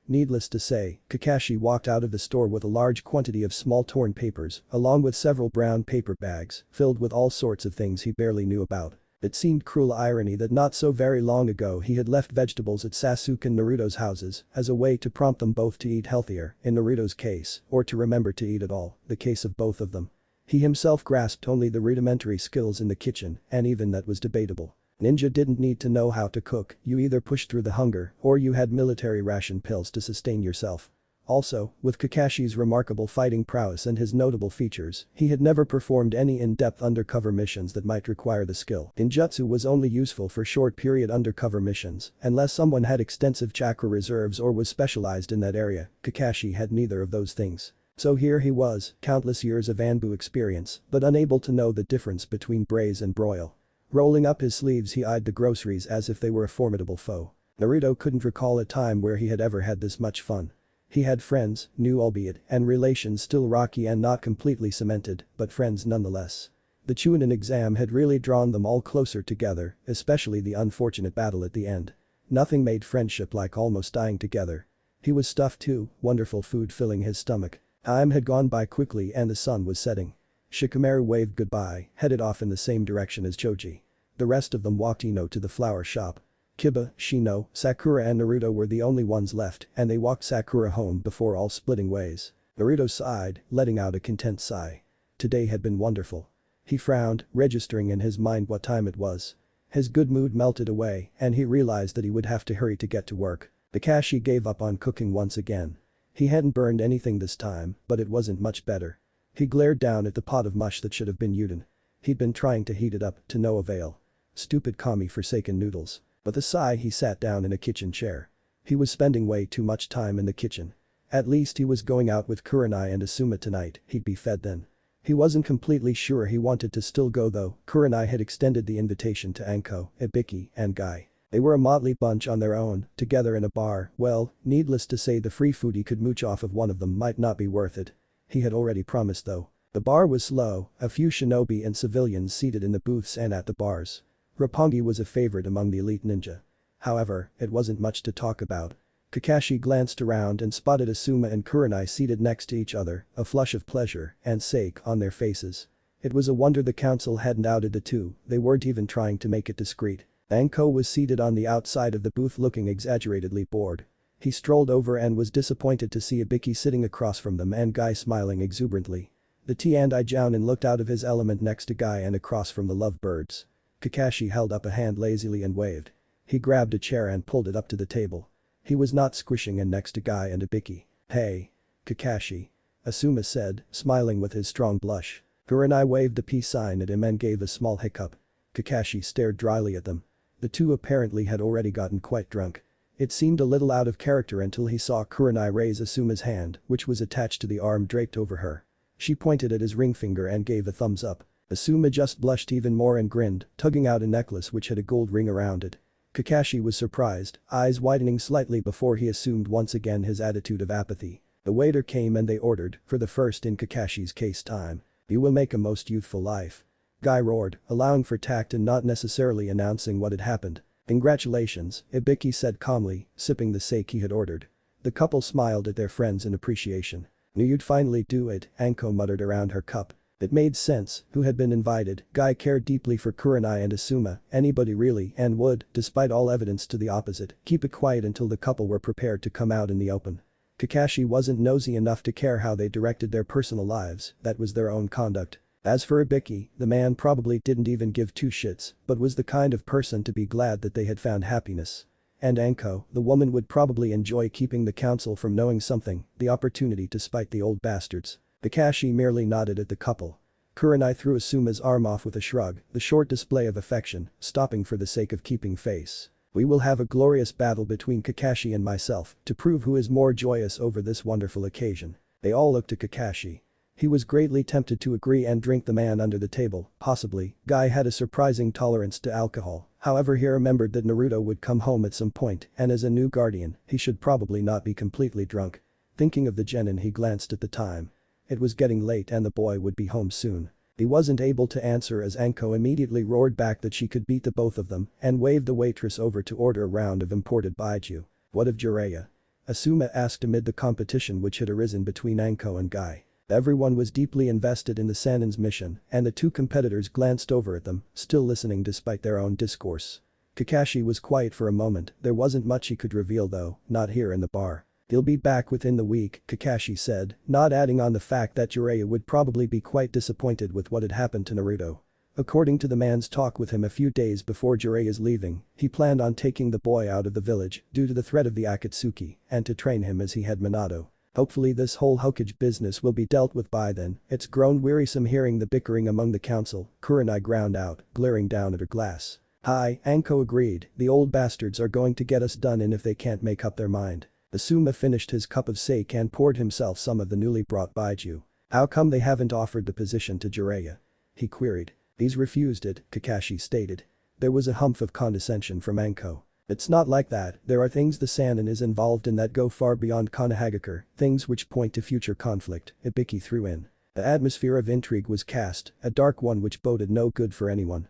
Needless to say, Kakashi walked out of the store with a large quantity of small torn papers, along with several brown paper bags, filled with all sorts of things he barely knew about. It seemed cruel irony that not so very long ago he had left vegetables at Sasuke and Naruto's houses as a way to prompt them both to eat healthier, in Naruto's case, or to remember to eat at all, the case of both of them. He himself grasped only the rudimentary skills in the kitchen, and even that was debatable. Ninja didn't need to know how to cook, you either pushed through the hunger or you had military ration pills to sustain yourself. Also, with Kakashi's remarkable fighting prowess and his notable features, he had never performed any in-depth undercover missions that might require the skill. Ninjutsu was only useful for short-period undercover missions, unless someone had extensive chakra reserves or was specialized in that area. Kakashi had neither of those things. So here he was, countless years of Anbu experience, but unable to know the difference between braise and broil. Rolling up his sleeves he eyed the groceries as if they were a formidable foe. Naruto couldn't recall a time where he had ever had this much fun. He had friends, new albeit, and relations still rocky and not completely cemented, but friends nonetheless. The Chunin exam had really drawn them all closer together, especially the unfortunate battle at the end. Nothing made friendship like almost dying together. He was stuffed too, wonderful food filling his stomach. Time had gone by quickly and the sun was setting. Shikamaru waved goodbye, headed off in the same direction as Choji. The rest of them walked Ino to the flower shop. Kiba, Shino, Sakura and Naruto were the only ones left and they walked Sakura home before all splitting ways. Naruto sighed, letting out a content sigh. Today had been wonderful. He frowned, registering in his mind what time it was. His good mood melted away and he realized that he would have to hurry to get to work. Kakashi gave up on cooking once again. He hadn't burned anything this time, but it wasn't much better. He glared down at the pot of mush that should have been udon. He'd been trying to heat it up, to no avail. Stupid kami-forsaken noodles. With a sigh he sat down in a kitchen chair. He was spending way too much time in the kitchen. At least he was going out with Kurenai and Asuma tonight, he'd be fed then. He wasn't completely sure he wanted to still go though, Kurenai had extended the invitation to Anko, Ibiki, and Guy. They were a motley bunch on their own, together in a bar. Well, needless to say the free food he could mooch off of one of them might not be worth it. He had already promised though. The bar was slow, a few shinobi and civilians seated in the booths and at the bars. Roppongi was a favorite among the elite ninja. However, it wasn't much to talk about. Kakashi glanced around and spotted Asuma and Kurenai seated next to each other, a flush of pleasure and sake on their faces. It was a wonder the council hadn't outed the two, they weren't even trying to make it discreet. Anko was seated on the outside of the booth looking exaggeratedly bored. He strolled over and was disappointed to see Ibiki sitting across from them and Guy smiling exuberantly. The T&I Jounin looked out of his element next to Guy and across from the lovebirds. Kakashi held up a hand lazily and waved. He grabbed a chair and pulled it up to the table. He was not squishing in next to Guy and Ibiki. "Hey. Kakashi." Asuma said, smiling with his strong blush. Kurenai waved the peace sign at him and gave a small hiccup. Kakashi stared dryly at them. The two apparently had already gotten quite drunk. It seemed a little out of character until he saw Kurenai raise Asuma's hand, which was attached to the arm draped over her. She pointed at his ring finger and gave a thumbs up. Asuma just blushed even more and grinned, tugging out a necklace which had a gold ring around it. Kakashi was surprised, eyes widening slightly before he assumed once again his attitude of apathy. The waiter came and they ordered, for the first in Kakashi's case time. "You will make a most youthful life." Guy roared, allowing for tact and not necessarily announcing what had happened. "Congratulations," Ibiki said calmly, sipping the sake he had ordered. The couple smiled at their friends in appreciation. "Knew you'd finally do it," Anko muttered around her cup. It made sense, who had been invited. Guy cared deeply for Kurenai and Asuma, anybody really, and would, despite all evidence to the opposite, keep it quiet until the couple were prepared to come out in the open. Kakashi wasn't nosy enough to care how they directed their personal lives, that was their own conduct. As for Ibiki, the man probably didn't even give two shits, but was the kind of person to be glad that they had found happiness. And Anko, the woman would probably enjoy keeping the council from knowing something, the opportunity to spite the old bastards. Kakashi merely nodded at the couple. Kurenai threw Asuma's arm off with a shrug, the short display of affection, stopping for the sake of keeping face. "We will have a glorious battle between Kakashi and myself to prove who is more joyous over this wonderful occasion." They all looked to Kakashi. He was greatly tempted to agree and drink the man under the table, possibly. Guy had a surprising tolerance to alcohol, however he remembered that Naruto would come home at some point and as a new guardian, he should probably not be completely drunk. Thinking of the genin he glanced at the time. It was getting late and the boy would be home soon. He wasn't able to answer as Anko immediately roared back that she could beat the both of them and waved the waitress over to order a round of imported baijiu. "What of Jiraiya?" Asuma asked amid the competition which had arisen between Anko and Guy. Everyone was deeply invested in the Sanin's mission and the two competitors glanced over at them, still listening despite their own discourse. Kakashi was quiet for a moment, there wasn't much he could reveal though, not here in the bar. "He'll be back within the week," Kakashi said, not adding on the fact that Jiraiya would probably be quite disappointed with what had happened to Naruto. According to the man's talk with him a few days before Jiraiya's leaving, he planned on taking the boy out of the village due to the threat of the Akatsuki and to train him as he had Minato. Hopefully this whole Hokage business will be dealt with by then, it's grown wearisome hearing the bickering among the council, Kurenai ground out, glaring down at her glass. "Hi," Anko agreed, "the old bastards are going to get us done in if they can't make up their mind." Asuma finished his cup of sake and poured himself some of the newly brought baijiu. "How come they haven't offered the position to Jiraiya?" he queried. "He's refused it," Kakashi stated. There was a humph of condescension from Anko. "It's not like that, there are things the Sannin is involved in that go far beyond Konohagakure, things which point to future conflict," Ibiki threw in. The atmosphere of intrigue was cast, a dark one which boded no good for anyone.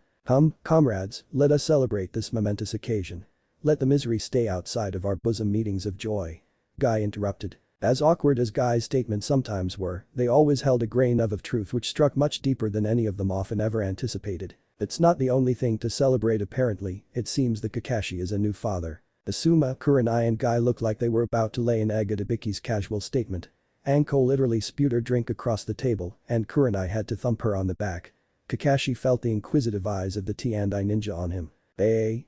Comrades, let us celebrate this momentous occasion. Let the misery stay outside of our bosom meetings of joy." Guy interrupted. As awkward as Guy's statements sometimes were, they always held a grain of truth which struck much deeper than any of them often ever anticipated. It's not the only thing to celebrate apparently, it seems that Kakashi is a new father. Asuma, Kurenai and Guy looked like they were about to lay an egg at Ibiki's casual statement. Anko literally spewed her drink across the table and Kurenai had to thump her on the back. Kakashi felt the inquisitive eyes of the T&I ninja on him.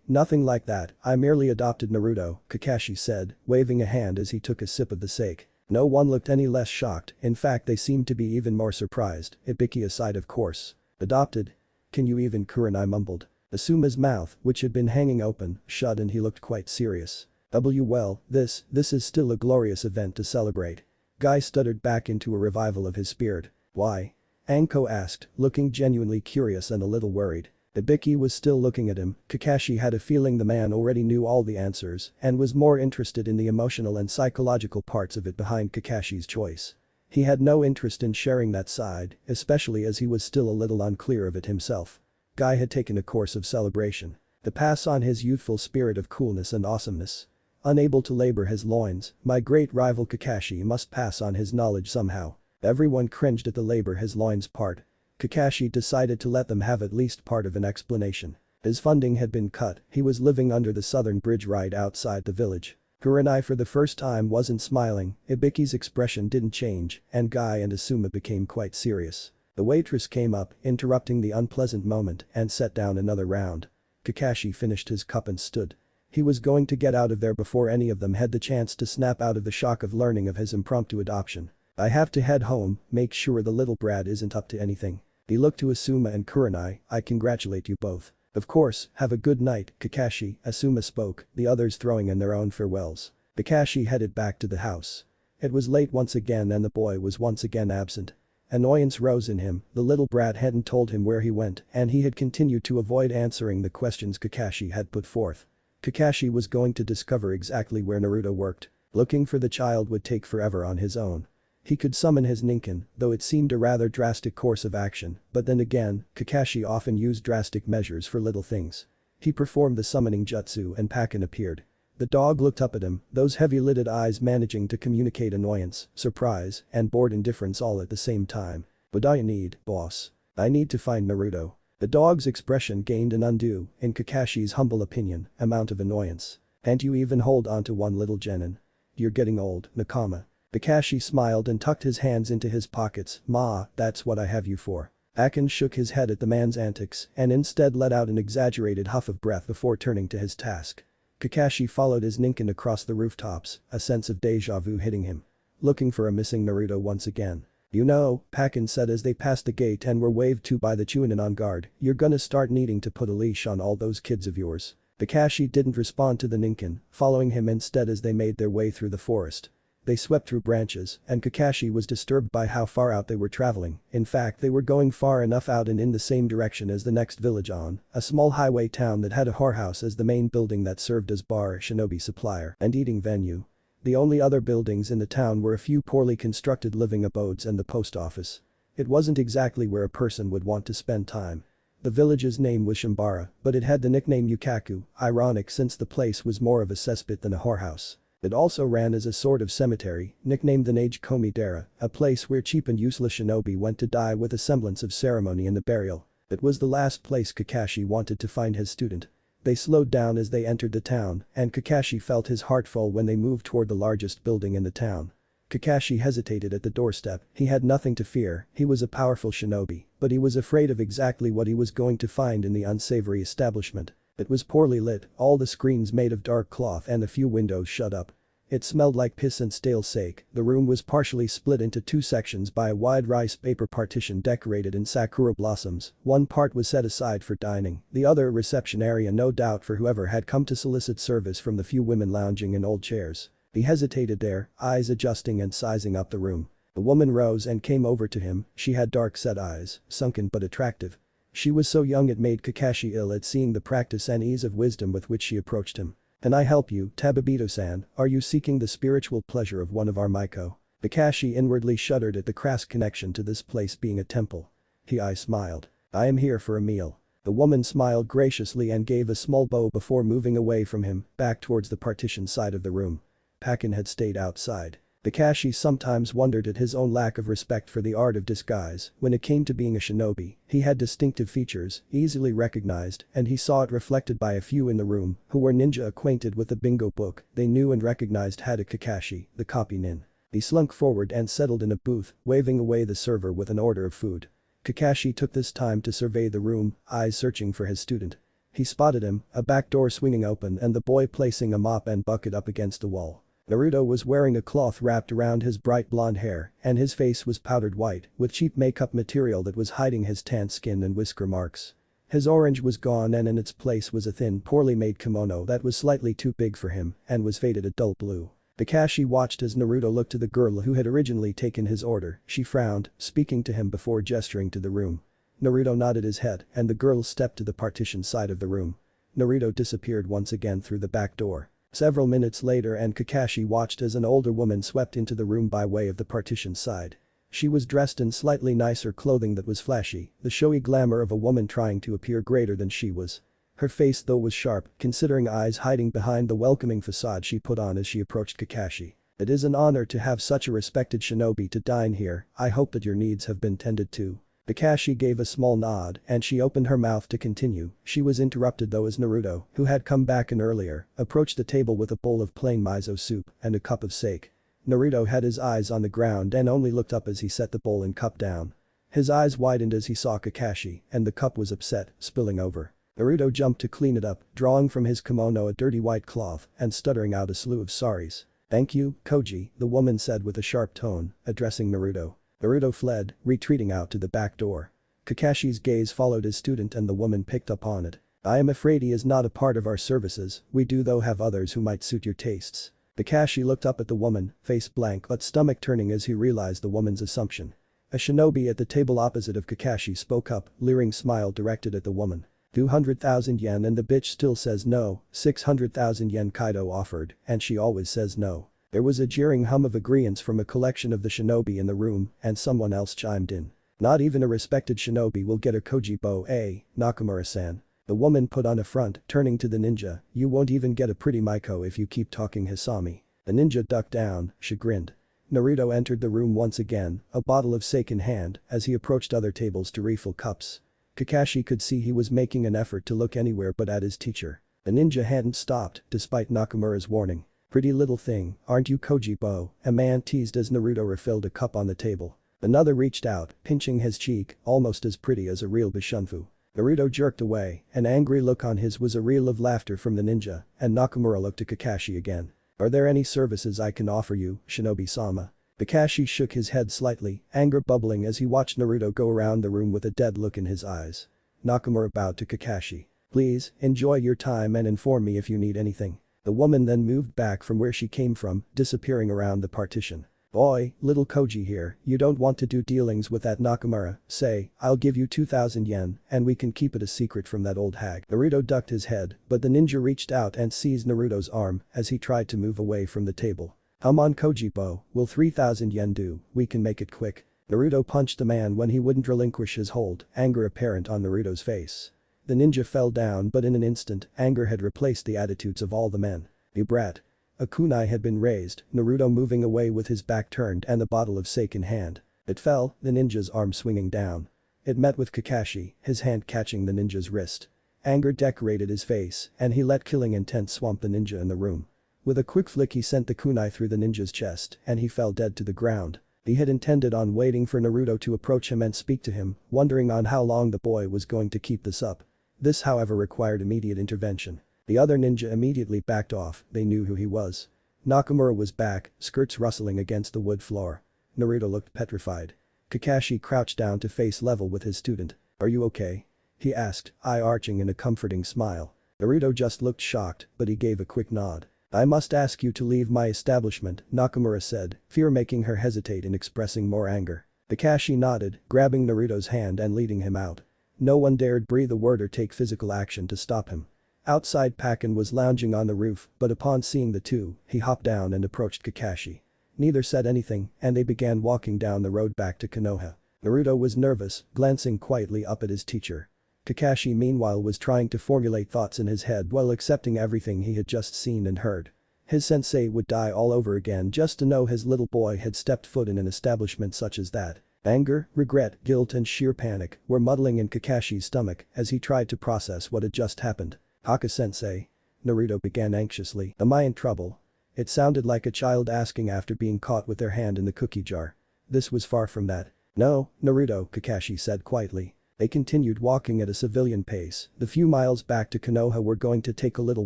Nothing like that, I merely adopted Naruto," Kakashi said, waving a hand as he took a sip of the sake. No one looked any less shocked, in fact they seemed to be even more surprised, Ibiki aside of course. "Adopted? Can you even?" Kurenai mumbled. Asuma's mouth, which had been hanging open, shut and he looked quite serious. Well, this is still a glorious event to celebrate." Guy stuttered back into a revival of his spirit. "Why?" Anko asked, looking genuinely curious and a little worried. Ibiki was still looking at him. Kakashi had a feeling the man already knew all the answers and was more interested in the emotional and psychological parts of it behind Kakashi's choice. He had no interest in sharing that side, especially as he was still a little unclear of it himself. Guy had taken a course of celebration. To pass on his youthful spirit of coolness and awesomeness. Unable to labor his loins, my great rival Kakashi must pass on his knowledge somehow. Everyone cringed at the labor his loins part. Kakashi decided to let them have at least part of an explanation. His funding had been cut, he was living under the southern bridge right outside the village. Kurenai for the first time wasn't smiling, Ibiki's expression didn't change, and Guy and Asuma became quite serious. The waitress came up, interrupting the unpleasant moment, and set down another round. Kakashi finished his cup and stood. He was going to get out of there before any of them had the chance to snap out of the shock of learning of his impromptu adoption. I have to head home, make sure the little brat isn't up to anything. He looked to Asuma and Kurenai, I congratulate you both. Of course, have a good night, Kakashi, Asuma spoke, the others throwing in their own farewells. Kakashi headed back to the house. It was late once again and the boy was once again absent. Annoyance rose in him, the little brat hadn't told him where he went and he had continued to avoid answering the questions Kakashi had put forth. Kakashi was going to discover exactly where Naruto worked. Looking for the child would take forever on his own. He could summon his ninkin, though it seemed a rather drastic course of action, but then again, Kakashi often used drastic measures for little things. He performed the summoning jutsu and Pakken appeared. The dog looked up at him, those heavy-lidded eyes managing to communicate annoyance, surprise, and bored indifference all at the same time. What do you need, boss? I need to find Naruto. The dog's expression gained an undue, in Kakashi's humble opinion, amount of annoyance. Can't you even hold on to one little genin? You're getting old, Nakama. Kakashi smiled and tucked his hands into his pockets, Ma, that's what I have you for. Pakken shook his head at the man's antics and instead let out an exaggerated huff of breath before turning to his task. Kakashi followed his ninkin across the rooftops, a sense of deja vu hitting him. Looking for a missing Naruto once again. You know, Pakken said as they passed the gate and were waved to by the Chunin on guard, you're gonna start needing to put a leash on all those kids of yours. Kakashi didn't respond to the ninkin, following him instead as they made their way through the forest. They swept through branches, and Kakashi was disturbed by how far out they were traveling. In fact, they were going far enough out and in the same direction as the next village on, a small highway town that had a whorehouse as the main building that served as bar, shinobi supplier, and eating venue. The only other buildings in the town were a few poorly constructed living abodes and the post office. It wasn't exactly where a person would want to spend time. The village's name was Shimbara, but it had the nickname Yukaku, ironic since the place was more of a cesspit than a whorehouse. It also ran as a sort of cemetery, nicknamed the Nage Komi Dera, a place where cheap and useless shinobi went to die with a semblance of ceremony in the burial. It was the last place Kakashi wanted to find his student. They slowed down as they entered the town, and Kakashi felt his heart fall when they moved toward the largest building in the town. Kakashi hesitated at the doorstep, he had nothing to fear, he was a powerful shinobi, but he was afraid of exactly what he was going to find in the unsavory establishment. It was poorly lit, all the screens made of dark cloth and a few windows shut up. It smelled like piss and stale sake. The room was partially split into two sections by a wide rice paper partition decorated in sakura blossoms. One part was set aside for dining, the other a reception area no doubt for whoever had come to solicit service from the few women lounging in old chairs. He hesitated there, eyes adjusting and sizing up the room. The woman rose and came over to him, she had dark set eyes, sunken but attractive. She was so young it made Kakashi ill at seeing the practice and ease of wisdom with which she approached him. Can I help you, Tabibito-san, are you seeking the spiritual pleasure of one of our Maiko? Kakashi inwardly shuddered at the crass connection to this place being a temple. I smiled. I am here for a meal. The woman smiled graciously and gave a small bow before moving away from him, back towards the partition side of the room. Pakken had stayed outside. Kakashi sometimes wondered at his own lack of respect for the art of disguise. When it came to being a shinobi, he had distinctive features, easily recognized, and he saw it reflected by a few in the room who were ninja acquainted with the bingo book. They knew and recognized Hada Kakashi, the copy nin. He slunk forward and settled in a booth, waving away the server with an order of food. Kakashi took this time to survey the room, eyes searching for his student. He spotted him, a back door swinging open and the boy placing a mop and bucket up against the wall. Naruto was wearing a cloth wrapped around his bright blonde hair and his face was powdered white with cheap makeup material that was hiding his tanned skin and whisker marks. His orange was gone and in its place was a thin, poorly made kimono that was slightly too big for him and was faded a dull blue. Kakashi watched as Naruto looked to the girl who had originally taken his order, she frowned, speaking to him before gesturing to the room. Naruto nodded his head and the girl stepped to the partition side of the room. Naruto disappeared once again through the back door. Several minutes later and Kakashi watched as an older woman swept into the room by way of the partition side. She was dressed in slightly nicer clothing that was flashy, the showy glamour of a woman trying to appear greater than she was. Her face though was sharp, considering eyes hiding behind the welcoming facade she put on as she approached Kakashi. It is an honor to have such a respected shinobi to dine here, I hope that your needs have been tended to. Kakashi gave a small nod and she opened her mouth to continue, she was interrupted though as Naruto, who had come back in earlier, approached the table with a bowl of plain miso soup and a cup of sake. Naruto had his eyes on the ground and only looked up as he set the bowl and cup down. His eyes widened as he saw Kakashi and the cup was upset, spilling over. Naruto jumped to clean it up, drawing from his kimono a dirty white cloth and stuttering out a slew of sorries. "Thank you, Koji," the woman said with a sharp tone, addressing Naruto. Naruto fled, retreating out to the back door. Kakashi's gaze followed his student and the woman picked up on it. "I am afraid he is not a part of our services, we do though have others who might suit your tastes." Kakashi looked up at the woman, face blank but stomach turning as he realized the woman's assumption. A shinobi at the table opposite of Kakashi spoke up, leering smile directed at the woman. 200,000 yen and the bitch still says no, 600,000 yen Kaido offered, and she always says no. There was a jeering hum of agreeance from a collection of the shinobi in the room and someone else chimed in. "Not even a respected shinobi will get a Kojibo, eh, Nakamura-san?" The woman put on a front, turning to the ninja, "You won't even get a pretty Maiko if you keep talking Hisami." The ninja ducked down, chagrined. Naruto entered the room once again, a bottle of sake in hand, as he approached other tables to refill cups. Kakashi could see he was making an effort to look anywhere but at his teacher. The ninja hadn't stopped, despite Nakamura's warning. "Pretty little thing, aren't you Kojibo?" a man teased as Naruto refilled a cup on the table. Another reached out, pinching his cheek, almost as pretty as a real Bishunfu. Naruto jerked away, an angry look on his was a reel of laughter from the ninja, and Nakamura looked to Kakashi again. "Are there any services I can offer you, Shinobi-sama?" Kakashi shook his head slightly, anger bubbling as he watched Naruto go around the room with a dead look in his eyes. Nakamura bowed to Kakashi. "Please, enjoy your time and inform me if you need anything." The woman then moved back from where she came from, disappearing around the partition. "Boy, little Koji here, you don't want to do dealings with that Nakamura, say, I'll give you 2,000 yen and we can keep it a secret from that old hag." Naruto ducked his head, but the ninja reached out and seized Naruto's arm as he tried to move away from the table. "Come on Kojibo, will 3,000 yen do, we can make it quick." Naruto punched the man when he wouldn't relinquish his hold, anger apparent on Naruto's face. The ninja fell down but in an instant, anger had replaced the attitudes of all the men. "You brat." A kunai had been raised, Naruto moving away with his back turned and the bottle of sake in hand. It fell, the ninja's arm swinging down. It met with Kakashi, his hand catching the ninja's wrist. Anger decorated his face and he let killing intent swamp the ninja in the room. With a quick flick he sent the kunai through the ninja's chest and he fell dead to the ground. He had intended on waiting for Naruto to approach him and speak to him, wondering on how long the boy was going to keep this up. This however required immediate intervention. The other ninja immediately backed off, they knew who he was. Nakamura was back, skirts rustling against the wood floor. Naruto looked petrified. Kakashi crouched down to face level with his student. "Are you okay?" he asked, eye arching in a comforting smile. Naruto just looked shocked, but he gave a quick nod. "I must ask you to leave my establishment," Nakamura said, fear making her hesitate in expressing more anger. Kakashi nodded, grabbing Naruto's hand and leading him out. No one dared breathe a word or take physical action to stop him. Outside Pakken was lounging on the roof, but upon seeing the two, he hopped down and approached Kakashi. Neither said anything, and they began walking down the road back to Konoha. Naruto was nervous, glancing quietly up at his teacher. Kakashi meanwhile was trying to formulate thoughts in his head while accepting everything he had just seen and heard. His sensei would die all over again just to know his little boy had stepped foot in an establishment such as that. Anger, regret, guilt and sheer panic were muddling in Kakashi's stomach as he tried to process what had just happened. "Kaka-sensei?" Naruto began anxiously. "Am I in trouble?" It sounded like a child asking after being caught with their hand in the cookie jar. This was far from that. "No, Naruto," Kakashi said quietly. They continued walking at a civilian pace, the few miles back to Konoha were going to take a little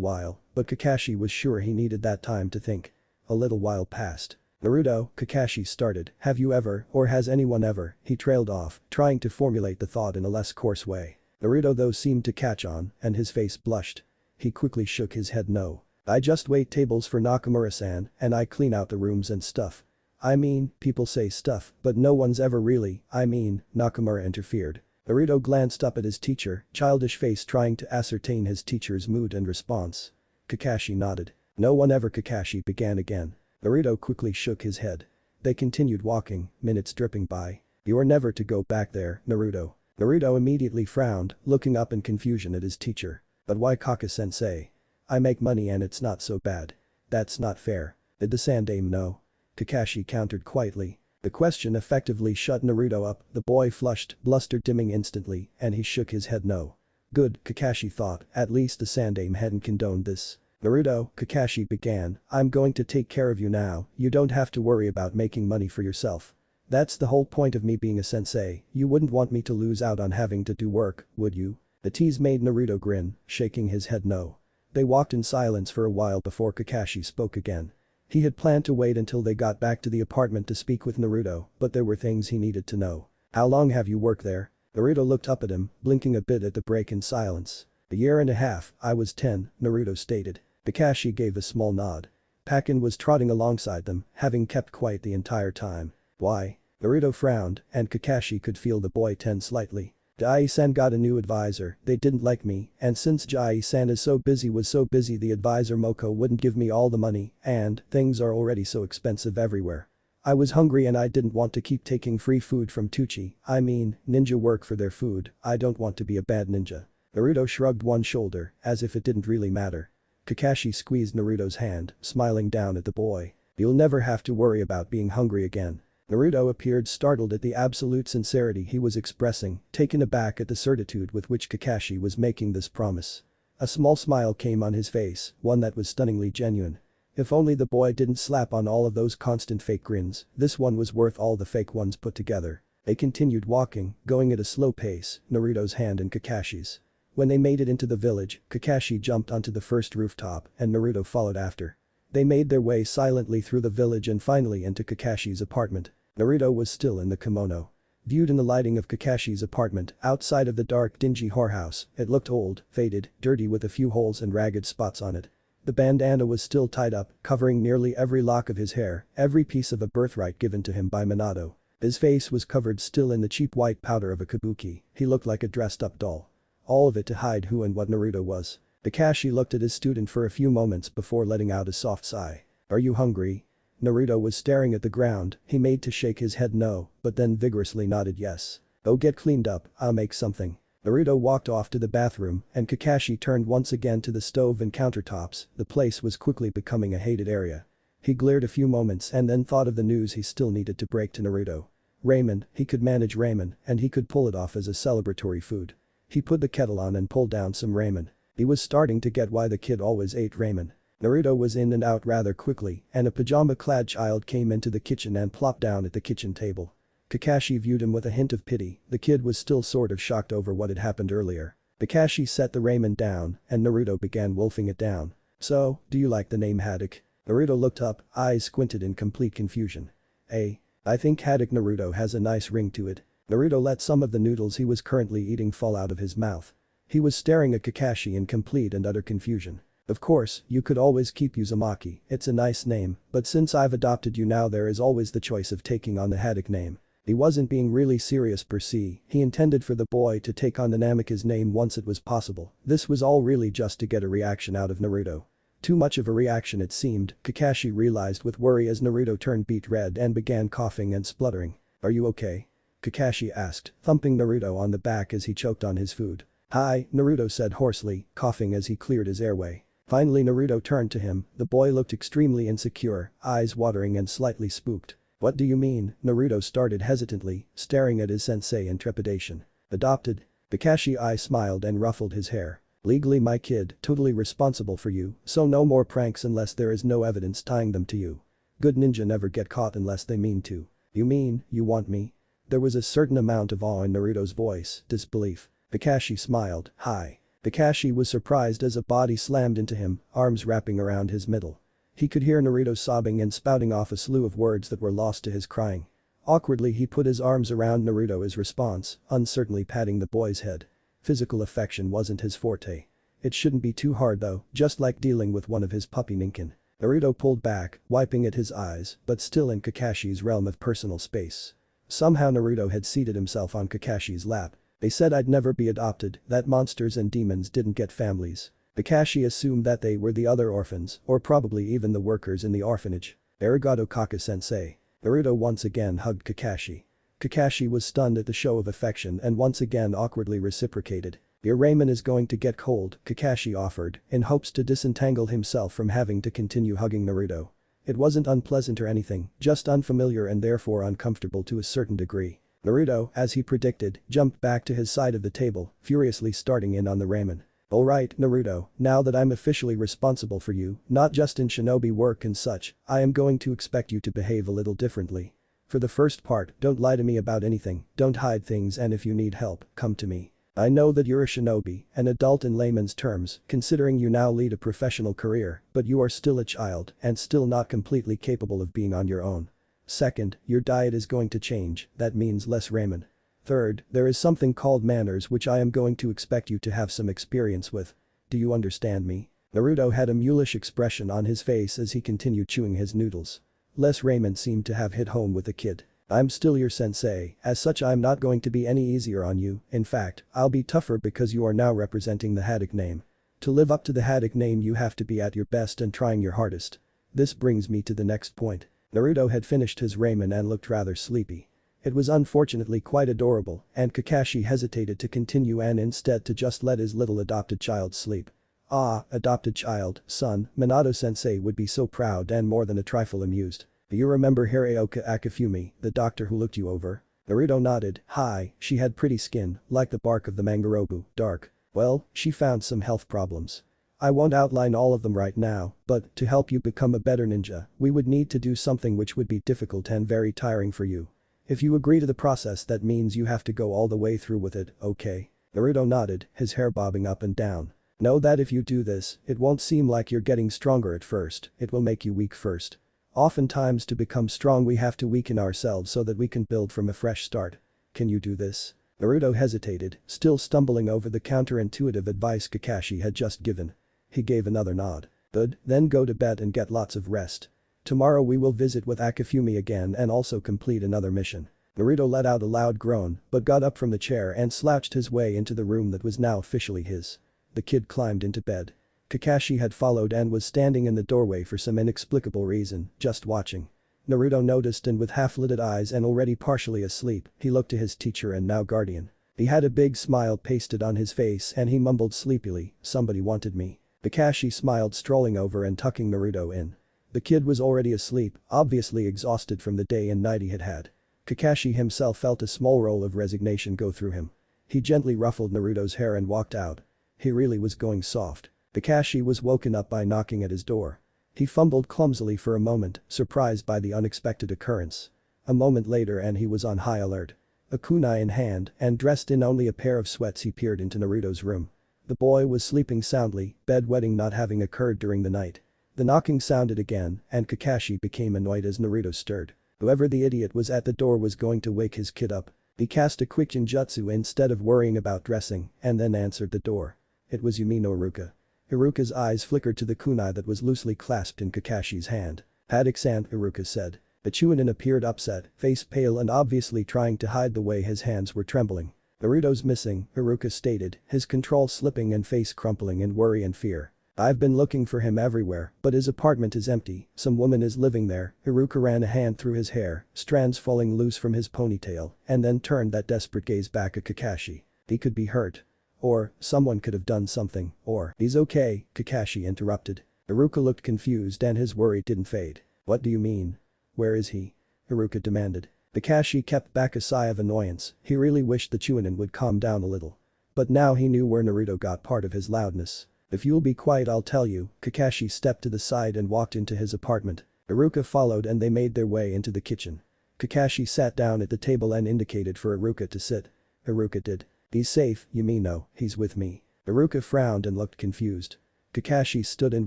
while, but Kakashi was sure he needed that time to think. A little while passed. "Naruto," Kakashi started, "have you ever, or has anyone ever," he trailed off, trying to formulate the thought in a less coarse way. Naruto though seemed to catch on, and his face blushed. He quickly shook his head no. "I just wait tables for Nakamura-san and I clean out the rooms and stuff." "I mean, people say stuff, but no one's ever really, Nakamura interfered. Naruto glanced up at his teacher, childish face trying to ascertain his teacher's mood and response. Kakashi nodded. No one ever. Kakashi began again. Naruto quickly shook his head. They continued walking, minutes dripping by. You are never to go back there, Naruto. Naruto immediately frowned, looking up in confusion at his teacher. But why Kaka-sensei? I make money and it's not so bad. That's not fair. Did the Sandaime know? Kakashi countered quietly. The question effectively shut Naruto up. The boy flushed, bluster dimming instantly, and he shook his head no. Good, Kakashi thought, at least the Sandaime hadn't condoned this. Naruto, Kakashi began, I'm going to take care of you now, you don't have to worry about making money for yourself. That's the whole point of me being a sensei, you wouldn't want me to lose out on having to do work, would you? The tease made Naruto grin, shaking his head no. They walked in silence for a while before Kakashi spoke again. He had planned to wait until they got back to the apartment to speak with Naruto, but there were things he needed to know. How long have you worked there? Naruto looked up at him, blinking a bit at the break in silence. A year and a half, I was 10, Naruto stated. Kakashi gave a small nod. Pakin was trotting alongside them, having kept quiet the entire time. Why? Naruto frowned, and Kakashi could feel the boy tense slightly. Jiraiya-san got a new advisor, they didn't like me, and since Jiraiya-san was so busy the advisor Moko wouldn't give me all the money, and things are already so expensive everywhere. I was hungry and I didn't want to keep taking free food from Tucci, I mean, ninja work for their food, I don't want to be a bad ninja. Naruto shrugged one shoulder, as if it didn't really matter. Kakashi squeezed Naruto's hand, smiling down at the boy. You'll never have to worry about being hungry again. Naruto appeared startled at the absolute sincerity he was expressing, taken aback at the certitude with which Kakashi was making this promise. A small smile came on his face, one that was stunningly genuine. If only the boy didn't slap on all of those constant fake grins, this one was worth all the fake ones put together. They continued walking, going at a slow pace, Naruto's hand in Kakashi's. When they made it into the village, Kakashi jumped onto the first rooftop and Naruto followed after. They made their way silently through the village and finally into Kakashi's apartment. Naruto was still in the kimono. Viewed in the lighting of Kakashi's apartment, outside of the dark dingy whorehouse, it looked old, faded, dirty with a few holes and ragged spots on it. The bandana was still tied up, covering nearly every lock of his hair, every piece of a birthright given to him by Minato. His face was covered still in the cheap white powder of a kabuki, he looked like a dressed-up doll. All of it to hide who and what Naruto was. Kakashi looked at his student for a few moments before letting out a soft sigh. Are you hungry? Naruto was staring at the ground, he made to shake his head no, but then vigorously nodded yes. Oh, get cleaned up, I'll make something. Naruto walked off to the bathroom and Kakashi turned once again to the stove and countertops, the place was quickly becoming a hated area. He glared a few moments and then thought of the news he still needed to break to Naruto. Ramen, he could manage ramen and he could pull it off as a celebratory food. He put the kettle on and pulled down some ramen. He was starting to get why the kid always ate ramen. Naruto was in and out rather quickly and a pajama-clad child came into the kitchen and plopped down at the kitchen table. Kakashi viewed him with a hint of pity, the kid was still sort of shocked over what had happened earlier. Kakashi set the ramen down and Naruto began wolfing it down. So, do you like the name Haddock? Naruto looked up, eyes squinted in complete confusion. I think Haddock Naruto has a nice ring to it. Naruto let some of the noodles he was currently eating fall out of his mouth. He was staring at Kakashi in complete and utter confusion. Of course, you could always keep Uzumaki, it's a nice name, but since I've adopted you now there is always the choice of taking on the Haddock name. He wasn't being really serious per se, he intended for the boy to take on the Namikaze name once it was possible, this was all really just to get a reaction out of Naruto. Too much of a reaction it seemed, Kakashi realized with worry as Naruto turned beet red and began coughing and spluttering. Are you okay? Kakashi asked, thumping Naruto on the back as he choked on his food. Hi, Naruto said hoarsely, coughing as he cleared his airway. Finally Naruto turned to him, the boy looked extremely insecure, eyes watering and slightly spooked. What do you mean? Naruto started hesitantly, staring at his sensei in trepidation. Adopted? Kakashi smiled and ruffled his hair. Legally my kid, totally responsible for you, so no more pranks unless there is no evidence tying them to you. Good ninja never get caught unless they mean to. You mean, you want me? There was a certain amount of awe in Naruto's voice, disbelief. Kakashi smiled, hi. Kakashi was surprised as a body slammed into him, arms wrapping around his middle. He could hear Naruto sobbing and spouting off a slew of words that were lost to his crying. Awkwardly he put his arms around Naruto as response, uncertainly patting the boy's head. Physical affection wasn't his forte. It shouldn't be too hard though, just like dealing with one of his puppy Ninken. Naruto pulled back, wiping at his eyes, but still in Kakashi's realm of personal space. Somehow Naruto had seated himself on Kakashi's lap. They said I'd never be adopted, that monsters and demons didn't get families. Kakashi assumed that they were the other orphans, or probably even the workers in the orphanage. Arigato Kaka-sensei. Naruto once again hugged Kakashi. Kakashi was stunned at the show of affection and once again awkwardly reciprocated. Your ramen is going to get cold, Kakashi offered, in hopes to disentangle himself from having to continue hugging Naruto. It wasn't unpleasant or anything, just unfamiliar and therefore uncomfortable to a certain degree. Naruto, as he predicted, jumped back to his side of the table, furiously starting in on the ramen. Alright, Naruto, now that I'm officially responsible for you, not just in shinobi work and such, I am going to expect you to behave a little differently. For the first part, don't lie to me about anything, don't hide things, and if you need help, come to me. I know that you're a shinobi, an adult in layman's terms, considering you now lead a professional career, but you are still a child and still not completely capable of being on your own. Second, your diet is going to change, that means less ramen. Third, there is something called manners which I am going to expect you to have some experience with. Do you understand me? Naruto had a mulish expression on his face as he continued chewing his noodles. Less ramen seemed to have hit home with the kid. I'm still your sensei, as such I'm not going to be any easier on you, in fact, I'll be tougher because you are now representing the Haddock name. To live up to the Haddock name you have to be at your best and trying your hardest. This brings me to the next point. Naruto had finished his ramen and looked rather sleepy. It was unfortunately quite adorable, and Kakashi hesitated to continue and instead to just let his little adopted child sleep. Ah, adopted child, son, Minato-sensei would be so proud and more than a trifle amused. Do you remember Hirayuka Akifumi, the doctor who looked you over? Naruto nodded. Hi, she had pretty skin, like the bark of the mangorobu, dark. Well, she found some health problems. I won't outline all of them right now, but to help you become a better ninja, we would need to do something which would be difficult and very tiring for you. If you agree to the process that means you have to go all the way through with it, okay? Naruto nodded, his hair bobbing up and down. Know that if you do this, it won't seem like you're getting stronger at first, it will make you weak first. Oftentimes to become strong we have to weaken ourselves so that we can build from a fresh start. Can you do this? Naruto hesitated, still stumbling over the counterintuitive advice Kakashi had just given. He gave another nod. Good, then go to bed and get lots of rest. Tomorrow we will visit with Akifumi again and also complete another mission. Naruto let out a loud groan, but got up from the chair and slouched his way into the room that was now officially his. The kid climbed into bed. Kakashi had followed and was standing in the doorway for some inexplicable reason, just watching. Naruto noticed and with half-lidded eyes and already partially asleep, he looked to his teacher and now guardian. He had a big smile pasted on his face and he mumbled sleepily, somebody wanted me. Kakashi smiled, strolling over and tucking Naruto in. The kid was already asleep, obviously exhausted from the day and night he had had. Kakashi himself felt a small roll of resignation go through him. He gently ruffled Naruto's hair and walked out. He really was going soft. Kakashi was woken up by knocking at his door. He fumbled clumsily for a moment, surprised by the unexpected occurrence. A moment later and he was on high alert. A kunai in hand and dressed in only a pair of sweats he peered into Naruto's room. The boy was sleeping soundly, bedwetting not having occurred during the night. The knocking sounded again and Kakashi became annoyed as Naruto stirred. Whoever the idiot was at the door was going to wake his kid up. He cast a quick ninjutsu instead of worrying about dressing and then answered the door. It was Yumi no Iruka. Iruka's eyes flickered to the kunai that was loosely clasped in Kakashi's hand. Haddock-san, Iruka said. The Chunin appeared upset, face pale and obviously trying to hide the way his hands were trembling. Naruto's missing, Iruka stated, his control slipping and face crumpling in worry and fear. I've been looking for him everywhere, but his apartment is empty, some woman is living there. Iruka ran a hand through his hair, strands falling loose from his ponytail, and then turned that desperate gaze back at Kakashi. He could be hurt. Or, someone could have done something, or, he's okay, Kakashi interrupted. Iruka looked confused and his worry didn't fade. What do you mean? Where is he? Iruka demanded. Kakashi kept back a sigh of annoyance, he really wished the Chunin would calm down a little. But now he knew where Naruto got part of his loudness. If you'll be quiet I'll tell you, Kakashi stepped to the side and walked into his apartment. Iruka followed and they made their way into the kitchen. Kakashi sat down at the table and indicated for Iruka to sit. Iruka did. He's safe, Yumi no, he's with me. Iruka frowned and looked confused. Kakashi stood and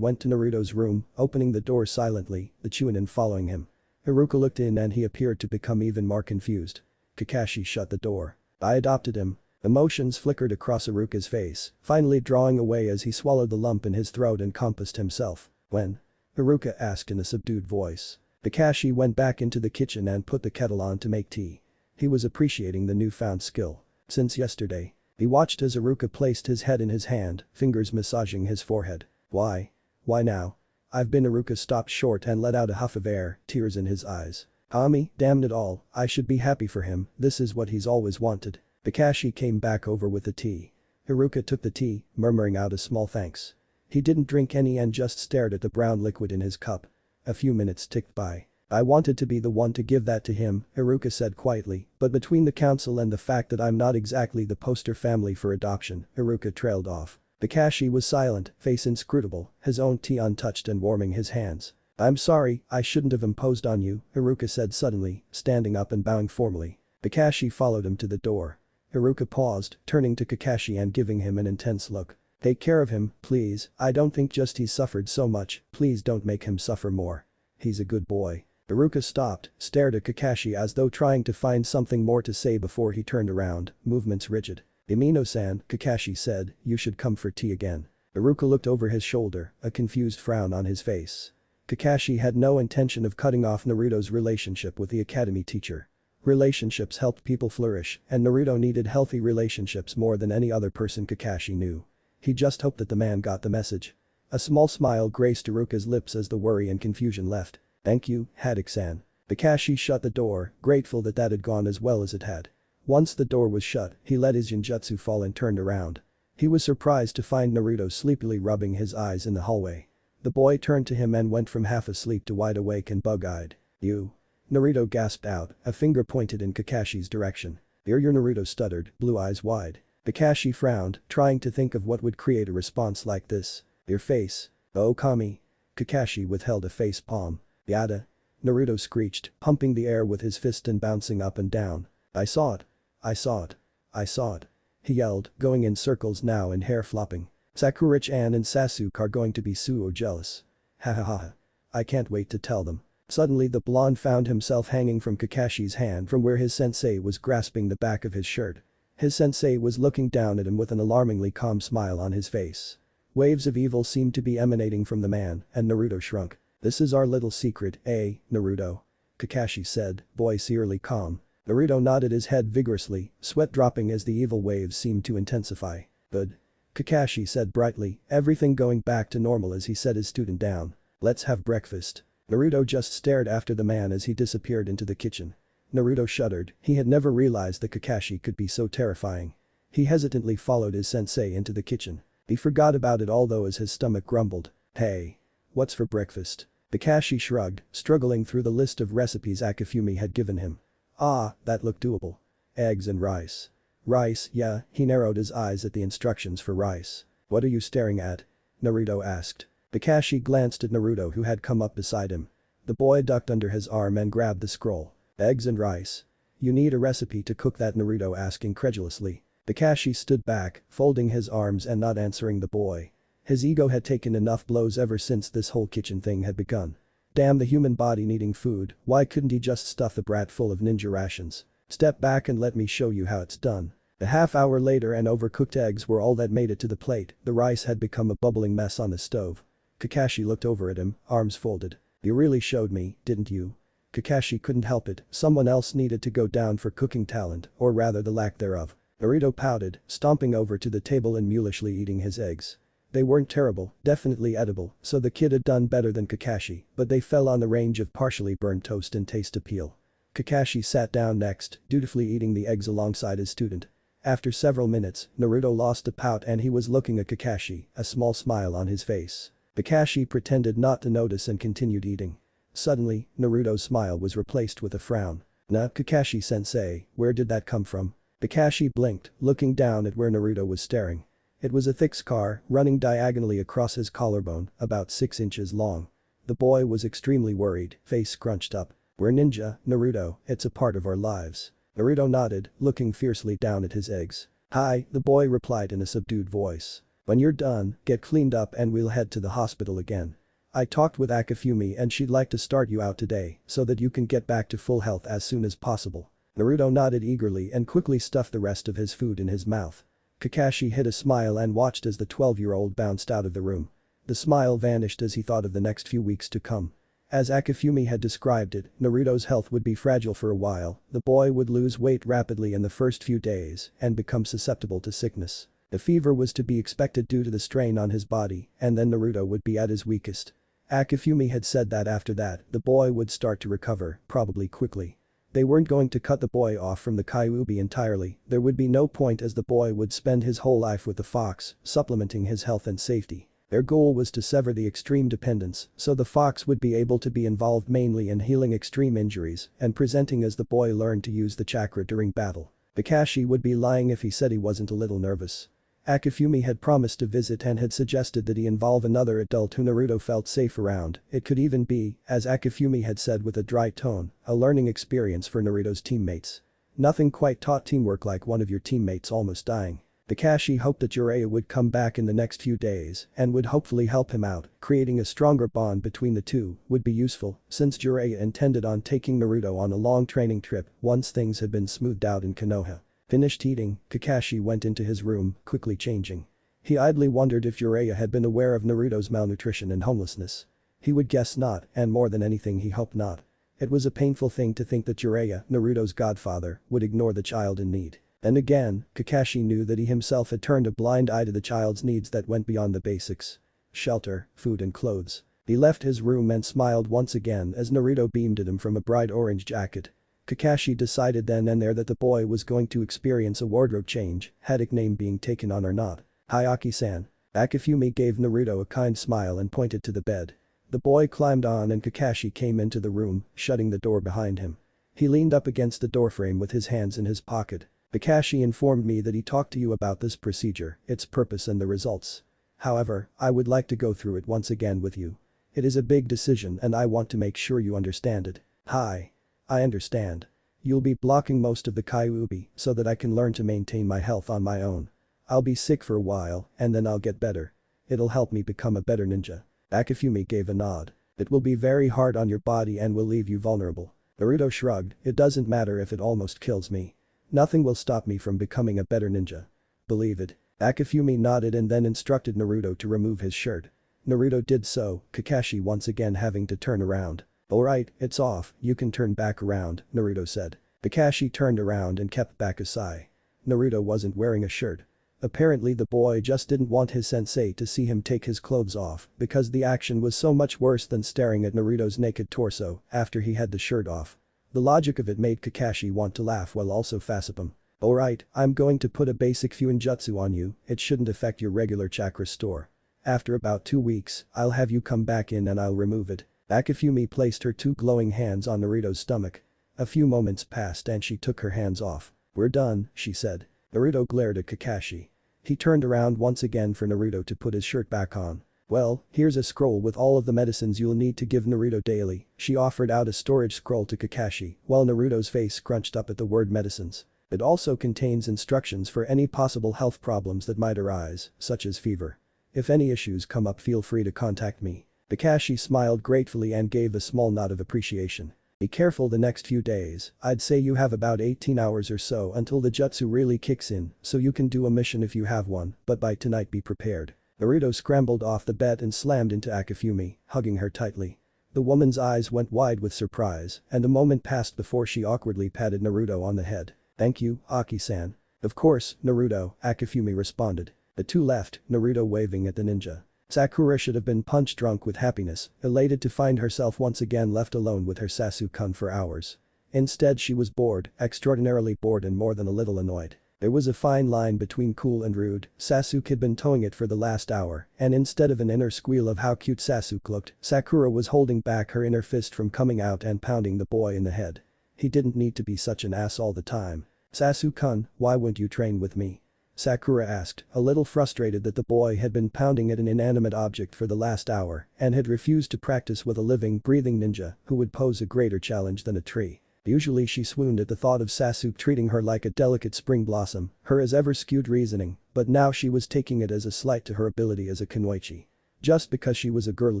went to Naruto's room, opening the door silently, the Chunin following him. Iruka looked in and he appeared to become even more confused. Kakashi shut the door. I adopted him. Emotions flickered across Iruka's face, finally drawing away as he swallowed the lump in his throat and composed himself. When? Iruka asked in a subdued voice. Kakashi went back into the kitchen and put the kettle on to make tea. He was appreciating the newfound skill. Since yesterday. He watched as Iruka placed his head in his hand, fingers massaging his forehead. Why? Why now? I've been. Iruka stopped short and let out a huff of air, tears in his eyes. Ami, damn it all, I should be happy for him, this is what he's always wanted. Kakashi came back over with the tea. Iruka took the tea, murmuring out a small thanks. He didn't drink any and just stared at the brown liquid in his cup. A few minutes ticked by. I wanted to be the one to give that to him, Iruka said quietly, but between the council and the fact that I'm not exactly the poster family for adoption, Iruka trailed off. Kakashi was silent, face inscrutable, his own tea untouched and warming his hands. I'm sorry, I shouldn't have imposed on you, Iruka said suddenly, standing up and bowing formally. Kakashi followed him to the door. Iruka paused, turning to Kakashi and giving him an intense look. Take care of him, please, I don't think just he's suffered so much, please don't make him suffer more. He's a good boy. Iruka stopped, stared at Kakashi as though trying to find something more to say before he turned around, movements rigid. Imino-san, Kakashi said, you should come for tea again. Iruka looked over his shoulder, a confused frown on his face. Kakashi had no intention of cutting off Naruto's relationship with the academy teacher. Relationships helped people flourish, and Naruto needed healthy relationships more than any other person Kakashi knew. He just hoped that the man got the message. A small smile graced Iruka's lips as the worry and confusion left. Thank you, Haddock-san. Kakashi shut the door, grateful that had gone as well as it had. Once the door was shut, he let his genjutsu fall and turned around. He was surprised to find Naruto sleepily rubbing his eyes in the hallway. The boy turned to him and went from half asleep to wide awake and bug-eyed. You. Naruto gasped out, a finger pointed in Kakashi's direction. You're Naruto stuttered, blue eyes wide. Kakashi frowned, trying to think of what would create a response like this. Your face. Oh Kami. Kakashi withheld a face palm. Yada. Naruto screeched, pumping the air with his fist and bouncing up and down. I saw it. I saw it. I saw it. He yelled, going in circles now and hair flopping. Sakura-chan and Sasuke are going to be so jealous. Ha ha ha. I can't wait to tell them. Suddenly the blonde found himself hanging from Kakashi's hand from where his sensei was grasping the back of his shirt. His sensei was looking down at him with an alarmingly calm smile on his face. Waves of evil seemed to be emanating from the man, and Naruto shrunk. This is our little secret, eh, Naruto? Kakashi said, voice eerily calm. Naruto nodded his head vigorously, sweat dropping as the evil waves seemed to intensify. Good. Kakashi said brightly, everything going back to normal as he set his student down. Let's have breakfast. Naruto just stared after the man as he disappeared into the kitchen. Naruto shuddered, he had never realized that Kakashi could be so terrifying. He hesitantly followed his sensei into the kitchen. He forgot about it although as his stomach grumbled. Hey. What's for breakfast? Kakashi shrugged, struggling through the list of recipes Akifumi had given him. Ah, that looked doable. Eggs and rice. Rice, yeah, he narrowed his eyes at the instructions for rice. What are you staring at? Naruto asked. Kakashi glanced at Naruto who had come up beside him. The boy ducked under his arm and grabbed the scroll. Eggs and rice. You need a recipe to cook that, Naruto asked incredulously. Kakashi stood back, folding his arms and not answering the boy. His ego had taken enough blows ever since this whole kitchen thing had begun. Damn the human body needing food, why couldn't he just stuff the brat full of ninja rations? Step back and let me show you how it's done. A half hour later and overcooked eggs were all that made it to the plate, the rice had become a bubbling mess on the stove. Kakashi looked over at him, arms folded. You really showed me, didn't you? Kakashi couldn't help it, someone else needed to go down for cooking talent, or rather the lack thereof. Naruto pouted, stomping over to the table and mulishly eating his eggs. They weren't terrible, definitely edible, so the kid had done better than Kakashi, but they fell on the range of partially burned toast and taste appeal. Kakashi sat down next, dutifully eating the eggs alongside his student. After several minutes, Naruto lost the pout and he was looking at Kakashi, a small smile on his face. Kakashi pretended not to notice and continued eating. Suddenly, Naruto's smile was replaced with a frown. Nah, Kakashi-sensei, where did that come from? Kakashi blinked, looking down at where Naruto was staring. It was a thick scar, running diagonally across his collarbone, about 6 inches long. The boy was extremely worried, face scrunched up. We're ninja, Naruto, it's a part of our lives. Naruto nodded, looking fiercely down at his eggs. Hi, the boy replied in a subdued voice. When you're done, get cleaned up and we'll head to the hospital again. I talked with Akifumi and she'd like to start you out today so that you can get back to full health as soon as possible. Naruto nodded eagerly and quickly stuffed the rest of his food in his mouth. Kakashi hid a smile and watched as the 12-year-old bounced out of the room. The smile vanished as he thought of the next few weeks to come. As Akifumi had described it, Naruto's health would be fragile for a while, the boy would lose weight rapidly in the first few days and become susceptible to sickness. The fever was to be expected due to the strain on his body, and then Naruto would be at his weakest. Akifumi had said that after that, the boy would start to recover, probably quickly. They weren't going to cut the boy off from the Kyuubi entirely, there would be no point as the boy would spend his whole life with the fox, supplementing his health and safety. Their goal was to sever the extreme dependence, so the fox would be able to be involved mainly in healing extreme injuries and presenting as the boy learned to use the chakra during battle. Kakashi would be lying if he said he wasn't a little nervous. Akifumi had promised to visit and had suggested that he involve another adult who Naruto felt safe around, it could even be, as Akifumi had said with a dry tone, a learning experience for Naruto's teammates. Nothing quite taught teamwork like one of your teammates almost dying. Kakashi hoped that Jiraiya would come back in the next few days and would hopefully help him out, creating a stronger bond between the two would be useful since Jiraiya intended on taking Naruto on a long training trip once things had been smoothed out in Konoha. Finished eating, Kakashi went into his room, quickly changing. He idly wondered if Jiraiya had been aware of Naruto's malnutrition and homelessness. He would guess not, and more than anything he hoped not. It was a painful thing to think that Jiraiya, Naruto's godfather, would ignore the child in need. Then again, Kakashi knew that he himself had turned a blind eye to the child's needs that went beyond the basics. Shelter, food and clothes. He left his room and smiled once again as Naruto beamed at him from a bright orange jacket. Kakashi decided then and there that the boy was going to experience a wardrobe change, had a name being taken on or not. "Hi Aki-san." Akifumi gave Naruto a kind smile and pointed to the bed. The boy climbed on and Kakashi came into the room, shutting the door behind him. He leaned up against the doorframe with his hands in his pocket. "Kakashi informed me that he talked to you about this procedure, its purpose and the results. However, I would like to go through it once again with you. It is a big decision and I want to make sure you understand it." "Hi. I understand. You'll be blocking most of the Kyuubi so that I can learn to maintain my health on my own. I'll be sick for a while and then I'll get better. It'll help me become a better ninja." Akifumi gave a nod. "It will be very hard on your body and will leave you vulnerable." Naruto shrugged, "It doesn't matter if it almost kills me. Nothing will stop me from becoming a better ninja. Believe it." Akifumi nodded and then instructed Naruto to remove his shirt. Naruto did so, Kakashi once again having to turn around. "Alright, it's off, you can turn back around," Naruto said. Kakashi turned around and kept back a sigh. Naruto wasn't wearing a shirt. Apparently the boy just didn't want his sensei to see him take his clothes off because the action was so much worse than staring at Naruto's naked torso after he had the shirt off. The logic of it made Kakashi want to laugh while also faceap him. "Alright, I'm going to put a basic Fuinjutsu on you, it shouldn't affect your regular chakra store. After about 2 weeks, I'll have you come back in and I'll remove it." Akifumi placed her 2 glowing hands on Naruto's stomach. A few moments passed and she took her hands off. "We're done," she said. Naruto glared at Kakashi. He turned around once again for Naruto to put his shirt back on. "Well, here's a scroll with all of the medicines you'll need to give Naruto daily." She offered out a storage scroll to Kakashi while Naruto's face scrunched up at the word medicines. "It also contains instructions for any possible health problems that might arise, such as fever. If any issues come up feel free to contact me." Kakashi smiled gratefully and gave a small nod of appreciation. "Be careful the next few days, I'd say you have about 18 hours or so until the jutsu really kicks in, so you can do a mission if you have one, but by tonight be prepared." Naruto scrambled off the bed and slammed into Akifumi, hugging her tightly. The woman's eyes went wide with surprise and a moment passed before she awkwardly patted Naruto on the head. "Thank you, Aki-san." "Of course, Naruto," Akifumi responded. The two left, Naruto waving at the ninja. Sakura should have been punch drunk with happiness, elated to find herself once again left alone with her Sasuke-kun for hours. Instead she was bored, extraordinarily bored and more than a little annoyed. There was a fine line between cool and rude, Sasuke had been towing it for the last hour, and instead of an inner squeal of how cute Sasuke looked, Sakura was holding back her inner fist from coming out and pounding the boy in the head. He didn't need to be such an ass all the time. "Sasuke-kun, why won't you train with me?" Sakura asked, a little frustrated that the boy had been pounding at an inanimate object for the last hour and had refused to practice with a living, breathing ninja who would pose a greater challenge than a tree. Usually she swooned at the thought of Sasuke treating her like a delicate spring blossom, her as ever skewed reasoning, but now she was taking it as a slight to her ability as a kunoichi. Just because she was a girl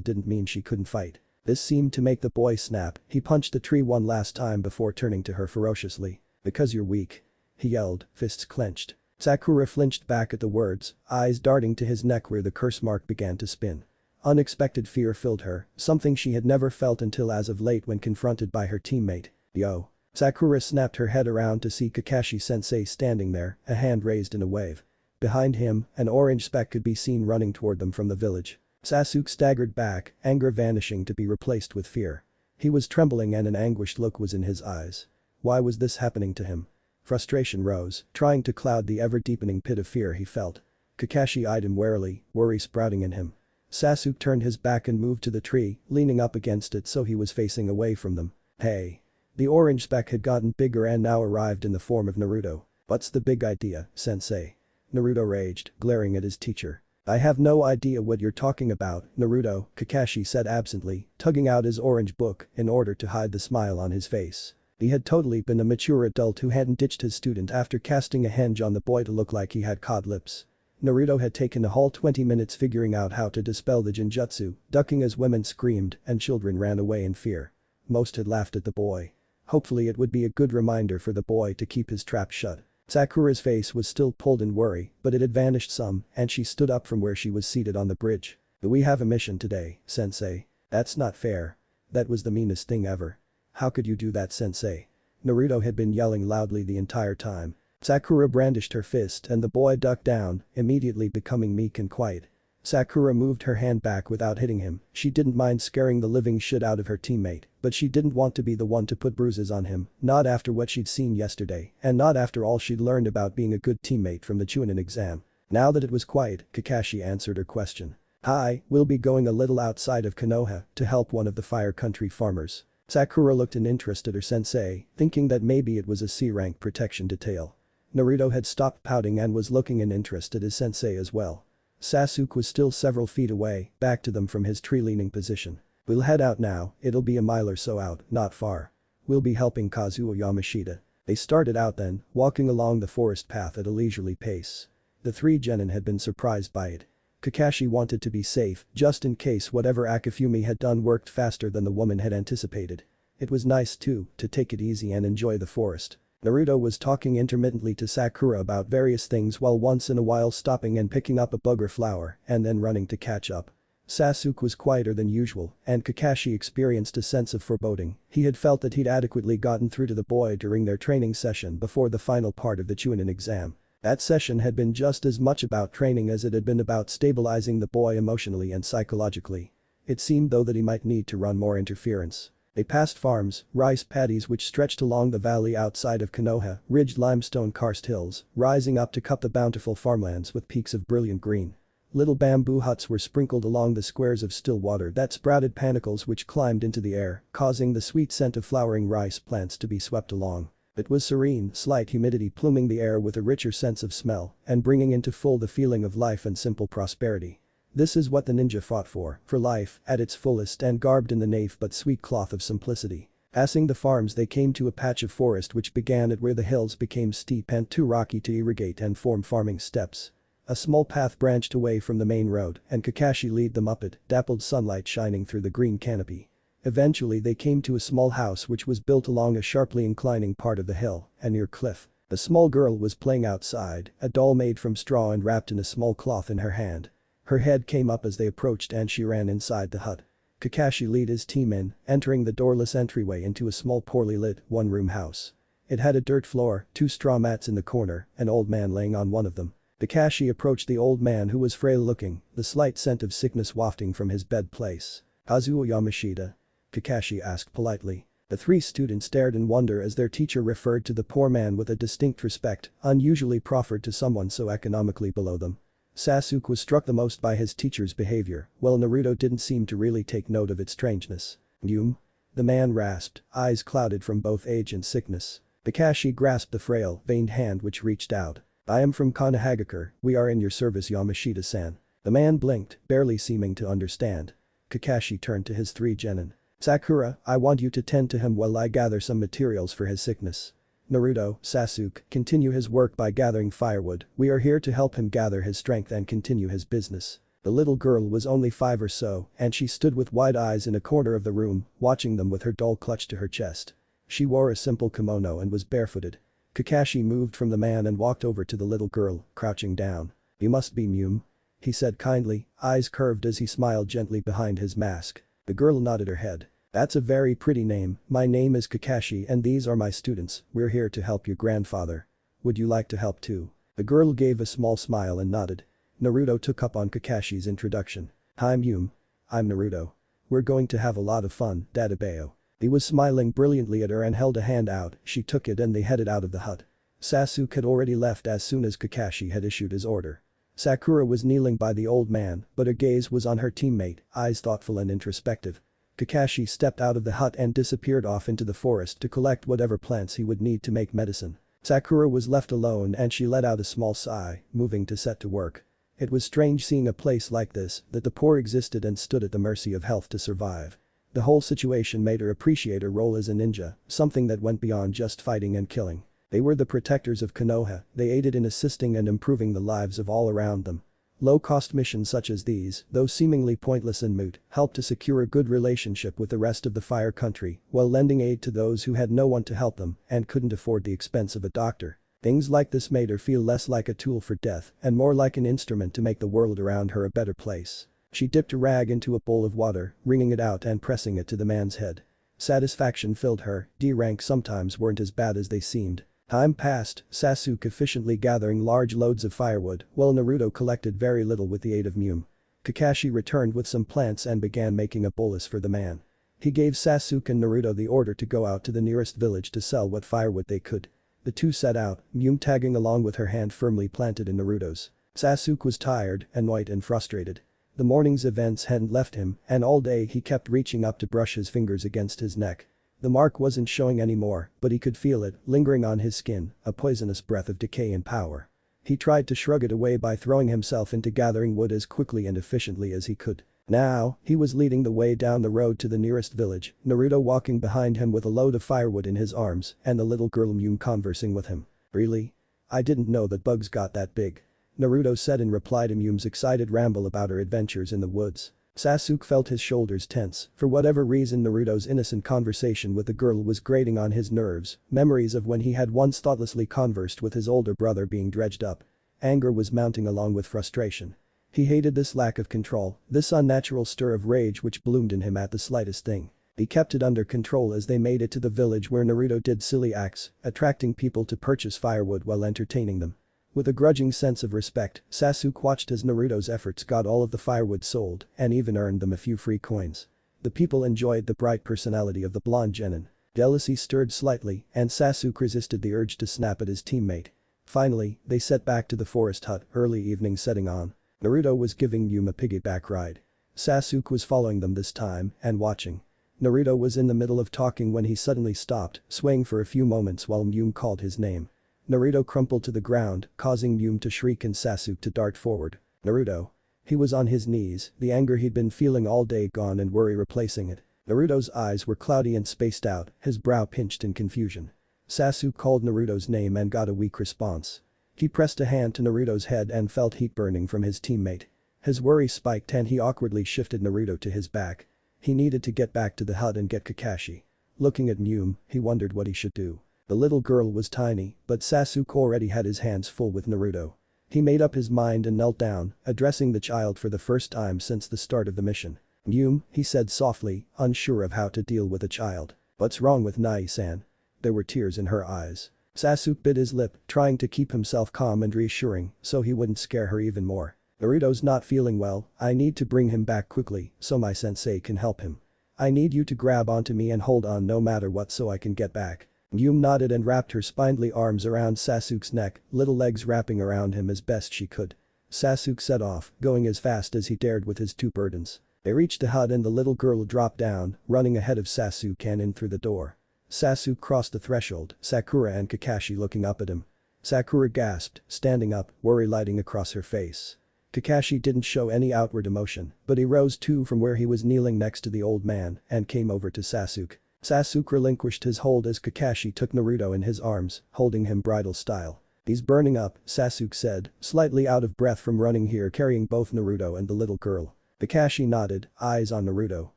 didn't mean she couldn't fight. This seemed to make the boy snap, he punched the tree one last time before turning to her ferociously. "Because you're weak," he yelled, fists clenched. Sakura flinched back at the words, eyes darting to his neck where the curse mark began to spin. Unexpected fear filled her, something she had never felt until as of late when confronted by her teammate. Yo. Sakura snapped her head around to see Kakashi-sensei standing there, a hand raised in a wave. Behind him, an orange speck could be seen running toward them from the village. Sasuke staggered back, anger vanishing to be replaced with fear. He was trembling and an anguished look was in his eyes. Why was this happening to him? Frustration rose, trying to cloud the ever-deepening pit of fear he felt. Kakashi eyed him warily, worry sprouting in him. Sasuke turned his back and moved to the tree, leaning up against it so he was facing away from them. Hey. The orange speck had gotten bigger and now arrived in the form of Naruto. What's the big idea, sensei? Naruto raged, glaring at his teacher. I have no idea what you're talking about, Naruto, Kakashi said absently, tugging out his orange book in order to hide the smile on his face. He had totally been a mature adult who hadn't ditched his student after casting a henge on the boy to look like he had cod lips. Naruto had taken a whole 20 minutes figuring out how to dispel the genjutsu, ducking as women screamed and children ran away in fear. Most had laughed at the boy. Hopefully it would be a good reminder for the boy to keep his trap shut. Sakura's face was still pulled in worry, but it had vanished some, and she stood up from where she was seated on the bridge. We have a mission today, sensei. That's not fair. That was the meanest thing ever. How could you do that, sensei? Naruto had been yelling loudly the entire time. Sakura brandished her fist and the boy ducked down, immediately becoming meek and quiet. Sakura moved her hand back without hitting him. She didn't mind scaring the living shit out of her teammate, but she didn't want to be the one to put bruises on him, not after what she'd seen yesterday, and not after all she'd learned about being a good teammate from the Chunin exam. Now that it was quiet, Kakashi answered her question. Hi, we'll be going a little outside of Konoha to help one of the Fire Country farmers. Sakura looked in interest at her sensei, thinking that maybe it was a C-rank protection detail. Naruto had stopped pouting and was looking in interest at his sensei as well. Sasuke was still several feet away, back to them from his tree-leaning position. We'll head out now, it'll be a mile or so out, not far. We'll be helping Kazuo Yamashita. They started out then, walking along the forest path at a leisurely pace. The three genin had been surprised by it. Kakashi wanted to be safe, just in case whatever Akifumi had done worked faster than the woman had anticipated. It was nice too, to take it easy and enjoy the forest. Naruto was talking intermittently to Sakura about various things while once in a while stopping and picking up a bug or flower and then running to catch up. Sasuke was quieter than usual and Kakashi experienced a sense of foreboding. He had felt that he'd adequately gotten through to the boy during their training session before the final part of the Chunin exam. That session had been just as much about training as it had been about stabilizing the boy emotionally and psychologically. It seemed though that he might need to run more interference. They passed farms, rice paddies which stretched along the valley outside of Konoha, ridged limestone karst hills, rising up to cup the bountiful farmlands with peaks of brilliant green. Little bamboo huts were sprinkled along the squares of still water that sprouted panicles which climbed into the air, causing the sweet scent of flowering rice plants to be swept along. It was serene, slight humidity pluming the air with a richer sense of smell and bringing into full the feeling of life and simple prosperity. This is what the ninja fought for life, at its fullest and garbed in the naif but sweet cloth of simplicity. Passing the farms they came to a patch of forest which began at where the hills became steep and too rocky to irrigate and form farming steppes. A small path branched away from the main road and Kakashi led them up it, dappled sunlight shining through the green canopy. Eventually they came to a small house which was built along a sharply inclining part of the hill, a near cliff. The small girl was playing outside, a doll made from straw and wrapped in a small cloth in her hand. Her head came up as they approached and she ran inside the hut. Kakashi led his team in, entering the doorless entryway into a small poorly lit, one-room house. It had a dirt floor, two straw mats in the corner, an old man laying on one of them. Kakashi approached the old man who was frail looking, the slight scent of sickness wafting from his bed place. Kazuo Yamashita? Kakashi asked politely. The three students stared in wonder as their teacher referred to the poor man with a distinct respect, unusually proffered to someone so economically below them. Sasuke was struck the most by his teacher's behavior, while Naruto didn't seem to really take note of its strangeness. The man rasped, eyes clouded from both age and sickness. Kakashi grasped the frail, veined hand which reached out. I am from Konohagakure, we are in your service Yamashita-san. The man blinked, barely seeming to understand. Kakashi turned to his three genin. Sakura, I want you to tend to him while I gather some materials for his sickness. Naruto, Sasuke, continue his work by gathering firewood, we are here to help him gather his strength and continue his business. The little girl was only 5 or so and she stood with wide eyes in a corner of the room, watching them with her doll clutched to her chest. She wore a simple kimono and was barefooted. Kakashi moved from the man and walked over to the little girl, crouching down. You must be Mew. he said kindly, eyes curved as he smiled gently behind his mask. The girl nodded her head. "That's a very pretty name. My name is Kakashi and these are my students. We're here to help your grandfather. Would you like to help too?" The girl gave a small smile and nodded. Naruto took up on Kakashi's introduction. "I'm Yum. I'm Naruto. We're going to have a lot of fun, Dadabeo." He was smiling brilliantly at her and held a hand out. She took it and they headed out of the hut. Sasuke had already left as soon as Kakashi had issued his order. Sakura was kneeling by the old man, but her gaze was on her teammate, eyes thoughtful and introspective. Kakashi stepped out of the hut and disappeared off into the forest to collect whatever plants he would need to make medicine. Sakura was left alone and she let out a small sigh, moving to set to work. It was strange seeing a place like this, that the poor existed and stood at the mercy of health to survive. The whole situation made her appreciate her role as a ninja, something that went beyond just fighting and killing. They were the protectors of Konoha, they aided in assisting and improving the lives of all around them. Low-cost missions such as these, though seemingly pointless and moot, helped to secure a good relationship with the rest of the Fire Country, while lending aid to those who had no one to help them and couldn't afford the expense of a doctor. Things like this made her feel less like a tool for death and more like an instrument to make the world around her a better place. She dipped a rag into a bowl of water, wringing it out and pressing it to the man's head. Satisfaction filled her, D-rank sometimes weren't as bad as they seemed. Time passed, Sasuke efficiently gathering large loads of firewood, while Naruto collected very little with the aid of Mum. Kakashi returned with some plants and began making a bolus for the man. He gave Sasuke and Naruto the order to go out to the nearest village to sell what firewood they could. The two set out, Mum tagging along with her hand firmly planted in Naruto's. Sasuke was tired, annoyed and frustrated. The morning's events hadn't left him, and all day he kept reaching up to brush his fingers against his neck. The mark wasn't showing anymore, but he could feel it, lingering on his skin, a poisonous breath of decay and power. He tried to shrug it away by throwing himself into gathering wood as quickly and efficiently as he could. Now, he was leading the way down the road to the nearest village, Naruto walking behind him with a load of firewood in his arms, and the little girl Mum conversing with him. "Really? I didn't know that bugs got that big," Naruto said in reply to Mum's excited ramble about her adventures in the woods. Sasuke felt his shoulders tense. For whatever reason Naruto's innocent conversation with the girl was grating on his nerves, memories of when he had once thoughtlessly conversed with his older brother being dredged up. Anger was mounting along with frustration. He hated this lack of control, this unnatural stir of rage which bloomed in him at the slightest thing. He kept it under control as they made it to the village where Naruto did silly acts, attracting people to purchase firewood while entertaining them. With a grudging sense of respect, Sasuke watched as Naruto's efforts got all of the firewood sold and even earned them a few free coins. The people enjoyed the bright personality of the blonde genin. Jealousy stirred slightly and Sasuke resisted the urge to snap at his teammate. Finally, they set back to the forest hut, early evening setting on. Naruto was giving Mum a piggyback ride. Sasuke was following them this time and watching. Naruto was in the middle of talking when he suddenly stopped, swaying for a few moments while Mum called his name. Naruto crumpled to the ground, causing Mum to shriek and Sasuke to dart forward. "Naruto." He was on his knees, the anger he'd been feeling all day gone and worry replacing it. Naruto's eyes were cloudy and spaced out, his brow pinched in confusion. Sasuke called Naruto's name and got a weak response. He pressed a hand to Naruto's head and felt heat burning from his teammate. His worry spiked and he awkwardly shifted Naruto to his back. He needed to get back to the hut and get Kakashi. Looking at Mum, he wondered what he should do. The little girl was tiny, but Sasuke already had his hands full with Naruto. He made up his mind and knelt down, addressing the child for the first time since the start of the mission. "Mum," he said softly, unsure of how to deal with a child. "What's wrong with Nai-san?" There were tears in her eyes. Sasuke bit his lip, trying to keep himself calm and reassuring so he wouldn't scare her even more. "Naruto's not feeling well, I need to bring him back quickly so my sensei can help him. I need you to grab onto me and hold on no matter what so I can get back." Mum nodded and wrapped her spindly arms around Sasuke's neck, little legs wrapping around him as best she could. Sasuke set off, going as fast as he dared with his two burdens. They reached the hut and the little girl dropped down, running ahead of Sasuke and in through the door. Sasuke crossed the threshold, Sakura and Kakashi looking up at him. Sakura gasped, standing up, worry lighting across her face. Kakashi didn't show any outward emotion, but he rose too from where he was kneeling next to the old man and came over to Sasuke. Sasuke relinquished his hold as Kakashi took Naruto in his arms, holding him bridal style. "He's burning up," Sasuke said, slightly out of breath from running here carrying both Naruto and the little girl. Kakashi nodded, eyes on Naruto.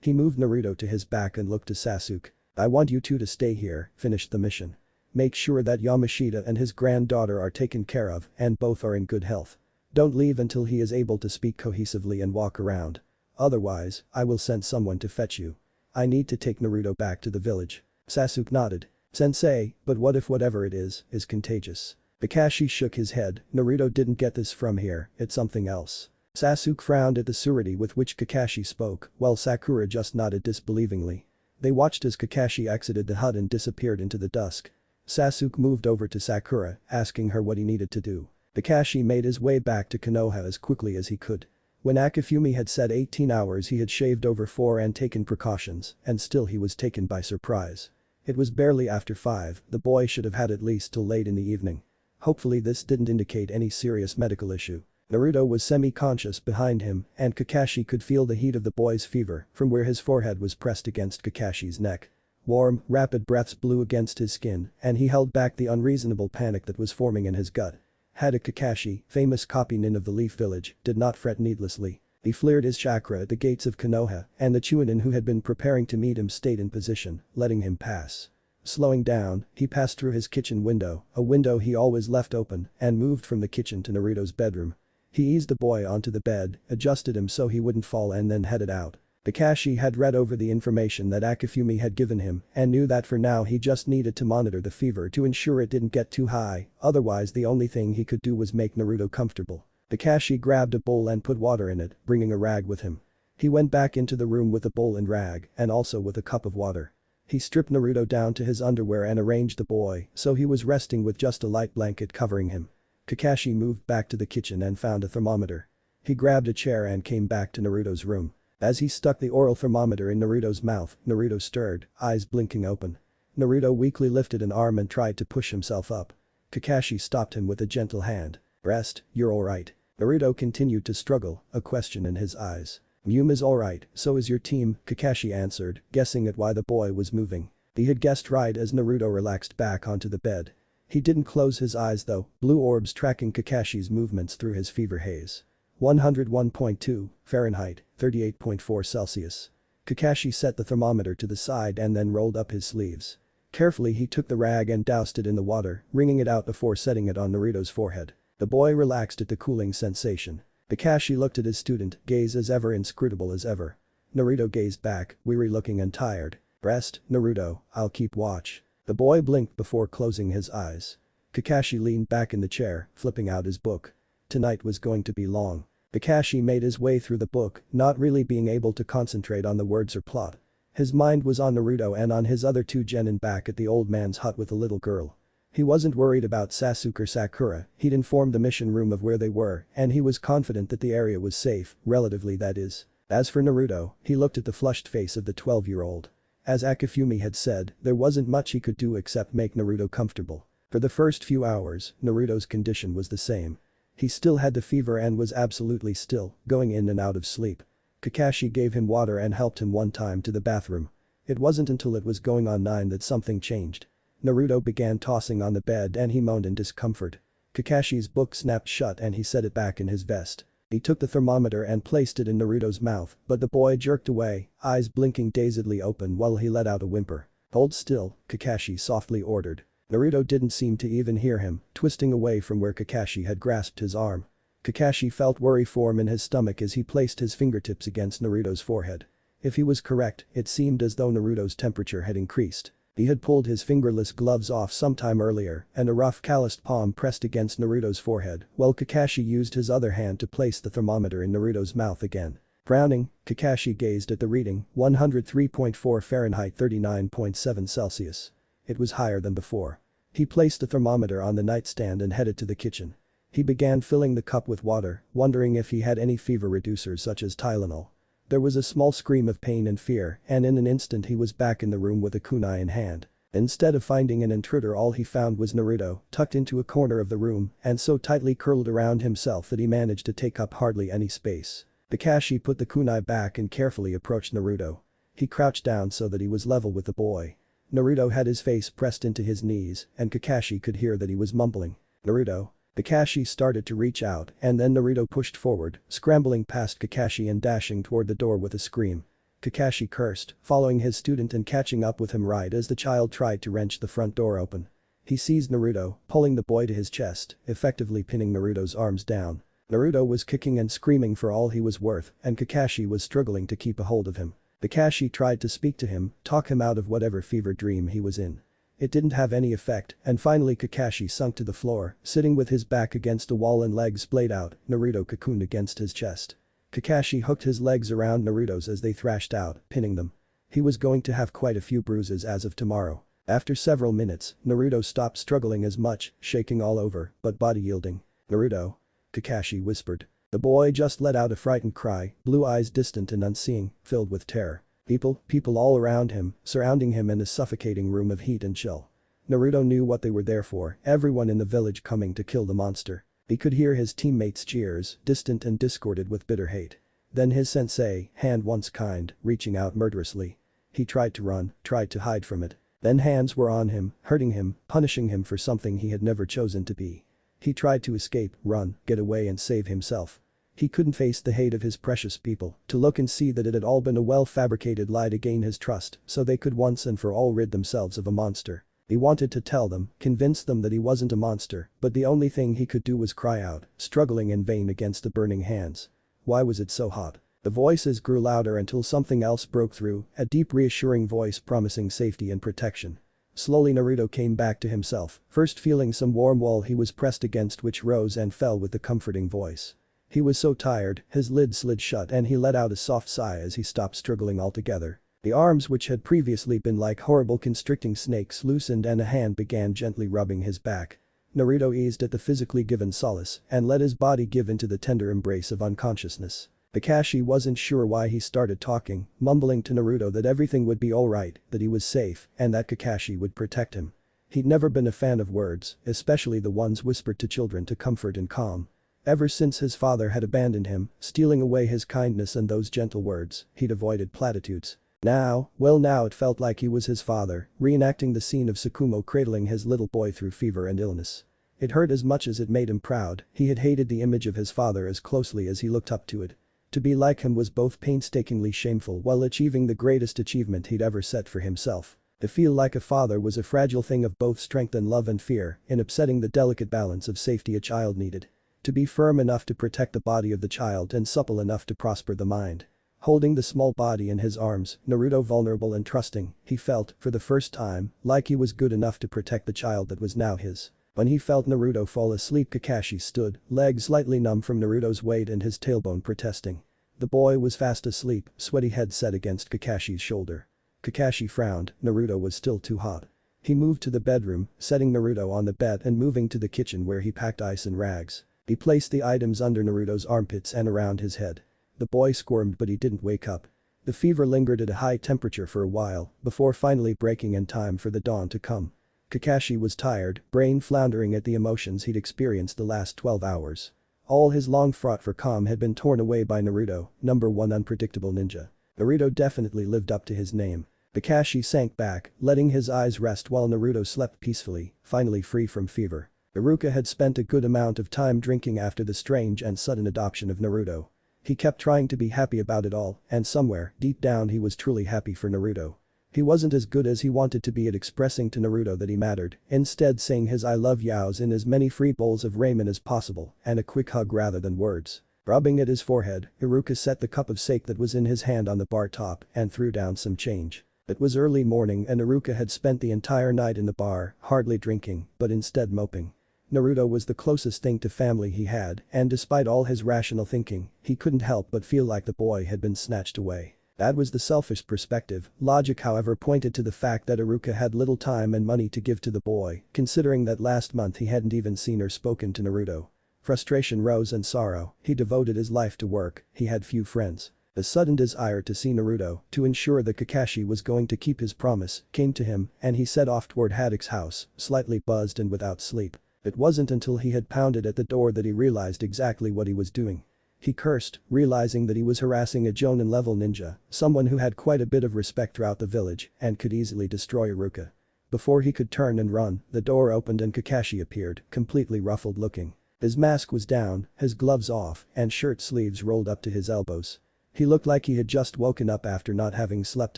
He moved Naruto to his back and looked to Sasuke. "I want you two to stay here, finish the mission. Make sure that Yamashita and his granddaughter are taken care of and both are in good health. Don't leave until he is able to speak cohesively and walk around. Otherwise, I will send someone to fetch you. I need to take Naruto back to the village." Sasuke nodded. "Sensei, but what if whatever it is contagious?" Kakashi shook his head. "Naruto didn't get this from here, it's something else." Sasuke frowned at the surety with which Kakashi spoke, while Sakura just nodded disbelievingly. They watched as Kakashi exited the hut and disappeared into the dusk. Sasuke moved over to Sakura, asking her what he needed to do. Kakashi made his way back to Konoha as quickly as he could. When Akifumi had said 18 hours he had shaved over 4 and taken precautions, and still he was taken by surprise. It was barely after 5, the boy should have had at least till late in the evening. Hopefully this didn't indicate any serious medical issue. Naruto was semi-conscious behind him, and Kakashi could feel the heat of the boy's fever from where his forehead was pressed against Kakashi's neck. Warm, rapid breaths blew against his skin, and he held back the unreasonable panic that was forming in his gut. Had a Kakashi, famous copy nin of the Leaf Village, did not fret needlessly. He flared his chakra at the gates of Konoha, and the Chunin who had been preparing to meet him stayed in position, letting him pass. Slowing down, he passed through his kitchen window, a window he always left open, and moved from the kitchen to Naruto's bedroom. He eased the boy onto the bed, adjusted him so he wouldn't fall and then headed out. Kakashi had read over the information that Akifumi had given him and knew that for now he just needed to monitor the fever to ensure it didn't get too high, otherwise the only thing he could do was make Naruto comfortable. Kakashi grabbed a bowl and put water in it, bringing a rag with him. He went back into the room with a bowl and rag, and also with a cup of water. He stripped Naruto down to his underwear and arranged the boy so he was resting with just a light blanket covering him. Kakashi moved back to the kitchen and found a thermometer. He grabbed a chair and came back to Naruto's room. As he stuck the oral thermometer in Naruto's mouth, Naruto stirred, eyes blinking open. Naruto weakly lifted an arm and tried to push himself up. Kakashi stopped him with a gentle hand. "Rest, you're alright." Naruto continued to struggle, a question in his eyes. "Yuma's alright, so is your team," Kakashi answered, guessing at why the boy was moving. He had guessed right as Naruto relaxed back onto the bed. He didn't close his eyes though, blue orbs tracking Kakashi's movements through his fever haze. 101.2 Fahrenheit, 38.4 Celsius. Kakashi set the thermometer to the side and then rolled up his sleeves. Carefully he took the rag and doused it in the water, wringing it out before setting it on Naruto's forehead. The boy relaxed at the cooling sensation. Kakashi looked at his student, gaze as ever inscrutable as ever. Naruto gazed back, weary-looking and tired. "Rest, Naruto, I'll keep watch." The boy blinked before closing his eyes. Kakashi leaned back in the chair, flipping out his book. Tonight was going to be long. Kakashi made his way through the book, not really being able to concentrate on the words or plot. His mind was on Naruto and on his other 2 genin back at the old man's hut with a little girl. He wasn't worried about Sasuke or Sakura, he'd informed the mission room of where they were, and he was confident that the area was safe, relatively that is. As for Naruto, he looked at the flushed face of the 12-year-old. As Akifumi had said, there wasn't much he could do except make Naruto comfortable. For the first few hours, Naruto's condition was the same. He still had the fever and was absolutely still, going in and out of sleep. Kakashi gave him water and helped him one time to the bathroom. It wasn't until it was going on 9 that something changed. Naruto began tossing on the bed and he moaned in discomfort. Kakashi's book snapped shut and he set it back in his vest. He took the thermometer and placed it in Naruto's mouth, but the boy jerked away, eyes blinking dazedly open while he let out a whimper. "Hold still," Kakashi softly ordered. Naruto didn't seem to even hear him, twisting away from where Kakashi had grasped his arm. Kakashi felt worry form in his stomach as he placed his fingertips against Naruto's forehead. If he was correct, it seemed as though Naruto's temperature had increased. He had pulled his fingerless gloves off sometime earlier and a rough calloused palm pressed against Naruto's forehead while Kakashi used his other hand to place the thermometer in Naruto's mouth again. Frowning, Kakashi gazed at the reading, 103.4 Fahrenheit 39.7 Celsius. It was higher than before. He placed the thermometer on the nightstand and headed to the kitchen. He began filling the cup with water, wondering if he had any fever reducers such as Tylenol. There was a small scream of pain and fear, and in an instant he was back in the room with a kunai in hand. Instead of finding an intruder, all he found was Naruto, tucked into a corner of the room and so tightly curled around himself that he managed to take up hardly any space. Kakashi put the kunai back and carefully approached Naruto. He crouched down so that he was level with the boy. Naruto had his face pressed into his knees, and Kakashi could hear that he was mumbling. "Naruto." Kakashi started to reach out, and then Naruto pushed forward, scrambling past Kakashi and dashing toward the door with a scream. Kakashi cursed, following his student and catching up with him right as the child tried to wrench the front door open. He seized Naruto, pulling the boy to his chest, effectively pinning Naruto's arms down. Naruto was kicking and screaming for all he was worth, and Kakashi was struggling to keep a hold of him. Kakashi tried to speak to him, talk him out of whatever fever dream he was in. It didn't have any effect, and finally Kakashi sunk to the floor, sitting with his back against a wall and legs splayed out, Naruto cocooned against his chest. Kakashi hooked his legs around Naruto's as they thrashed out, pinning them. He was going to have quite a few bruises as of tomorrow. After several minutes, Naruto stopped struggling as much, shaking all over, but body yielding. "Naruto?" Kakashi whispered. The boy just let out a frightened cry, blue eyes distant and unseeing, filled with terror. People all around him, surrounding him in a suffocating room of heat and chill. Naruto knew what they were there for, everyone in the village coming to kill the monster. He could hear his teammates' cheers, distant and discordant with bitter hate. Then his sensei, hand once kind, reaching out murderously. He tried to run, tried to hide from it. Then hands were on him, hurting him, punishing him for something he had never chosen to be. He tried to escape, run, get away and save himself. He couldn't face the hate of his precious people, to look and see that it had all been a well-fabricated lie to gain his trust, so they could once and for all rid themselves of a monster. He wanted to tell them, convince them that he wasn't a monster, but the only thing he could do was cry out, struggling in vain against the burning hands. Why was it so hot? The voices grew louder until something else broke through, a deep reassuring voice promising safety and protection. Slowly Naruto came back to himself, first feeling some warm wall he was pressed against which rose and fell with the comforting voice. He was so tired, his lid slid shut and he let out a soft sigh as he stopped struggling altogether. The arms which had previously been like horrible constricting snakes loosened and a hand began gently rubbing his back. Naruto eased at the physically given solace and let his body give into the tender embrace of unconsciousness. Kakashi wasn't sure why he started talking, mumbling to Naruto that everything would be alright, that he was safe, and that Kakashi would protect him. He'd never been a fan of words, especially the ones whispered to children to comfort and calm. Ever since his father had abandoned him, stealing away his kindness and those gentle words, he'd avoided platitudes. Now it felt like he was his father, reenacting the scene of Tsukumo cradling his little boy through fever and illness. It hurt as much as it made him proud, he had hated the image of his father as closely as he looked up to it. To be like him was both painstakingly shameful while achieving the greatest achievement he'd ever set for himself. To feel like a father was a fragile thing of both strength and love and fear, in upsetting the delicate balance of safety a child needed. To be firm enough to protect the body of the child and supple enough to prosper the mind. Holding the small body in his arms, Naruto vulnerable and trusting, he felt, for the first time, like he was good enough to protect the child that was now his. When he felt Naruto fall asleep, Kakashi stood, legs slightly numb from Naruto's weight and his tailbone protesting. The boy was fast asleep, sweaty head set against Kakashi's shoulder. Kakashi frowned, Naruto was still too hot. He moved to the bedroom, setting Naruto on the bed and moving to the kitchen where he packed ice and rags. He placed the items under Naruto's armpits and around his head. The boy squirmed but he didn't wake up. The fever lingered at a high temperature for a while, before finally breaking in time for the dawn to come. Kakashi was tired, brain floundering at the emotions he'd experienced the last 12 hours. All his long fraught for calm had been torn away by Naruto, #1 unpredictable ninja. Naruto definitely lived up to his name. Kakashi sank back, letting his eyes rest while Naruto slept peacefully, finally free from fever. Iruka had spent a good amount of time drinking after the strange and sudden adoption of Naruto. He kept trying to be happy about it all, and somewhere, deep down he was truly happy for Naruto. He wasn't as good as he wanted to be at expressing to Naruto that he mattered, instead saying his I love yous in as many free bowls of ramen as possible, and a quick hug rather than words. Rubbing at his forehead, Iruka set the cup of sake that was in his hand on the bar top and threw down some change. It was early morning and Iruka had spent the entire night in the bar, hardly drinking, but instead moping. Naruto was the closest thing to family he had, and despite all his rational thinking, he couldn't help but feel like the boy had been snatched away. That was the selfish perspective, logic however pointed to the fact that Iruka had little time and money to give to the boy, considering that last month he hadn't even seen or spoken to Naruto. Frustration rose and sorrow, he devoted his life to work, he had few friends. A sudden desire to see Naruto, to ensure that Kakashi was going to keep his promise, came to him and he set off toward Haddock's house, slightly buzzed and without sleep. It wasn't until he had pounded at the door that he realized exactly what he was doing. He cursed, realizing that he was harassing a Jonin-level ninja, someone who had quite a bit of respect throughout the village and could easily destroy Iruka. Before he could turn and run, the door opened and Kakashi appeared, completely ruffled looking. His mask was down, his gloves off, and shirt sleeves rolled up to his elbows. He looked like he had just woken up after not having slept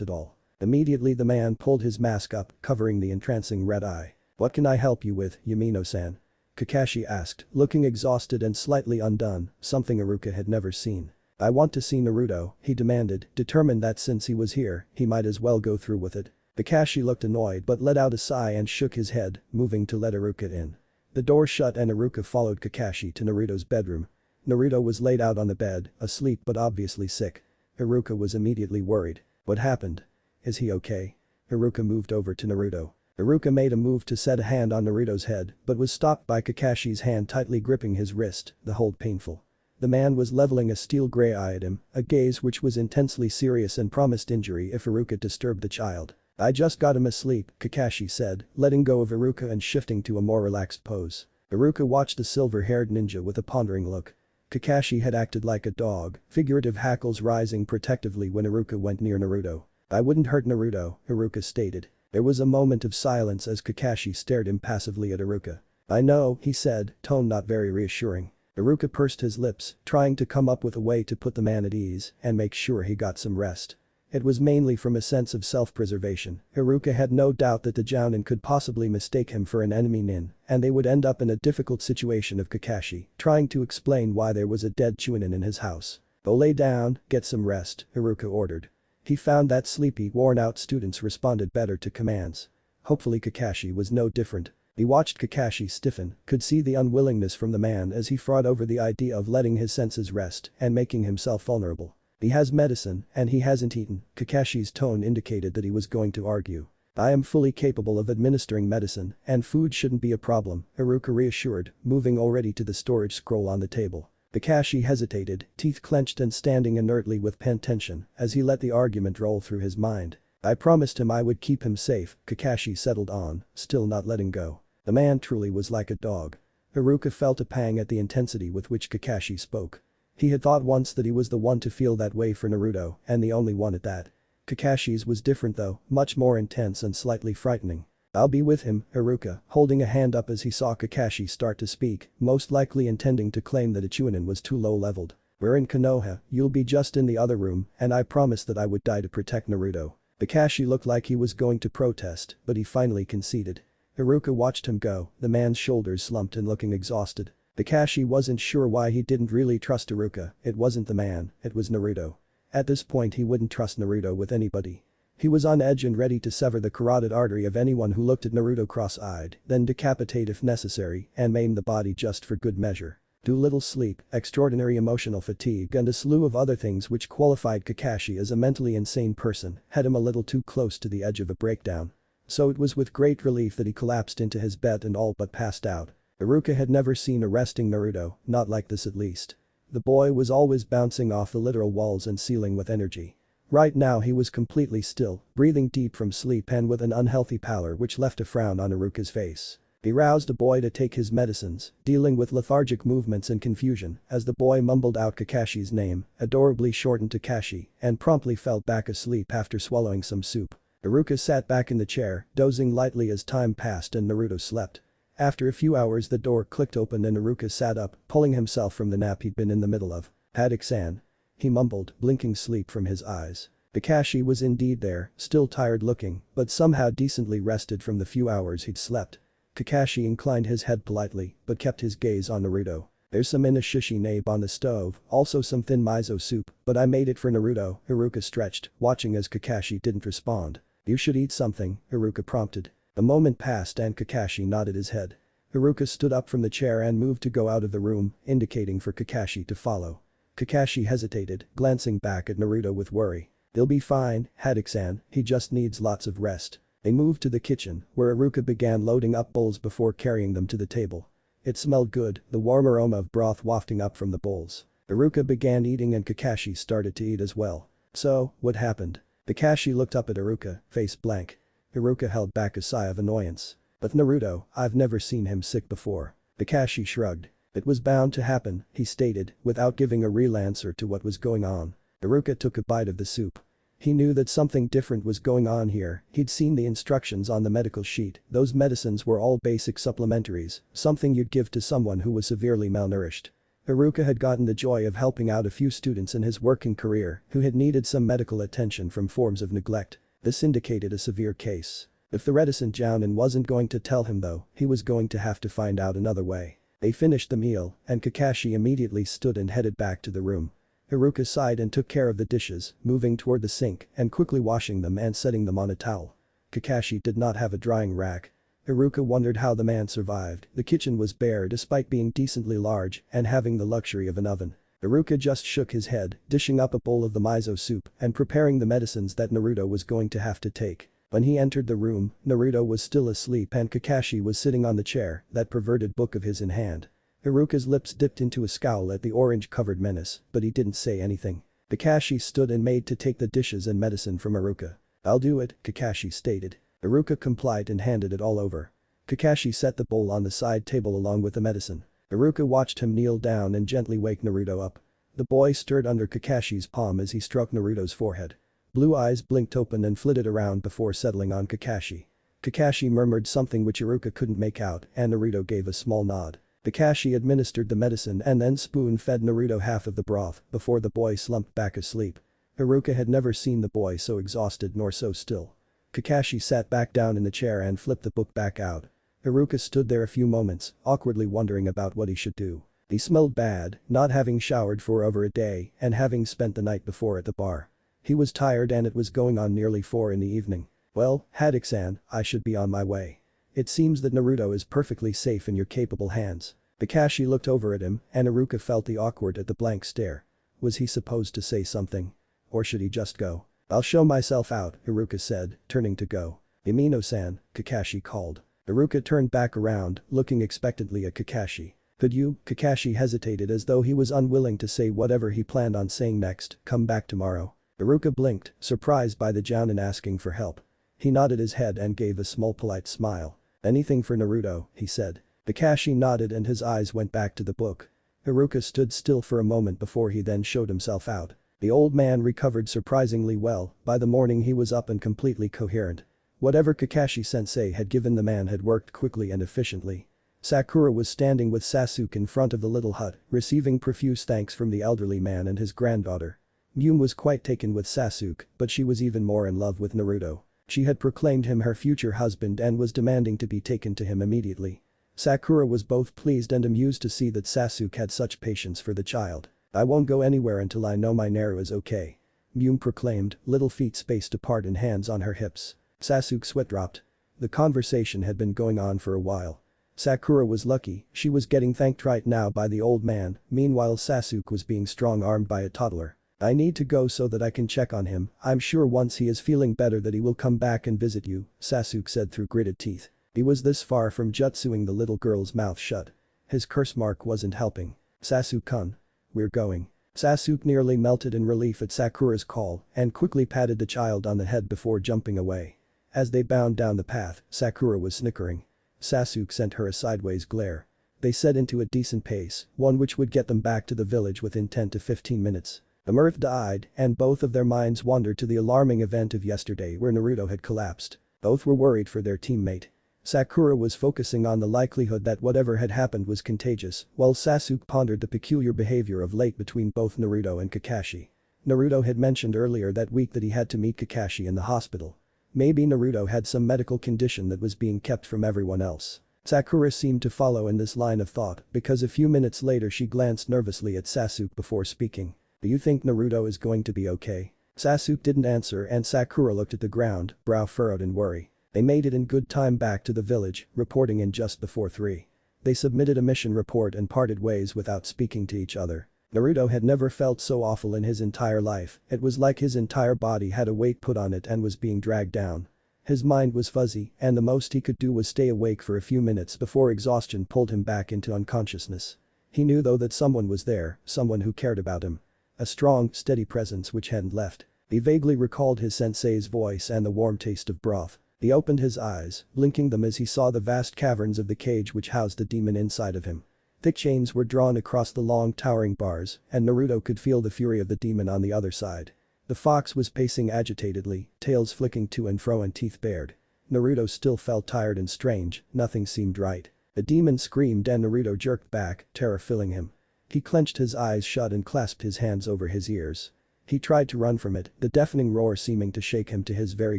at all. Immediately the man pulled his mask up, covering the entrancing red eye. "What can I help you with, Yamino-san?" Kakashi asked, looking exhausted and slightly undone, something Iruka had never seen. I want to see Naruto, he demanded, determined that since he was here, he might as well go through with it. Kakashi looked annoyed but let out a sigh and shook his head, moving to let Iruka in. The door shut and Iruka followed Kakashi to Naruto's bedroom. Naruto was laid out on the bed, asleep but obviously sick. Iruka was immediately worried. What happened? Is he okay? Iruka moved over to Naruto. Iruka made a move to set a hand on Naruto's head but was stopped by Kakashi's hand tightly gripping his wrist, the hold painful. The man was leveling a steel gray eye at him, a gaze which was intensely serious and promised injury if Iruka disturbed the child. I just got him asleep, Kakashi said, letting go of Iruka and shifting to a more relaxed pose. Iruka watched the silver-haired ninja with a pondering look. Kakashi had acted like a dog, figurative hackles rising protectively when Iruka went near Naruto. I wouldn't hurt Naruto, Iruka stated. There was a moment of silence as Kakashi stared impassively at Iruka. I know, he said, tone not very reassuring. Iruka pursed his lips, trying to come up with a way to put the man at ease and make sure he got some rest. It was mainly from a sense of self-preservation. Iruka had no doubt that the Jounin could possibly mistake him for an enemy nin, and they would end up in a difficult situation of Kakashi trying to explain why there was a dead Chunin in his house. Go lay down, get some rest, Iruka ordered. He found that sleepy, worn-out students responded better to commands. Hopefully Kakashi was no different. He watched Kakashi stiffen, could see the unwillingness from the man as he fought over the idea of letting his senses rest and making himself vulnerable. He has medicine, and he hasn't eaten, Kakashi's tone indicated that he was going to argue. I am fully capable of administering medicine, and food shouldn't be a problem, Iruka reassured, moving already to the storage scroll on the table. Kakashi hesitated, teeth clenched and standing inertly with pent tension as he let the argument roll through his mind. I promised him I would keep him safe, Kakashi settled on, still not letting go. The man truly was like a dog. Iruka felt a pang at the intensity with which Kakashi spoke. He had thought once that he was the one to feel that way for Naruto, and the only one at that. Kakashi's was different though, much more intense and slightly frightening. I'll be with him, Iruka, holding a hand up as he saw Kakashi start to speak, most likely intending to claim that a Chunin was too low-leveled. We're in Konoha, you'll be just in the other room, and I promised that I would die to protect Naruto. Kakashi looked like he was going to protest, but he finally conceded. Iruka watched him go, the man's shoulders slumped and looking exhausted. Kakashi wasn't sure why he didn't really trust Iruka, it wasn't the man, it was Naruto. At this point he wouldn't trust Naruto with anybody. He was on edge and ready to sever the carotid artery of anyone who looked at Naruto cross-eyed, then decapitate if necessary, and maim the body just for good measure. Too little sleep, extraordinary emotional fatigue and a slew of other things which qualified Kakashi as a mentally insane person had him a little too close to the edge of a breakdown. So it was with great relief that he collapsed into his bed and all but passed out. Iruka had never seen a resting Naruto, not like this at least. The boy was always bouncing off the literal walls and ceiling with energy. Right now he was completely still, breathing deep from sleep and with an unhealthy pallor which left a frown on Iruka's face. He roused the boy to take his medicines, dealing with lethargic movements and confusion as the boy mumbled out Kakashi's name, adorably shortened to Kashi, and promptly fell back asleep after swallowing some soup. Iruka sat back in the chair, dozing lightly as time passed and Naruto slept. After a few hours the door clicked open and Iruka sat up, pulling himself from the nap he'd been in the middle of. Haddock-san. He mumbled, blinking sleep from his eyes. Kakashi was indeed there, still tired looking, but somehow decently rested from the few hours he'd slept. Kakashi inclined his head politely, but kept his gaze on Naruto. There's some inashishi nabe on the stove, also some thin miso soup, but I made it for Naruto, Iruka stretched, watching as Kakashi didn't respond. You should eat something, Iruka prompted. A moment passed and Kakashi nodded his head. Iruka stood up from the chair and moved to go out of the room, indicating for Kakashi to follow. Kakashi hesitated, glancing back at Naruto with worry. They'll be fine, Haddock-san, he just needs lots of rest. They moved to the kitchen, where Iruka began loading up bowls before carrying them to the table. It smelled good, the warm aroma of broth wafting up from the bowls. Iruka began eating and Kakashi started to eat as well. So, what happened? Kakashi looked up at Iruka, face blank. Iruka held back a sigh of annoyance. But Naruto, I've never seen him sick before. Kakashi shrugged. It was bound to happen, he stated, without giving a real answer to what was going on. Iruka took a bite of the soup. He knew that something different was going on here, he'd seen the instructions on the medical sheet, those medicines were all basic supplementaries, something you'd give to someone who was severely malnourished. Iruka had gotten the joy of helping out a few students in his working career who had needed some medical attention from forms of neglect. This indicated a severe case. If the reticent Jounin wasn't going to tell him though, he was going to have to find out another way. They finished the meal, and Kakashi immediately stood and headed back to the room. Iruka sighed and took care of the dishes, moving toward the sink and quickly washing them and setting them on a towel. Kakashi did not have a drying rack. Iruka wondered how the man survived. The kitchen was bare despite being decently large and having the luxury of an oven. Iruka just shook his head, dishing up a bowl of the miso soup and preparing the medicines that Naruto was going to have to take. When he entered the room, Naruto was still asleep and Kakashi was sitting on the chair, that perverted book of his in hand. Iruka's lips dipped into a scowl at the orange-covered menace, but he didn't say anything. Kakashi stood and made to take the dishes and medicine from Iruka. "I'll do it," Kakashi stated. Iruka complied and handed it all over. Kakashi set the bowl on the side table along with the medicine. Iruka watched him kneel down and gently wake Naruto up. The boy stirred under Kakashi's palm as he stroked Naruto's forehead. Blue eyes blinked open and flitted around before settling on Kakashi. Kakashi murmured something which Iruka couldn't make out and Naruto gave a small nod. Kakashi administered the medicine and then spoon-fed Naruto half of the broth before the boy slumped back asleep. Iruka had never seen the boy so exhausted nor so still. Kakashi sat back down in the chair and flipped the book back out. Iruka stood there a few moments, awkwardly wondering about what he should do. He smelled bad, not having showered for over a day and having spent the night before at the bar. He was tired and it was going on nearly 4 in the evening. "Well, Haddock-san, I should be on my way. It seems that Naruto is perfectly safe in your capable hands." Kakashi looked over at him and Iruka felt the awkward at the blank stare. Was he supposed to say something? Or should he just go? "I'll show myself out," Iruka said, turning to go. "Imino-san," Kakashi called. Iruka turned back around, looking expectantly at Kakashi. "Could you?" Kakashi hesitated as though he was unwilling to say whatever he planned on saying next, "come back tomorrow?" Iruka blinked, surprised by the Jounin asking for help. He nodded his head and gave a small polite smile. "Anything for Naruto," he said. Kakashi nodded and his eyes went back to the book. Iruka stood still for a moment before he then showed himself out. The old man recovered surprisingly well, by the morning he was up and completely coherent. Whatever Kakashi-sensei had given the man had worked quickly and efficiently. Sakura was standing with Sasuke in front of the little hut, receiving profuse thanks from the elderly man and his granddaughter. Miyume was quite taken with Sasuke, but she was even more in love with Naruto. She had proclaimed him her future husband and was demanding to be taken to him immediately. Sakura was both pleased and amused to see that Sasuke had such patience for the child. "I won't go anywhere until I know my Naru is okay," Miyume proclaimed, little feet spaced apart and hands on her hips. Sasuke's sweat dropped. The conversation had been going on for a while. Sakura was lucky, she was getting thanked right now by the old man, meanwhile Sasuke was being strong-armed by a toddler. "I need to go so that I can check on him, I'm sure once he is feeling better that he will come back and visit you," Sasuke said through gritted teeth. He was this far from jutsuing the little girl's mouth shut. His curse mark wasn't helping. "Sasuke-kun. We're going." Sasuke nearly melted in relief at Sakura's call and quickly patted the child on the head before jumping away. As they bound down the path, Sakura was snickering. Sasuke sent her a sideways glare. They set into a decent pace, one which would get them back to the village within 10 to 15 minutes. The mirth died and both of their minds wandered to the alarming event of yesterday where Naruto had collapsed. Both were worried for their teammate. Sakura was focusing on the likelihood that whatever had happened was contagious, while Sasuke pondered the peculiar behavior of late between both Naruto and Kakashi. Naruto had mentioned earlier that week that he had to meet Kakashi in the hospital. Maybe Naruto had some medical condition that was being kept from everyone else. Sakura seemed to follow in this line of thought because a few minutes later she glanced nervously at Sasuke before speaking. "Do you think Naruto is going to be okay?" Sasuke didn't answer and Sakura looked at the ground, brow furrowed in worry. They made it in good time back to the village, reporting in just before 3. They submitted a mission report and parted ways without speaking to each other. Naruto had never felt so awful in his entire life, it was like his entire body had a weight put on it and was being dragged down. His mind was fuzzy and the most he could do was stay awake for a few minutes before exhaustion pulled him back into unconsciousness. He knew though that someone was there, someone who cared about him. A strong, steady presence which hadn't left. He vaguely recalled his sensei's voice and the warm taste of broth. He opened his eyes, blinking them as he saw the vast caverns of the cage which housed the demon inside of him. Thick chains were drawn across the long towering bars and Naruto could feel the fury of the demon on the other side. The fox was pacing agitatedly, tails flicking to and fro and teeth bared. Naruto still felt tired and strange, nothing seemed right. The demon screamed and Naruto jerked back, terror filling him. He clenched his eyes shut and clasped his hands over his ears. He tried to run from it, the deafening roar seeming to shake him to his very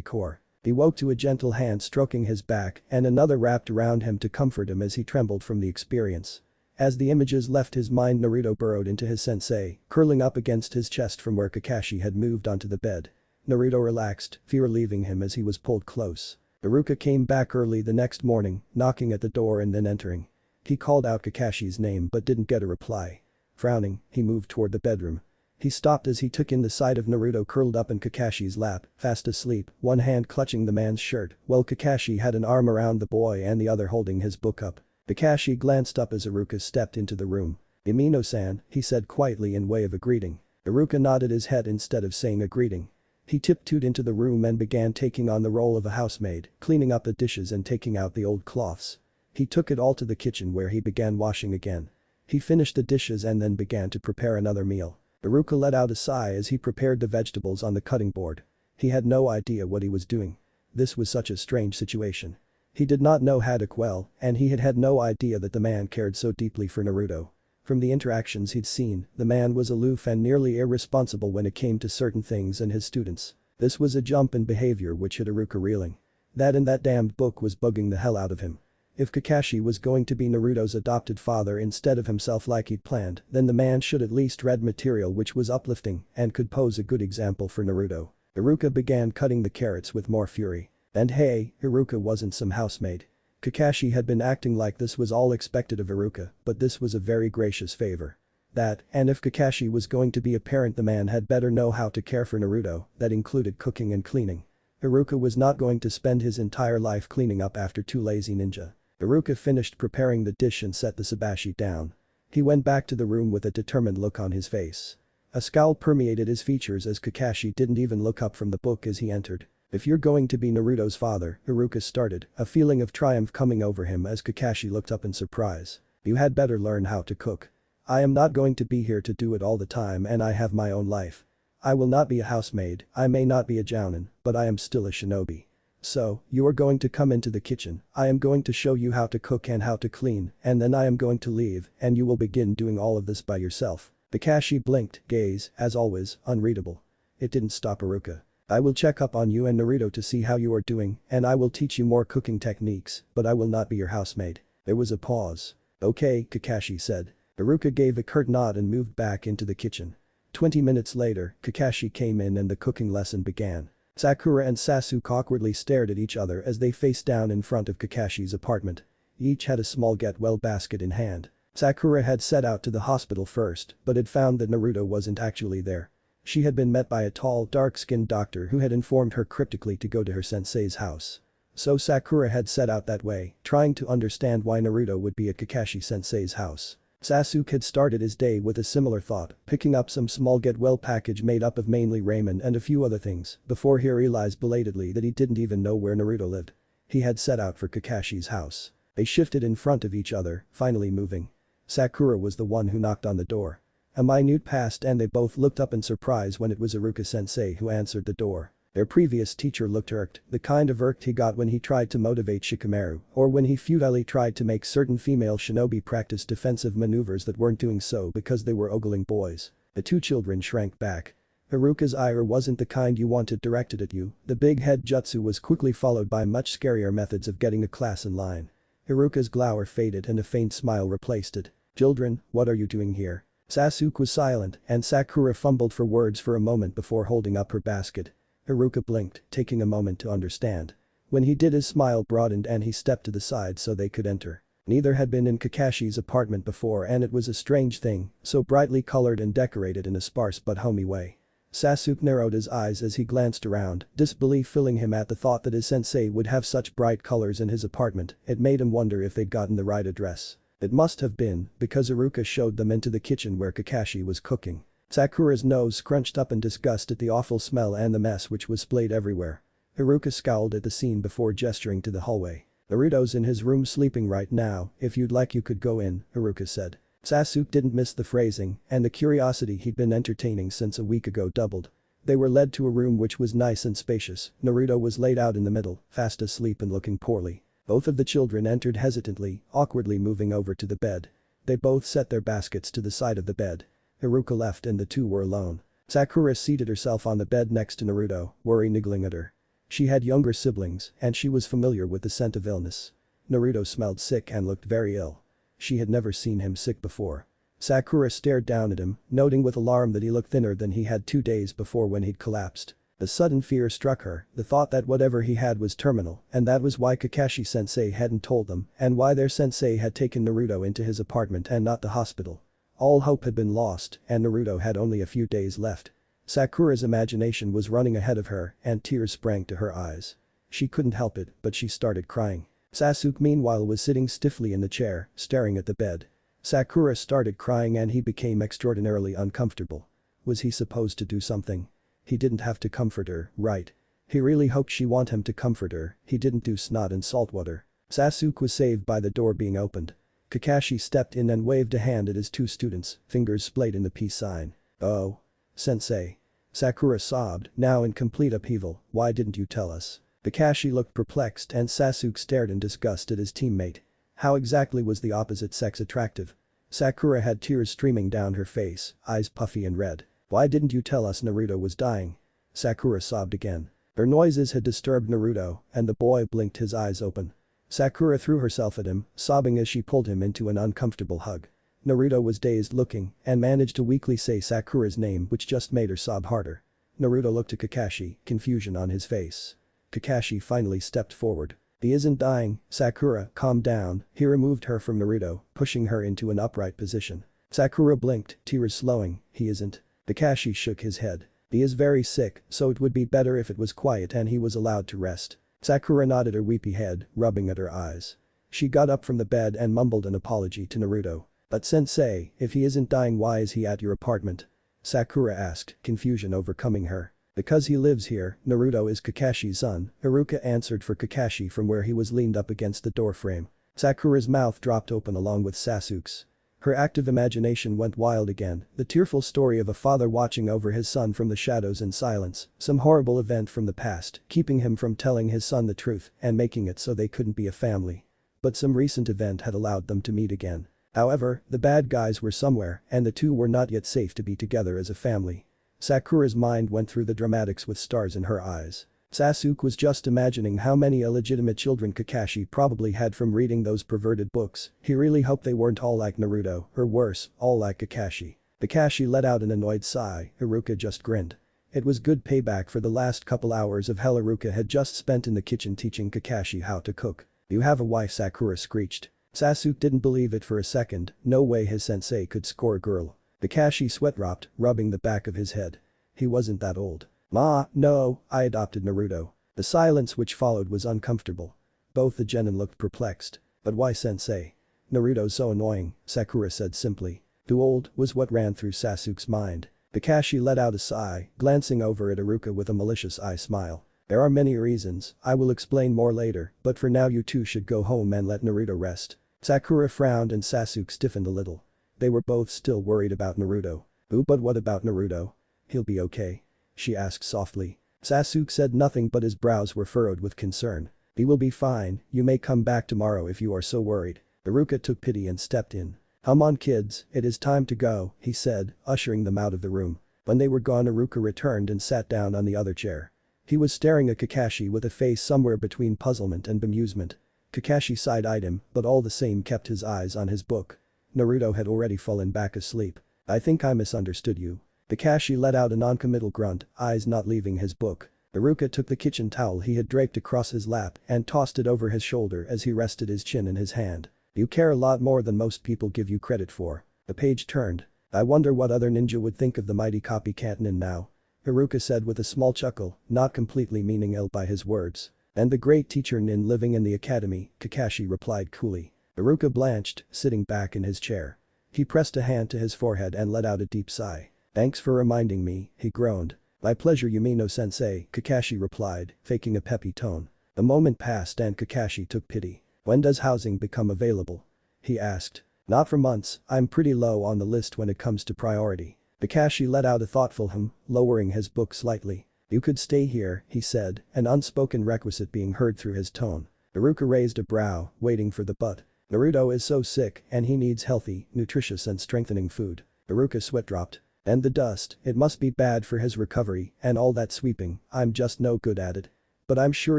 core. He woke to a gentle hand stroking his back and another wrapped around him to comfort him as he trembled from the experience. As the images left his mind, Naruto burrowed into his sensei, curling up against his chest from where Kakashi had moved onto the bed. Naruto relaxed, fear leaving him as he was pulled close. Iruka came back early the next morning, knocking at the door and then entering. He called out Kakashi's name but didn't get a reply. Frowning, he moved toward the bedroom. He stopped as he took in the sight of Naruto curled up in Kakashi's lap, fast asleep, one hand clutching the man's shirt, while Kakashi had an arm around the boy and the other holding his book up. Kakashi glanced up as Iruka stepped into the room. "Imino-san," he said quietly in way of a greeting. Iruka nodded his head instead of saying a greeting. He tiptoed into the room and began taking on the role of a housemaid, cleaning up the dishes and taking out the old cloths. He took it all to the kitchen where he began washing again. He finished the dishes and then began to prepare another meal. Iruka let out a sigh as he prepared the vegetables on the cutting board. He had no idea what he was doing. This was such a strange situation. He did not know how to cook well, and he had had no idea that the man cared so deeply for Naruto. From the interactions he'd seen, the man was aloof and nearly irresponsible when it came to certain things and his students. This was a jump in behavior which had Iruka reeling. That and that damned book was bugging the hell out of him. If Kakashi was going to be Naruto's adopted father instead of himself like he'd planned, then the man should at least read material which was uplifting and could pose a good example for Naruto. Iruka began cutting the carrots with more fury. And hey, Iruka wasn't some housemaid. Kakashi had been acting like this was all expected of Iruka, but this was a very gracious favor. That, and if Kakashi was going to be a parent, the man had better know how to care for Naruto, that included cooking and cleaning. Iruka was not going to spend his entire life cleaning up after two lazy ninja. Iruka finished preparing the dish and set the sabashi down. He went back to the room with a determined look on his face. A scowl permeated his features as Kakashi didn't even look up from the book as he entered. "If you're going to be Naruto's father," Iruka started, a feeling of triumph coming over him as Kakashi looked up in surprise. "You had better learn how to cook. I am not going to be here to do it all the time and I have my own life. I will not be a housemaid, I may not be a jounin, but I am still a shinobi. So, you are going to come into the kitchen, I am going to show you how to cook and how to clean, and then I am going to leave and you will begin doing all of this by yourself." Kakashi blinked, gaze, as always, unreadable. It didn't stop Iruka. "I will check up on you and Naruto to see how you are doing, and I will teach you more cooking techniques, but I will not be your housemaid." There was a pause. "Okay," Kakashi said. Iruka gave a curt nod and moved back into the kitchen. 20 minutes later, Kakashi came in and the cooking lesson began. Sakura and Sasuke awkwardly stared at each other as they faced down in front of Kakashi's apartment. Each had a small get-well basket in hand. Sakura had set out to the hospital first, but had found that Naruto wasn't actually there. She had been met by a tall, dark-skinned doctor who had informed her cryptically to go to her sensei's house. So Sakura had set out that way, trying to understand why Naruto would be at Kakashi sensei's house. Sasuke had started his day with a similar thought, picking up some small get-well package made up of mainly ramen and a few other things, before he realized belatedly that he didn't even know where Naruto lived. He had set out for Kakashi's house. They shifted in front of each other, finally moving. Sakura was the one who knocked on the door. A minute passed and they both looked up in surprise when it was Iruka-sensei who answered the door. Their previous teacher looked irked, the kind of irked he got when he tried to motivate Shikamaru, or when he futilely tried to make certain female shinobi practice defensive maneuvers that weren't doing so because they were ogling boys. The two children shrank back. Iruka's ire wasn't the kind you wanted directed at you, the big head jutsu was quickly followed by much scarier methods of getting a class in line. Iruka's glower faded and a faint smile replaced it. "Children, what are you doing here?" Sasuke was silent and Sakura fumbled for words for a moment before holding up her basket. Iruka blinked, taking a moment to understand. When he did, his smile broadened and he stepped to the side so they could enter. Neither had been in Kakashi's apartment before and it was a strange thing, so brightly colored and decorated in a sparse but homey way. Sasuke narrowed his eyes as he glanced around, disbelief filling him at the thought that his sensei would have such bright colors in his apartment. It made him wonder if they'd gotten the right address. It must have been, because Iruka showed them into the kitchen where Kakashi was cooking. Sakura's nose scrunched up in disgust at the awful smell and the mess which was splayed everywhere. Iruka scowled at the scene before gesturing to the hallway. "Naruto's in his room sleeping right now, if you'd like you could go in," Iruka said. Sasuke didn't miss the phrasing, and the curiosity he'd been entertaining since a week ago doubled. They were led to a room which was nice and spacious. Naruto was laid out in the middle, fast asleep and looking poorly. Both of the children entered hesitantly, awkwardly moving over to the bed. They both set their baskets to the side of the bed. Iruka left and the two were alone. Sakura seated herself on the bed next to Naruto, worry niggling at her. She had younger siblings and she was familiar with the scent of illness. Naruto smelled sick and looked very ill. She had never seen him sick before. Sakura stared down at him, noting with alarm that he looked thinner than he had 2 days before when he'd collapsed. The sudden fear struck her, the thought that whatever he had was terminal, and that was why Kakashi-sensei hadn't told them, and why their sensei had taken Naruto into his apartment and not the hospital. All hope had been lost, and Naruto had only a few days left. Sakura's imagination was running ahead of her, and tears sprang to her eyes. She couldn't help it, but she started crying. Sasuke meanwhile was sitting stiffly in the chair, staring at the bed. Sakura started crying and he became extraordinarily uncomfortable. Was he supposed to do something? He didn't have to comfort her, right? He really hoped she want him to comfort her, he didn't do snot and salt water. Sasuke was saved by the door being opened. Kakashi stepped in and waved a hand at his 2 students, fingers splayed in the peace sign. "Oh. Sensei." Sakura sobbed, now in complete upheaval, "Why didn't you tell us?" Kakashi looked perplexed and Sasuke stared in disgust at his teammate. How exactly was the opposite sex attractive? Sakura had tears streaming down her face, eyes puffy and red. "Why didn't you tell us Naruto was dying?" Sakura sobbed again. Her noises had disturbed Naruto, and the boy blinked his eyes open. Sakura threw herself at him, sobbing as she pulled him into an uncomfortable hug. Naruto was dazed looking and managed to weakly say Sakura's name which just made her sob harder. Naruto looked at Kakashi, confusion on his face. Kakashi finally stepped forward. "He isn't dying, Sakura, calm down." He removed her from Naruto, pushing her into an upright position. Sakura blinked, tears slowing. "He isn't." Kakashi shook his head. "He is very sick, so it would be better if it was quiet and he was allowed to rest." Sakura nodded her weepy head, rubbing at her eyes. She got up from the bed and mumbled an apology to Naruto. "But sensei, if he isn't dying why is he at your apartment?" Sakura asked, confusion overcoming her. "Because he lives here, Naruto is Kakashi's son," Iruka answered for Kakashi from where he was leaned up against the doorframe. Sakura's mouth dropped open along with Sasuke's. Her active imagination went wild again, the tearful story of a father watching over his son from the shadows in silence, some horrible event from the past, keeping him from telling his son the truth and making it so they couldn't be a family. But some recent event had allowed them to meet again. However, the bad guys were somewhere and the two were not yet safe to be together as a family. Sakura's mind went through the dramatics with stars in her eyes. Sasuke was just imagining how many illegitimate children Kakashi probably had from reading those perverted books. He really hoped they weren't all like Naruto, or worse, all like Kakashi. Kakashi let out an annoyed sigh, Iruka just grinned. It was good payback for the last couple hours of hell Iruka had just spent in the kitchen teaching Kakashi how to cook. "You have a wife," Sakura screeched. Sasuke didn't believe it for a second, no way his sensei could score a girl. Kakashi sweat dropped, rubbing the back of his head. He wasn't that old. "Ma, no, I adopted Naruto." The silence which followed was uncomfortable. Both the genin looked perplexed. "But why sensei? Naruto's so annoying," Sakura said simply. "Too old," was what ran through Sasuke's mind. Kakashi let out a sigh, glancing over at Iruka with a malicious eye smile. "There are many reasons, I will explain more later, but for now you two should go home and let Naruto rest." Sakura frowned and Sasuke stiffened a little. They were both still worried about Naruto. "Ooh, but what about Naruto? He'll be okay?" she asked softly. Sasuke said nothing but his brows were furrowed with concern. "He will be fine, you may come back tomorrow if you are so worried." Iruka took pity and stepped in. "Come on kids, it is time to go," he said, ushering them out of the room. When they were gone Iruka returned and sat down on the other chair. He was staring at Kakashi with a face somewhere between puzzlement and bemusement. Kakashi side-eyed him, but all the same kept his eyes on his book. Naruto had already fallen back asleep. "I think I misunderstood you." Kakashi let out a non-committal grunt, eyes not leaving his book. Iruka took the kitchen towel he had draped across his lap and tossed it over his shoulder as he rested his chin in his hand. "You care a lot more than most people give you credit for." The page turned. "I wonder what other ninja would think of the mighty copycat nin now," Iruka said with a small chuckle, not completely meaning ill by his words. "And the great teacher nin living in the academy," Kakashi replied coolly. Iruka blanched, sitting back in his chair. He pressed a hand to his forehead and let out a deep sigh. "Thanks for reminding me," he groaned. "My pleasure Yumino-sensei," Kakashi replied, faking a peppy tone. The moment passed and Kakashi took pity. "When does housing become available?" he asked. "Not for months, I'm pretty low on the list when it comes to priority." Kakashi let out a thoughtful hum, lowering his book slightly. "You could stay here," he said, an unspoken requisite being heard through his tone. Iruka raised a brow, waiting for the but. "Naruto is so sick and he needs healthy, nutritious and strengthening food." Iruka's sweat dropped. "And the dust, it must be bad for his recovery and all that sweeping, I'm just no good at it." But I'm sure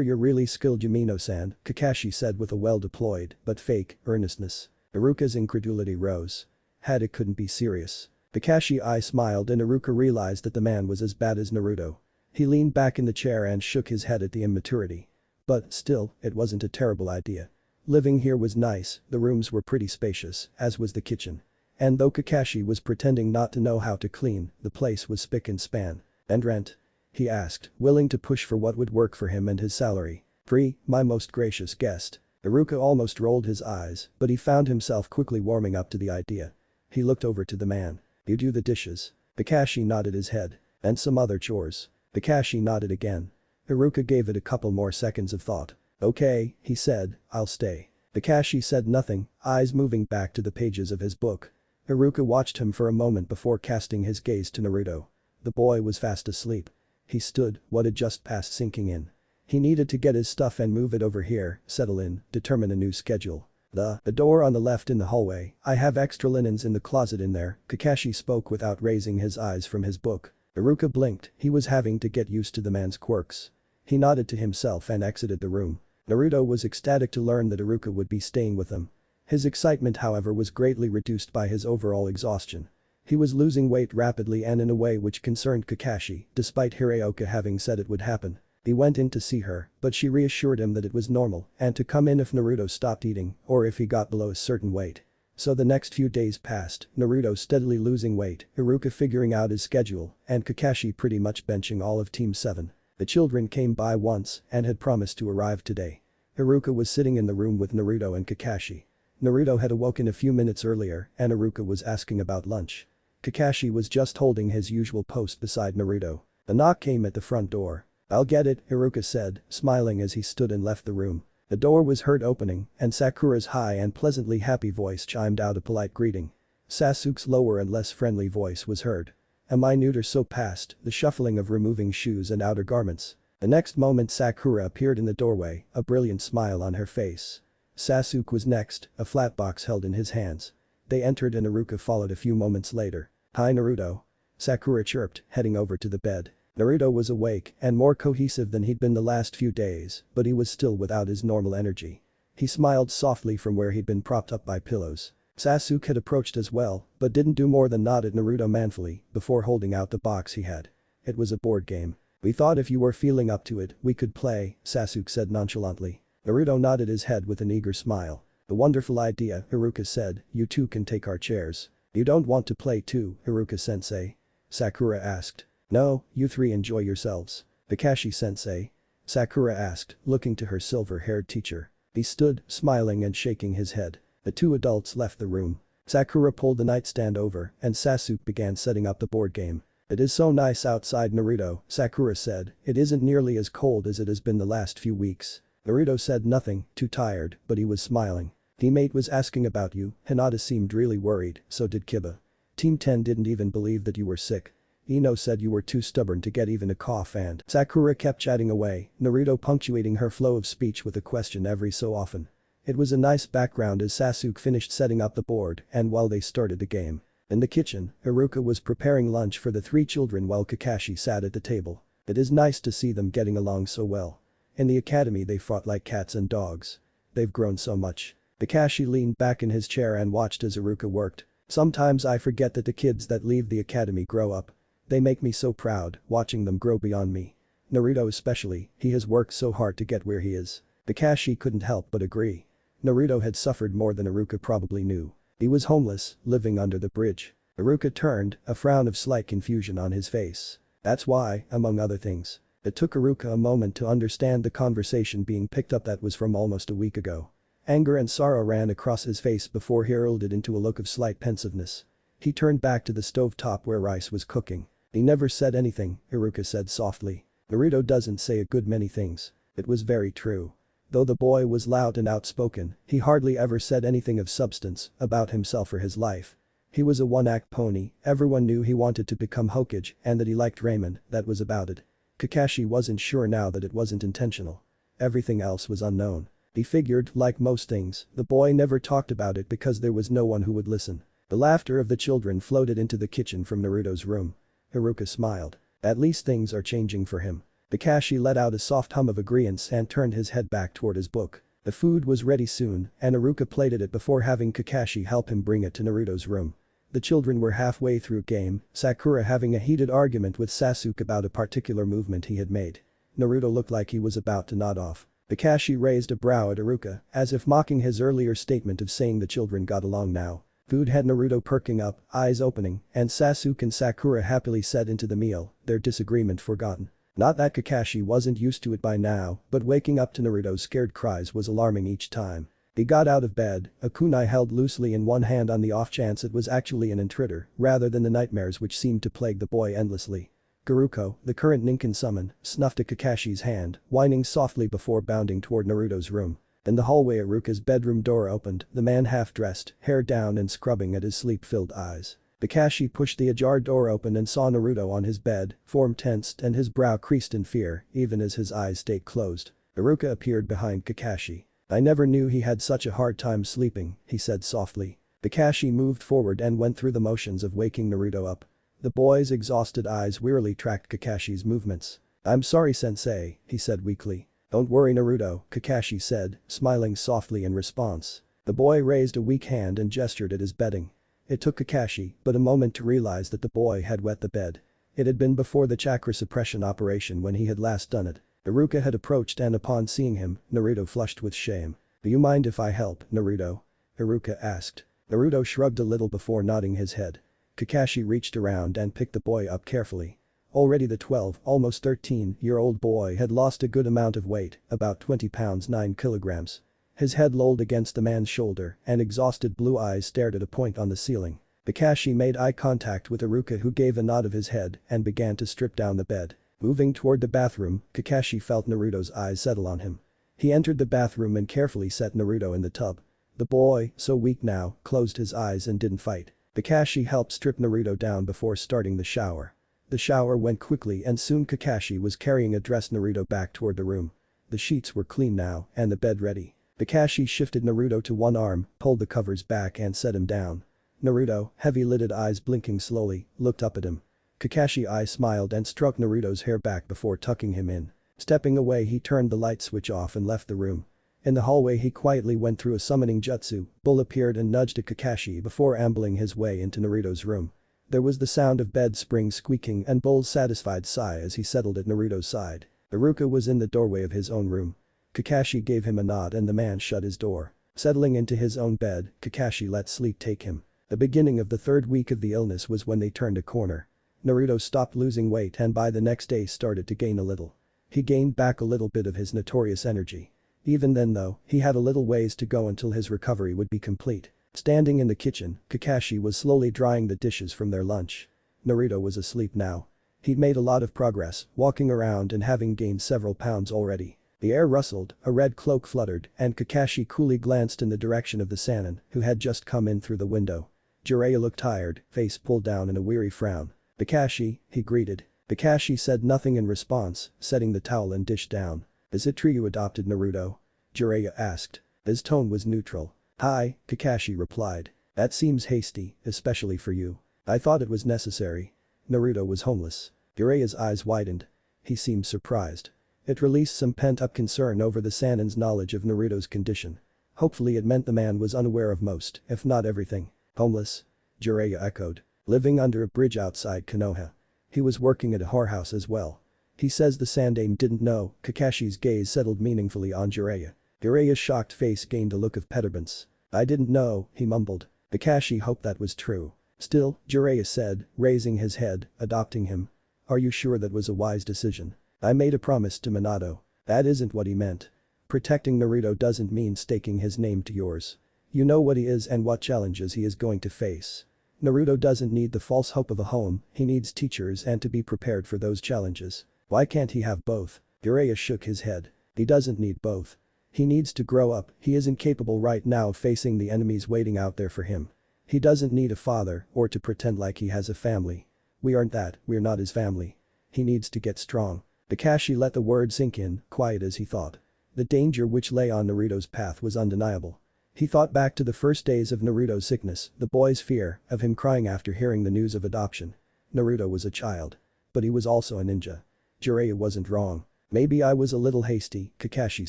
you're really skilled, Yumino-san, Kakashi said with a well-deployed, but fake, earnestness. Iruka's incredulity rose. It couldn't be serious. Kakashi I smiled and Iruka realized that the man was as bad as Naruto. He leaned back in the chair and shook his head at the immaturity. But, still, it wasn't a terrible idea. Living here was nice, the rooms were pretty spacious, as was the kitchen. And though Kakashi was pretending not to know how to clean, the place was spick and span. And rent? He asked, willing to push for what would work for him and his salary. Free, my most gracious guest. Iruka almost rolled his eyes, but he found himself quickly warming up to the idea. He looked over to the man. You do the dishes. Kakashi nodded his head. And some other chores. Kakashi nodded again. Iruka gave it a couple more seconds of thought. Okay, he said, I'll stay. Kakashi said nothing, eyes moving back to the pages of his book. Iruka watched him for a moment before casting his gaze to Naruto. The boy was fast asleep. He stood, what had just passed sinking in. He needed to get his stuff and move it over here, settle in, determine a new schedule. The door on the left in the hallway, I have extra linens in the closet in there, Kakashi spoke without raising his eyes from his book. Iruka blinked, he was having to get used to the man's quirks. He nodded to himself and exited the room. Naruto was ecstatic to learn that Iruka would be staying with him. His excitement however was greatly reduced by his overall exhaustion. He was losing weight rapidly and in a way which concerned Kakashi, despite Hiraoka having said it would happen. He went in to see her, but she reassured him that it was normal and to come in if Naruto stopped eating or if he got below a certain weight. So the next few days passed, Naruto steadily losing weight, Iruka figuring out his schedule, and Kakashi pretty much benching all of Team 7. The children came by once and had promised to arrive today. Iruka was sitting in the room with Naruto and Kakashi. Naruto had awoken a few minutes earlier and Iruka was asking about lunch. Kakashi was just holding his usual post beside Naruto. A knock came at the front door. I'll get it, Iruka said, smiling as he stood and left the room. The door was heard opening and Sakura's high and pleasantly happy voice chimed out a polite greeting. Sasuke's lower and less friendly voice was heard. A minute or so passed, the shuffling of removing shoes and outer garments. The next moment Sakura appeared in the doorway, a brilliant smile on her face. Sasuke was next, a flat box held in his hands. They entered and Iruka followed a few moments later. Hi Naruto. Sakura chirped, heading over to the bed. Naruto was awake and more cohesive than he'd been the last few days, but he was still without his normal energy. He smiled softly from where he'd been propped up by pillows. Sasuke had approached as well, but didn't do more than nod at Naruto manfully before holding out the box he had. It was a board game. We thought if you were feeling up to it, we could play, Sasuke said nonchalantly. Naruto nodded his head with an eager smile. A wonderful idea, Iruka said, you two can take our chairs. You don't want to play too, Iruka-sensei? Sakura asked. No, you three enjoy yourselves. Kakashi-sensei? Sakura asked, looking to her silver-haired teacher. He stood, smiling and shaking his head. The two adults left the room. Sakura pulled the nightstand over and Sasuke began setting up the board game. It is so nice outside Naruto, Sakura said, it isn't nearly as cold as it has been the last few weeks. Naruto said nothing, too tired, but he was smiling. Teammate was asking about you, Hinata seemed really worried, so did Kiba. Team 10 didn't even believe that you were sick. Ino said you were too stubborn to get even a cough and Sakura kept chatting away, Naruto punctuating her flow of speech with a question every so often. It was a nice background as Sasuke finished setting up the board and while they started the game. In the kitchen, Iruka was preparing lunch for the three children while Kakashi sat at the table. It is nice to see them getting along so well. In the academy they fought like cats and dogs. They've grown so much. Kakashi leaned back in his chair and watched as Iruka worked. Sometimes I forget that the kids that leave the academy grow up. They make me so proud, watching them grow beyond me. Naruto especially, he has worked so hard to get where he is. Kakashi couldn't help but agree. Naruto had suffered more than Iruka probably knew. He was homeless, living under the bridge. Iruka turned, a frown of slight confusion on his face. That's why, among other things. It took Iruka a moment to understand the conversation being picked up that was from almost a week ago. Anger and sorrow ran across his face before he hurled it into a look of slight pensiveness. He turned back to the stovetop where rice was cooking. He never said anything, Iruka said softly. Naruto doesn't say a good many things. It was very true. Though the boy was loud and outspoken, he hardly ever said anything of substance about himself or his life. He was a one-act pony, everyone knew he wanted to become Hokage and that he liked ramen, that was about it. Kakashi wasn't sure now that it wasn't intentional. Everything else was unknown. He figured, like most things, the boy never talked about it because there was no one who would listen. The laughter of the children floated into the kitchen from Naruto's room. Iruka smiled. At least things are changing for him. Kakashi let out a soft hum of agreeance and turned his head back toward his book. The food was ready soon, and Iruka plated it before having Kakashi help him bring it to Naruto's room. The children were halfway through game, Sakura having a heated argument with Sasuke about a particular movement he had made. Naruto looked like he was about to nod off. Kakashi raised a brow at Iruka, as if mocking his earlier statement of saying the children got along now. Food had Naruto perking up, eyes opening, and Sasuke and Sakura happily set into the meal, their disagreement forgotten. Not that Kakashi wasn't used to it by now, but waking up to Naruto's scared cries was alarming each time. He got out of bed, a kunai held loosely in one hand on the off chance it was actually an intruder, rather than the nightmares which seemed to plague the boy endlessly. Garuko, the current Ninken summon, snuffed at Kakashi's hand, whining softly before bounding toward Naruto's room. In the hallway Iruka's bedroom door opened, the man half-dressed, hair down and scrubbing at his sleep-filled eyes. Kakashi pushed the ajar door open and saw Naruto on his bed, form tensed and his brow creased in fear, even as his eyes stayed closed. Iruka appeared behind Kakashi. "I never knew he had such a hard time sleeping," he said softly. Kakashi moved forward and went through the motions of waking Naruto up. The boy's exhausted eyes wearily tracked Kakashi's movements. "I'm sorry sensei," he said weakly. "Don't worry Naruto," Kakashi said, smiling softly in response. The boy raised a weak hand and gestured at his bedding. It took Kakashi but a moment to realize that the boy had wet the bed. It had been before the chakra suppression operation when he had last done it. Iruka had approached and upon seeing him, Naruto flushed with shame. "Do you mind if I help, Naruto?" Iruka asked. Naruto shrugged a little before nodding his head. Kakashi reached around and picked the boy up carefully. Already the 12, almost 13-year-old boy had lost a good amount of weight, about 20 pounds 9 kilograms. His head lolled against the man's shoulder and exhausted blue eyes stared at a point on the ceiling. Kakashi made eye contact with Iruka who gave a nod of his head and began to strip down the bed. Moving toward the bathroom, Kakashi felt Naruto's eyes settle on him. He entered the bathroom and carefully set Naruto in the tub. The boy, so weak now, closed his eyes and didn't fight. Kakashi helped strip Naruto down before starting the shower. The shower went quickly and soon Kakashi was carrying a dressed Naruto back toward the room. The sheets were clean now and the bed ready. Kakashi shifted Naruto to one arm, pulled the covers back and set him down. Naruto, heavy-lidded eyes blinking slowly, looked up at him. Kakashi smiled and stroked Naruto's hair back before tucking him in. Stepping away he turned the light switch off and left the room. In the hallway he quietly went through a summoning jutsu, Bull appeared and nudged at Kakashi before ambling his way into Naruto's room. There was the sound of bed springs squeaking and Bull's satisfied sigh as he settled at Naruto's side. Iruka was in the doorway of his own room. Kakashi gave him a nod and the man shut his door. Settling into his own bed, Kakashi let sleep take him. The beginning of the third week of the illness was when they turned a corner. Naruto stopped losing weight and by the next day started to gain a little. He gained back a little bit of his notorious energy. Even then though, he had a little ways to go until his recovery would be complete. Standing in the kitchen, Kakashi was slowly drying the dishes from their lunch. Naruto was asleep now. He'd made a lot of progress, walking around and having gained several pounds already. The air rustled, a red cloak fluttered, and Kakashi coolly glanced in the direction of the Sannin, who had just come in through the window. Jiraiya looked tired, face pulled down in a weary frown. "Kakashi," he greeted. Kakashi said nothing in response, setting the towel and dish down. "Is it true you adopted Naruto?" Jiraiya asked. His tone was neutral. "Hi," Kakashi replied. "That seems hasty, especially for you. I thought it was necessary." Naruto was homeless. Jiraiya's eyes widened. He seemed surprised. It released some pent-up concern over the Sannin's knowledge of Naruto's condition. Hopefully it meant the man was unaware of most, if not everything. "Homeless?" Jiraiya echoed. "Living under a bridge outside Konoha. He was working at a whorehouse as well." He says the Sandaime didn't know, Kakashi's gaze settled meaningfully on Jiraiya. Jiraiya's shocked face gained a look of petulance. "I didn't know," he mumbled. Kakashi hoped that was true. "Still," Jiraiya said, raising his head, "adopting him. Are you sure that was a wise decision? I made a promise to Minato." "That isn't what he meant. Protecting Naruto doesn't mean staking his name to yours. You know what he is and what challenges he is going to face. Naruto doesn't need the false hope of a home, he needs teachers and to be prepared for those challenges. Why can't he have both?" Jiraiya shook his head. "He doesn't need both. He needs to grow up, he isn't capable right now of facing the enemies waiting out there for him. He doesn't need a father or to pretend like he has a family. We aren't that, we're not his family. He needs to get strong." Kakashi let the word sink in, quiet as he thought. The danger which lay on Naruto's path was undeniable. He thought back to the first days of Naruto's sickness, the boy's fear of him crying after hearing the news of adoption. Naruto was a child. But he was also a ninja. Jiraiya wasn't wrong. Maybe I was a little hasty, Kakashi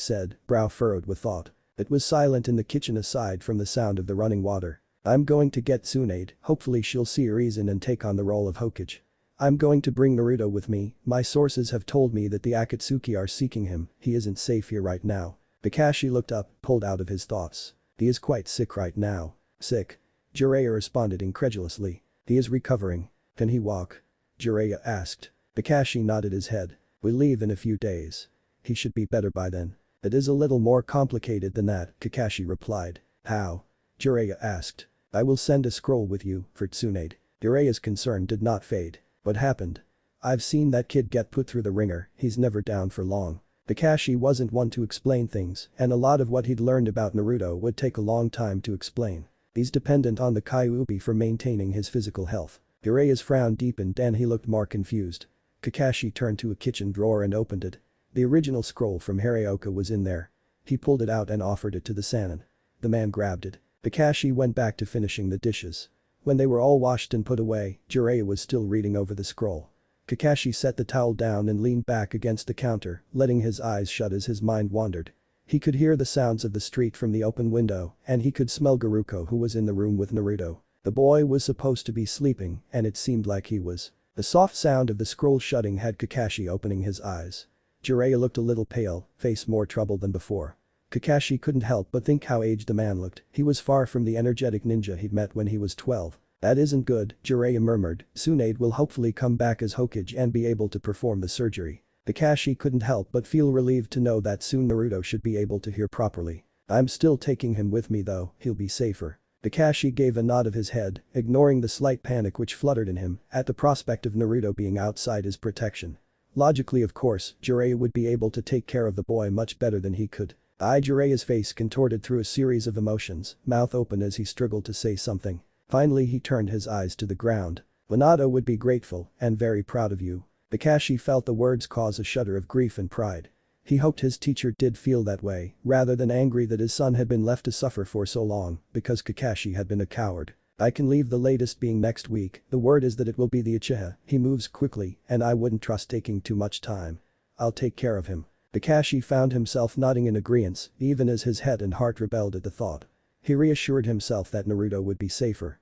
said, brow furrowed with thought. It was silent in the kitchen aside from the sound of the running water. I'm going to get Tsunade, hopefully she'll see reason and take on the role of Hokage. I'm going to bring Naruto with me, my sources have told me that the Akatsuki are seeking him, he isn't safe here right now. Kakashi looked up, pulled out of his thoughts. He is quite sick right now. Sick? Jiraiya responded incredulously. He is recovering. Can he walk? Jiraiya asked. Kakashi nodded his head. We leave in a few days. He should be better by then. It is a little more complicated than that, Kakashi replied. How? Jiraiya asked. I will send a scroll with you, for Tsunade. Jiraiya's concern did not fade. What happened? I've seen that kid get put through the ringer, he's never down for long. Kakashi wasn't one to explain things, and a lot of what he'd learned about Naruto would take a long time to explain. He's dependent on the Kyuubi for maintaining his physical health. Jiraiya's frown deepened and he looked more confused. Kakashi turned to a kitchen drawer and opened it. The original scroll from Iruka was in there. He pulled it out and offered it to the Sannin. The man grabbed it. Kakashi went back to finishing the dishes. When they were all washed and put away, Jiraiya was still reading over the scroll. Kakashi set the towel down and leaned back against the counter, letting his eyes shut as his mind wandered. He could hear the sounds of the street from the open window, and he could smell Garuko who was in the room with Naruto. The boy was supposed to be sleeping, and it seemed like he was. The soft sound of the scroll shutting had Kakashi opening his eyes. Jiraiya looked a little pale, face more troubled than before. Kakashi couldn't help but think how aged the man looked, he was far from the energetic ninja he'd met when he was 12. That isn't good, Jiraiya murmured, Tsunade will hopefully come back as Hokage and be able to perform the surgery. Kakashi couldn't help but feel relieved to know that soon Naruto should be able to hear properly. I'm still taking him with me though, he'll be safer. Kakashi gave a nod of his head, ignoring the slight panic which fluttered in him at the prospect of Naruto being outside his protection. Logically of course, Jiraiya would be able to take care of the boy much better than he could. Jiraiya's face contorted through a series of emotions, mouth open as he struggled to say something. Finally he turned his eyes to the ground. Minato would be grateful and very proud of you. Kakashi felt the words cause a shudder of grief and pride. He hoped his teacher did feel that way, rather than angry that his son had been left to suffer for so long, because Kakashi had been a coward. I can leave, the latest being next week, the word is that it will be the Uchiha, he moves quickly and I wouldn't trust taking too much time. I'll take care of him. Kakashi found himself nodding in agreeance, even as his head and heart rebelled at the thought. He reassured himself that Naruto would be safer.